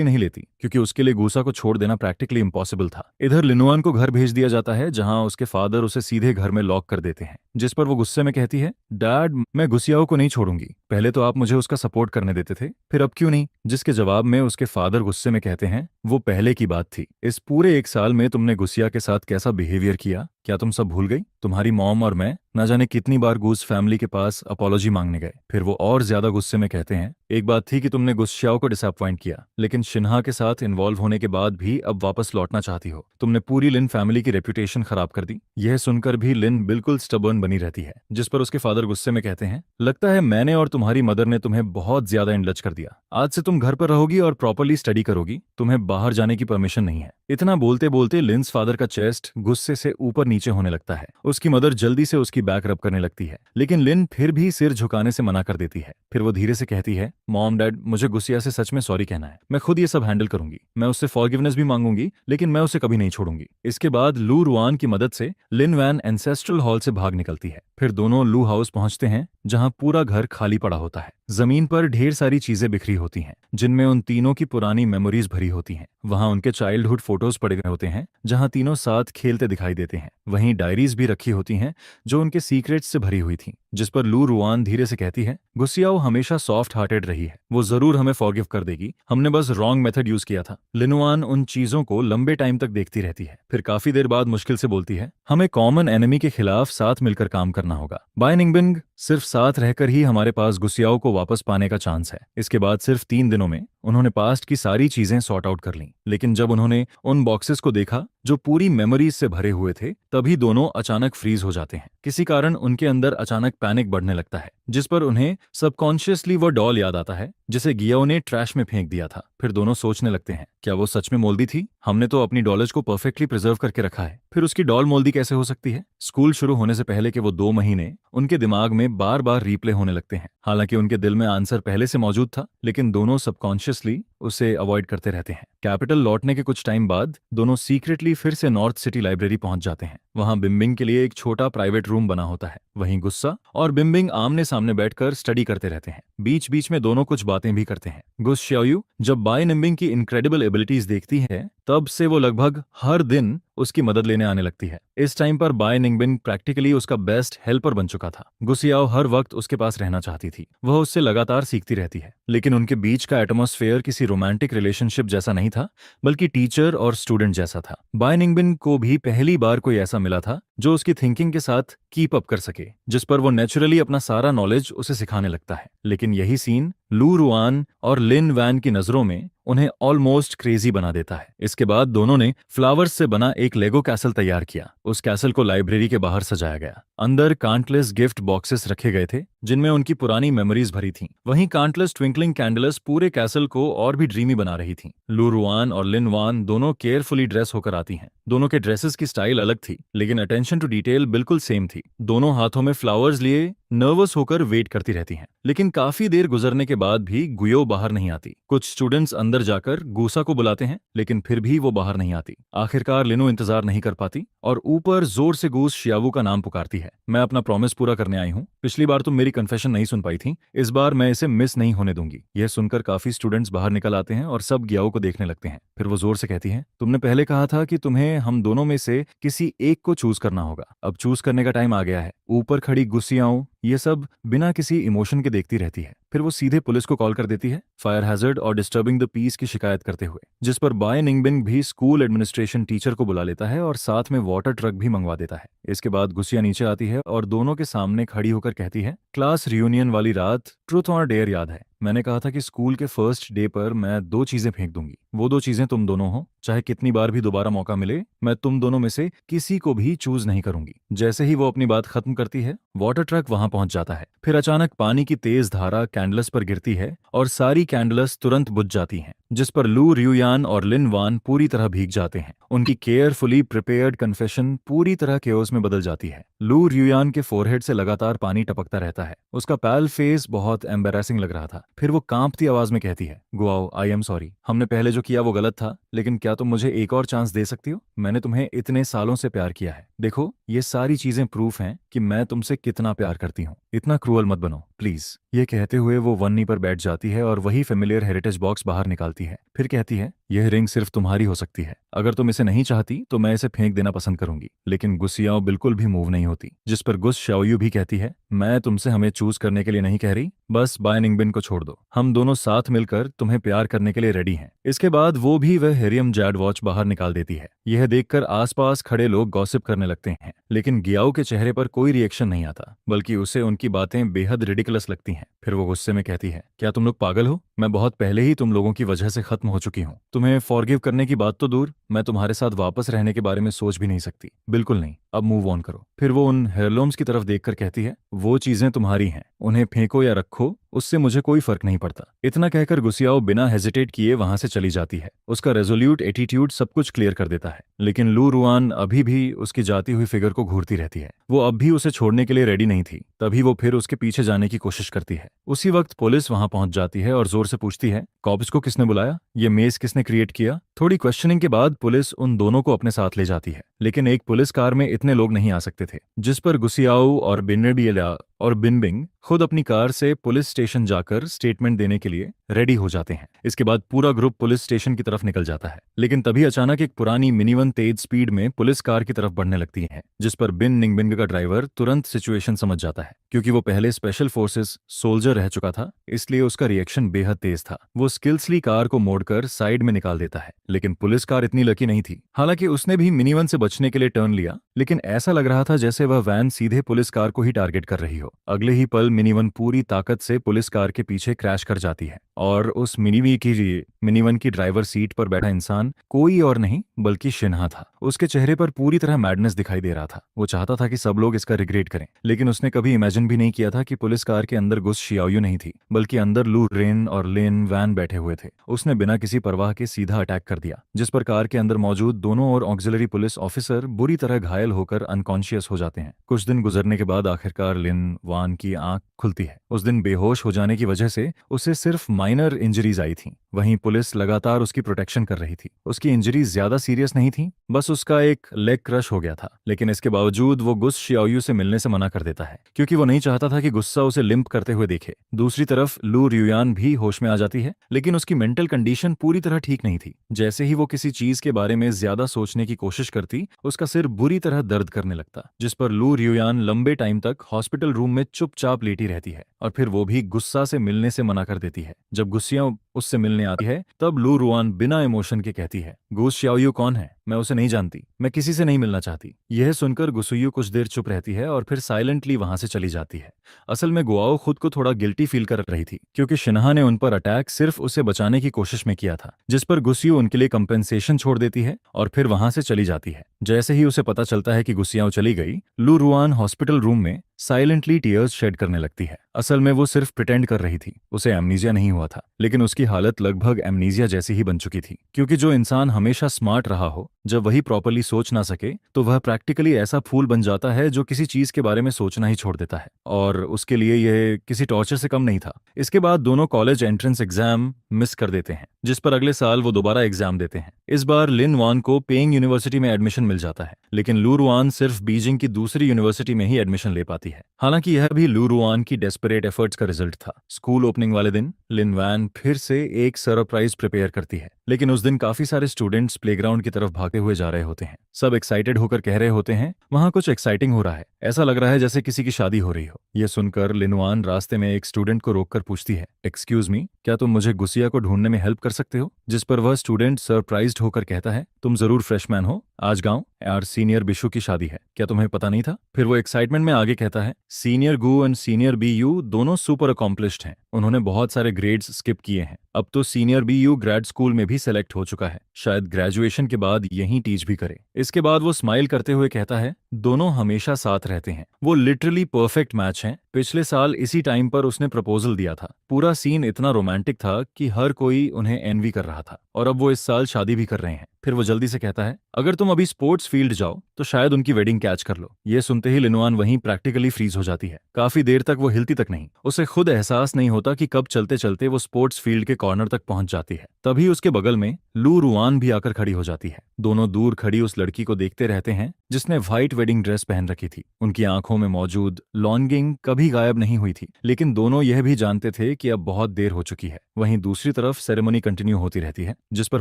नहीं लेती, क्योंकि उसके लिए गूसा को छोड़ देना प्रैक्टिकली इम्पॉसिबल था। इधर लिनुआन को घर भेज दिया जाता है, जहां उसके फादर उसे सीधे घर में लॉक कर देते हैं, जिस पर वो गुस्से में कहती है, डैड, मैं गुसियाओ को नहीं छोड़ूंगी। पहले तो आप मुझे उसका सपोर्ट करने देते थे, फिर अब क्यों नहीं? जिसके जवाब में उसके फादर गुस्से में कहते हैं, वो पहले की बात थी। इस पूरे 1 साल में तुमने गुसिया के साथ कैसा बिहेवियर किया, क्या तुम सब भूल गई? तुम्हारी मॉम और मैं न जाने कितनी बार गूस फैमिली के पास अपॉलॉजी मांगने गए। फिर वो और ज्यादा गुस्से में कहते हैं, एक बात थी कि तुमने गुस्सियाओ को डिसअपॉइंट किया, लेकिन शिन्हा के साथ इन्वॉल्व होने के बाद भी अब वापस लौटना चाहती हो। तुमने पूरी लिन फैमिली की रेपुटेशन खराब कर दी। यह सुनकर भी लिन बिल्कुल स्टबर्न बनी रहती है, जिस पर उसके फादर गुस्से में कहते हैं, लगता है मैंने और तुम्हारी मदर ने तुम्हें बहुत ज्यादा इंडल्ज कर दिया। आज से तुम घर पर रहोगी और प्रॉपरली स्टडी करोगी, तुम्हें बाहर जाने की परमिशन नहीं है। इतना बोलते बोलते लिन्स फादर का चेस्ट गुस्से से ऊपर नीचे होने लगता है। उसकी मदर जल्दी से उसकी बैक रब करने लगती है, लेकिन लिन फिर भी सिर झुकाने से मना कर देती है। फिर वो धीरे से कहती है, मॉम डैड, मुझे गुस्सिया से सच में सॉरी कहना है। मैं खुद ये सब हैंडल करूंगी। मैं उससे फॉरगिवनेस भी मांगूंगी, लेकिन मैं उसे कभी नहीं छोड़ूंगी। इसके बाद लू रुआन की मदद से लिन वैन एंसेस्ट्रल हॉल से भाग निकलती है। फिर दोनों लू हाउस पहुंचते हैं, जहां पूरा घर खाली पड़ा होता है। जमीन पर ढेर सारी चीजें बिखरी होती हैं, जिनमें उन तीनों की पुरानी मेमोरीज भरी होती हैं। वहां उनके चाइल्डहुड फोटोज पड़े हुए होते हैं, जहां तीनों साथ खेलते दिखाई देते हैं। वहीं डायरीज भी रखी होती हैं, जो उनके सीक्रेट्स से भरी हुई थीं, जिस पर लू रुआन धीरे से कहती है, गुस्सियाओ हमेशा सॉफ्ट हार्टेड रही है, वो जरूर हमें फॉरगिव कर देगी, हमने बस रॉन्ग मेथड यूज किया था। लिनुआन उन चीजों को लंबे टाइम तक देखती रहती है, फिर काफी देर बाद मुश्किल से बोलती है, हमें कॉमन एनिमी के खिलाफ साथ मिलकर काम करना होगा। बाय निंगबिंग, सिर्फ साथ रहकर ही हमारे पास गुस्सियाओ को वापस पाने का चांस है। इसके बाद सिर्फ 3 दिनों में उन्होंने पास्ट की सारी चीजें सॉर्ट आउट कर लीं, लेकिन जब उन्होंने उन बॉक्सेस को देखा जो पूरी मेमोरीज से भरे हुए थे, तभी दोनों अचानक फ्रीज हो जाते हैं। किसी कारण उनके अंदर अचानक पैनिक बढ़ने लगता है, जिस पर उन्हें सबकॉन्शियसली वो डॉल याद आता है जिसे गियाओ ने ट्रैश में फेंक दिया था। फिर दोनों सोचने लगते हैं, क्या वो सच में मोल्दी थी? हमने तो अपनी डॉलर्स को परफेक्टली प्रिजर्व करके रखा है, फिर उसकी डॉल मोल्दी कैसे हो सकती है? स्कूल शुरू होने से पहले के वो 2 महीने उनके दिमाग में बार बार रिप्ले होने लगते हैं। हालांकि उनके दिल में आंसर पहले से मौजूद था, लेकिन दोनों सबकॉन्शियसली उसे अवॉइड करते रहते हैं। कैपिटल लौटने के कुछ टाइम बाद दोनों सीक्रेटली फिर से नॉर्थ सिटी लाइब्रेरी पहुंच जाते हैं। वहां बिम्बिंग के लिए एक छोटा प्राइवेट रूम बना होता है। वहीं गुस्सा और बिम्बिंग आमने सामने बैठकर स्टडी करते रहते हैं। बीच बीच में दोनों कुछ बातें भी करते हैं। गुस श्याओयू जब बाय निंबिंग की इनक्रेडिबल एबिलिटीज देखती है, तब से वो लगभग हर दिन उसकी मदद लेने आने लगती है। इस टाइम पर बाय निंगबिन प्रैक्टिकली उसका बेस्ट हेल्पर बन चुका था। गुसियाओ हर वक्त उसके पास रहना चाहती थी। वह उससे लगातार सीखती रहती है, लेकिन उनके बीच का एटमॉस्फेयर किसी रोमांटिक रिलेशनशिप जैसा नहीं था, बल्कि टीचर और स्टूडेंट जैसा था। बाय निंगबिन को भी पहली बार कोई ऐसा मिला था जो उसकी थिंकिंग के साथ कीप अप कर सके, जिस पर वो नेचुरली अपना सारा नॉलेज उसे सिखाने लगता है। लेकिन यही सीन लू रुआन और लिन वैन की नजरों में उन्हें ऑलमोस्ट क्रेजी बना देता है। इसके बाद दोनों ने फ्लावर्स से बना एक लेगो कैसल तैयार किया। उस कैसल को लाइब्रेरी के बाहर सजाया गया। अंदर काउंटलेस गिफ्ट बॉक्सेस रखे गए थे, जिनमें उनकी पुरानी मेमोरीज भरी थीं। वहीं काउंटलेस ट्विंकलिंग कैंडल्स पूरे कैसल को और भी ड्रीमी बना रही थीं। लू रुआन और लिन वान दोनों केयरफुली ड्रेस होकर आती हैं। दोनों के ड्रेसेस की स्टाइल अलग थी, लेकिन अटेंशन टू डिटेल बिल्कुल सेम थी। दोनों हाथों में फ्लावर्स लिए नर्वस होकर वेट करती रहती हैं। लेकिन काफी देर गुजरने के बाद भी गुयो बाहर नहीं आती। कुछ स्टूडेंट्स अंदर जाकर गूसा को बुलाते हैं, लेकिन फिर भी वो बाहर नहीं आती। आखिरकार लिनो इंतजार नहीं कर पाती और ऊपर जोर से गूस शियावू का नाम पुकारती है। मैं अपना प्रॉमिस पूरा करने आई हूँ। पिछली बार तुम मेरी कन्फेशन नहीं सुन पाई थी, इस बार मैं इसे मिस नहीं होने दूंगी। यह सुनकर काफी स्टूडेंट्स बाहर निकल आते हैं और सब गियाओ को देखने लगते हैं। फिर वो जोर से कहती है, तुमने पहले कहा था कि तुम्हें हम दोनों में से किसी एक को चूज करना होगा। अब चूज करने का टाइम आ गया है। ऊपर खड़ी गुस्सियाओं ये सब बिना किसी इमोशन के देखती रहती है। फिर वो सीधे पुलिस को कॉल कर देती है, फायर हैजर्ड और डिस्टर्बिंग द पीस की शिकायत करते हुए, जिस पर बाय निंगबिन भी स्कूल एडमिनिस्ट्रेशन टीचर को बुला लेता है और साथ में वाटर ट्रक भी मंगवा देता है। इसके बाद गुस्सिया नीचे आती है और दोनों के सामने खड़ी होकर कहती है, क्लास रियूनियन वाली रात ट्रूथ और डेयर याद है। मैंने कहा था कि स्कूल के फर्स्ट डे पर मैं 2 चीजें फेंक दूंगी। वो 2 चीजें तुम दोनों हो, चाहे कितनी बार भी दोबारा मौका मिले मैं तुम दोनों में से किसी को भी चूज नहीं करूंगी। जैसे ही वो अपनी बात खत्म करती है, वाटर ट्रक वहां पहुंच जाता है। फिर अचानक पानी की तेज धारा कैंडलस पर गिरती है और सारी कैंडलस तुरंत बुझ जाती हैं, जिस पर लू रियुयान और लिन वान पूरी तरह भीग जाते हैं। उनकी केयरफुली प्रिपेयर्ड कन्फेशन पूरी तरह केओस में बदल जाती है। लू रियुयान के फोरहेड से लगातार पानी टपकता रहता है। उसका पैल फेस बहुत एम्बेरसिंग लग रहा था। फिर वो कांपती आवाज में कहती है, गुआओ, आई एम सॉरी। हमने पहले जो किया वो गलत था, लेकिन क्या तुम मुझे एक और चांस दे सकती हो? मैंने तुम्हें इतने सालों से प्यार किया है। देखो, ये सारी चीजें प्रूफ हैं कि मैं तुमसे कितना प्यार करती हूँ। इतना क्रूअल मत बनो प्लीज। ये कहते हुए वो वन नी पर बैठ जाती है और वही फेमिलियर हेरिटेज बॉक्स बाहर निकालती है। फिर कहती है, यह रिंग सिर्फ तुम्हारी हो सकती है। अगर तुम इसे नहीं चाहती तो मैं इसे फेंक देना पसंद करूंगी। लेकिन गुस्सियाओ बिल्कुल भी मूव नहीं होती, जिस पर गुस शाओयू भी कहती है, मैं तुमसे हमें चूज करने के लिए नहीं कह रही, बस बाय निंगबिन को छोड़ दो। हम दोनों साथ मिलकर तुम्हें प्यार करने के लिए रेडी हैं। इसके बाद वो भी वह हेरियम जैड वॉच बाहर निकाल देती है। यह देखकर आसपास खड़े लोग गॉसिप करने लगते हैं, लेकिन गियाओ के चेहरे पर कोई रिएक्शन नहीं आता, बल्कि उसे उनकी बातें बेहद रिडिकुलस लगती हैं। फिर वो गुस्से में कहती है, क्या तुम लोग पागल हो? मैं बहुत पहले ही तुम लोगों की वजह से खत्म हो चुकी हूँ। तुम्हें फॉरगिव करने की बात तो दूर, मैं तुम्हारे साथ वापस रहने के बारे में सोच भी नहीं सकती। बिल्कुल नहीं, अब मूव ऑन करो। फिर वो उन हेयरलूम्स की तरफ देखकर कहती है, वो चीजें तुम्हारी हैं, उन्हें फेंको या रखो, उससे मुझे कोई फर्क नहीं पड़ता। इतना कहकर गुसियाओ बिना हेजिटेट किए वहां से चली जाती है। उसका रेजोल्यूट एटीट्यूड सब कुछ क्लियर कर देता है, लेकिन लू रुआन अभी भी उसकी जाती हुई फिगर को घूरती रहती है। वो अब भी उसे छोड़ने के लिए रेडी नहीं थी। तभी वो फिर उसके पीछे जाने की कोशिश करती है। उसी वक्त पुलिस वहां पहुंच जाती है और जोर से पूछती है, कॉप्स को किसने बुलाया? ये मेज किसने क्रिएट किया? थोड़ी क्वेश्चनिंग के बाद पुलिस उन दोनों को अपने साथ ले जाती है, लेकिन एक पुलिस कार में इतने लोग नहीं आ सकते थे, जिस पर गुसियाओ और बिनबियला और बिनबिंग खुद अपनी कार से पुलिस स्टेशन जाकर स्टेटमेंट देने के लिए रेडी हो जाते हैं। इसके बाद पूरा ग्रुप पुलिस स्टेशन की तरफ निकल जाता है, लेकिन तभी अचानक एक पुरानी मिनीवन तेज स्पीड में पुलिस कार की तरफ बढ़ने लगती है, जिस पर बिन निंगबिंग का ड्राइवर तुरंत सिचुएशन समझ जाता है। क्योंकि वो पहले स्पेशल फोर्सेस सोल्जर रह चुका था, इसलिए उसका रिएक्शन बेहद तेज था। वो स्किल्सली कार को मोड़कर साइड में निकाल देता है, लेकिन पुलिस कार इतनी लकी नहीं थी। हालांकि उसने भी मिनीवन से बचने के लिए टर्न लिया, लेकिन ऐसा लग रहा था जैसे वह वैन सीधे पुलिस कार को ही टारगेट कर रही हो। अगले ही पल मिनीवन पूरी ताकत से पुलिस कार के पीछे क्रैश कर जाती है और उस मिनीवन की ड्राइवर सीट पर बैठा इंसान कोई और नहीं बल्कि शिन्हा था। उसके चेहरे पर पूरी तरह मैडनेस दिखाई दे रहा था। वो चाहता था कि सब लोग इसका रिग्रेट करें, लेकिन उसने कभी इमेजिन भी नहीं किया था कि पुलिस कार के अंदर गुस शियाओयू नहीं थी, बल्कि अंदर लू रेन और लिन वैन बैठे हुए थे। उसने बिना किसी परवाह के सीधा अटैक कर दिया, जिस पर कार के अंदर मौजूद दोनों और ऑक्सिलरी पुलिस ऑफिसर बुरी तरह घायल होकर अनकॉन्शियस हो जाते हैं। कुछ दिन गुजरने के बाद आखिरकार लिन वान की आंख खुलती है। उस दिन बेहोश हो जाने की वजह से उसे सिर्फ माइनर इंजरीज आई थी। वहीं पुलिस लगातार उसकी प्रोटेक्शन कर रही थी। उसकी इंजरीज ज्यादा सीरियस नहीं थी, बस उसका एक लेग क्रश हो गया था। लेकिन इसके बावजूद वो गुस शियाओयू से मिलने से मना कर देता है, क्योंकि वो नहीं चाहता था कि गुस्सा उसे लिम्प करते हुए देखे। दूसरी तरफ लू रियुयान भी होश में आ जाती है, लेकिन उसकी मेंटल कंडीशन पूरी तरह ठीक नहीं थी। जैसे ही वो किसी चीज के बारे में ज्यादा सोचने की कोशिश करती, उसका सिर बुरी तरह दर्द करने लगता, जिस पर लू रियुयान लंबे टाइम तक हॉस्पिटल रूम में चुपचाप लेटी रहती है और फिर वो भी गुस्सा से मिलने से मना कर देती है। जब गुस्सियां उससे मिलने आती है, तब लू रुआन बिना इमोशन के कहती है, गुस शियाओयू कौन है? मैं उसे नहीं जानती, मैं किसी से नहीं मिलना चाहती। यह सुनकर गुसुयू कुछ देर चुप रहती है और फिर साइलेंटली वहां से चली जाती है। असल में गुआओ खुद को थोड़ा गिल्टी फील कर रही थी, क्योंकि शिन्हा ने उन पर अटैक सिर्फ उसे बचाने की कोशिश में किया था, जिस पर गुस्सियो उनके लिए कंपेंसेशन छोड़ देती है और फिर वहां से चली जाती है। जैसे ही उसे पता चलता है कि गुस्सियाओ चली गई, लू रुआन हॉस्पिटल रूम में साइलेंटली टीयर्स शेड करने लगती है। असल में वो सिर्फ प्रिटेंड कर रही थी, उसे एमनीजिया नहीं हुआ था, लेकिन उसकी हालत लगभग एमनीजिया जैसी ही बन चुकी थी। क्योंकि जो इंसान हमेशा स्मार्ट रहा हो, जब वही प्रॉपर्ली सोच ना सके, तो वह प्रैक्टिकली ऐसा फूल बन जाता है जो किसी चीज के बारे में सोचना ही छोड़ देता है, और उसके लिए यह किसी टॉर्चर से कम नहीं था। इसके बाद दोनों कॉलेज एंट्रेंस एग्जाम मिस कर देते हैं, जिस पर अगले साल वो दोबारा एग्जाम देते हैं। इस बार लिन वान को पेइंग यूनिवर्सिटी में एडमिशन मिल जाता है, लेकिन लू रुआन सिर्फ बीजिंग की दूसरी यूनिवर्सिटी में ही एडमिशन ले पाती है। हालांकि यह भी लू रुआन की डेस्परेट एफर्ट्स का रिजल्ट था। स्कूल ओपनिंग वाले दिन लिन वैन फिर से एक सरप्राइज प्रिपेयर करती है, लेकिन उस दिन काफी सारे स्टूडेंट्स प्लेग्राउंड की तरफ भागते हुए जा रहे होते हैं। सब एक्साइटेड होकर कह रहे होते हैं, वहां कुछ एक्साइटिंग हो रहा है, ऐसा लग रहा है जैसे किसी की शादी हो रही हो। यह सुनकर लिनवान रास्ते में एक स्टूडेंट को रोककर पूछती है, एक्सक्यूज मी, क्या तुम मुझे गुसिया को ढूंढने में हेल्प कर सकते हो? जिस पर वह स्टूडेंट सरप्राइज्ड होकर कहता है, तुम जरूर फ्रेशमैन हो, आज गांव यार सीनियर बिशु की शादी है, क्या तुम्हें पता नहीं था? फिर वो एक्साइटमेंट में आगे कहता है, senior Gu and senior Bi Yu दोनों सुपर अकॉम्प्लिश्ड हैं, उन्होंने बहुत सारे ग्रेड्स स्किप किए हैं। अब तो senior Bi Yu grade school में भी सेलेक्ट हो चुका है, शायद ग्रेजुएशन के बाद यहीं टीच भी करे। इसके बाद वो स्माइल करते हुए कहता है, दोनों हमेशा साथ रहते हैं, वो लिटरली परफेक्ट मैच हैं। पिछले साल इसी टाइम पर उसने प्रपोजल दिया था, पूरा सीन इतना रोमांटिक था कि हर कोई उन्हें एनवी कर रहा था, और अब वो इस साल शादी भी कर रहे हैं। फिर वो जल्दी से कहता है, अगर तुम अभी स्पोर्ट्स फील्ड जाओ तो शायद उनकी वेडिंग कैच कर लो। ये सुनते ही लिनवान वहीं प्रैक्टिकली फ्रीज हो जाती है, काफी देर तक वो हिलती तक नहीं। उसे खुद एहसास नहीं होता कि कब चलते चलते वो स्पोर्ट्स फील्ड के कॉर्नर तक पहुंच जाती है। तभी उसके बगल में लू रुआन भी आकर खड़ी हो जाती है। दोनों दूर खड़ी उस लड़की को देखते रहते हैं जिसने व्हाइट वेडिंग ड्रेस पहन रखी थी। उनकी आंखों में मौजूद लॉन्गिंग कभी गायब नहीं हुई थी, लेकिन दोनों यह भी जानते थे कि अब बहुत देर हो चुकी है। वहीं दूसरी तरफ सेरेमनी कंटिन्यू होती रहती है, जिस पर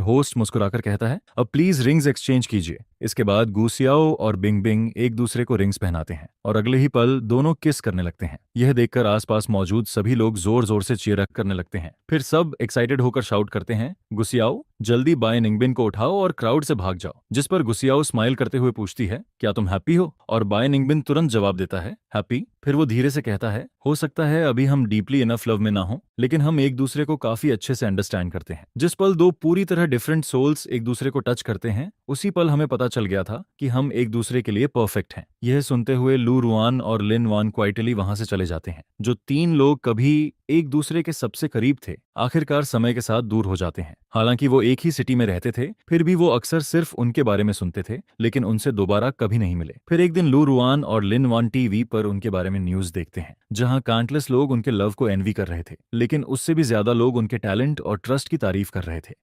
होस्ट मुस्कुराकर कहता है, अब प्लीज रिंग्स एक्सचेंज कीजिए। इसके बाद गुसियाओ और बिंग बिंग एक दूसरे को रिंग्स पहनाते हैं और अगले ही पल दोनों किस करने लगते हैं। यह देखकर आसपास मौजूद सभी लोग जोर जोर से चीयर अप करने लगते हैं। फिर सब एक्साइटेड होकर शाउट करते हैं, गुसियाओ जल्दी बाय निंगबिन को उठाओ और क्राउड से भाग जाओ। जिस पर गुसियाओ स्माइल करते हुए पूछती है, क्या तुम हैप्पी हो? और बाय निंगबिन तुरंत जवाब देता है, हैप्पी। फिर वो धीरे से कहता है, हो सकता है अभी हम डीपली इनफ लव में ना हो, लेकिन हम एक दूसरे को काफी अच्छे से अंडरस्टैंड करते हैं। जिस पल दो पूरी तरह डिफरेंट सोल्स एक दूसरे को टच करते हैं, उसी पल हमें पता चल गया था कि हम एक दूसरे के लिए परफेक्ट हैं। यह सुनते हुए लू रुआन और लिन वान क्वाइटली वहां से चले जाते हैं। जो तीन लोग कभी एक दूसरे के सबसे करीब थे, आखिरकार समय के साथ दूर हो जाते हैं। हालांकि वो एक ही सिटी में रहते थे, फिर भी वो अक्सर सिर्फ उनके बारे में सुनते थे, लेकिन उनसे दोबारा कभी नहीं मिले। फिर एक दिन लू रुआन और लिन वान टीवी पर उनके बारे में न्यूज देखते हैं, जहां काउंटलेस लोग उनके लव को एनवी कर रहे थे, लेकिन उससे भी ज्यादा लोग उनके टैलेंट और ट्रस्ट की तारीफ कर रहे थे।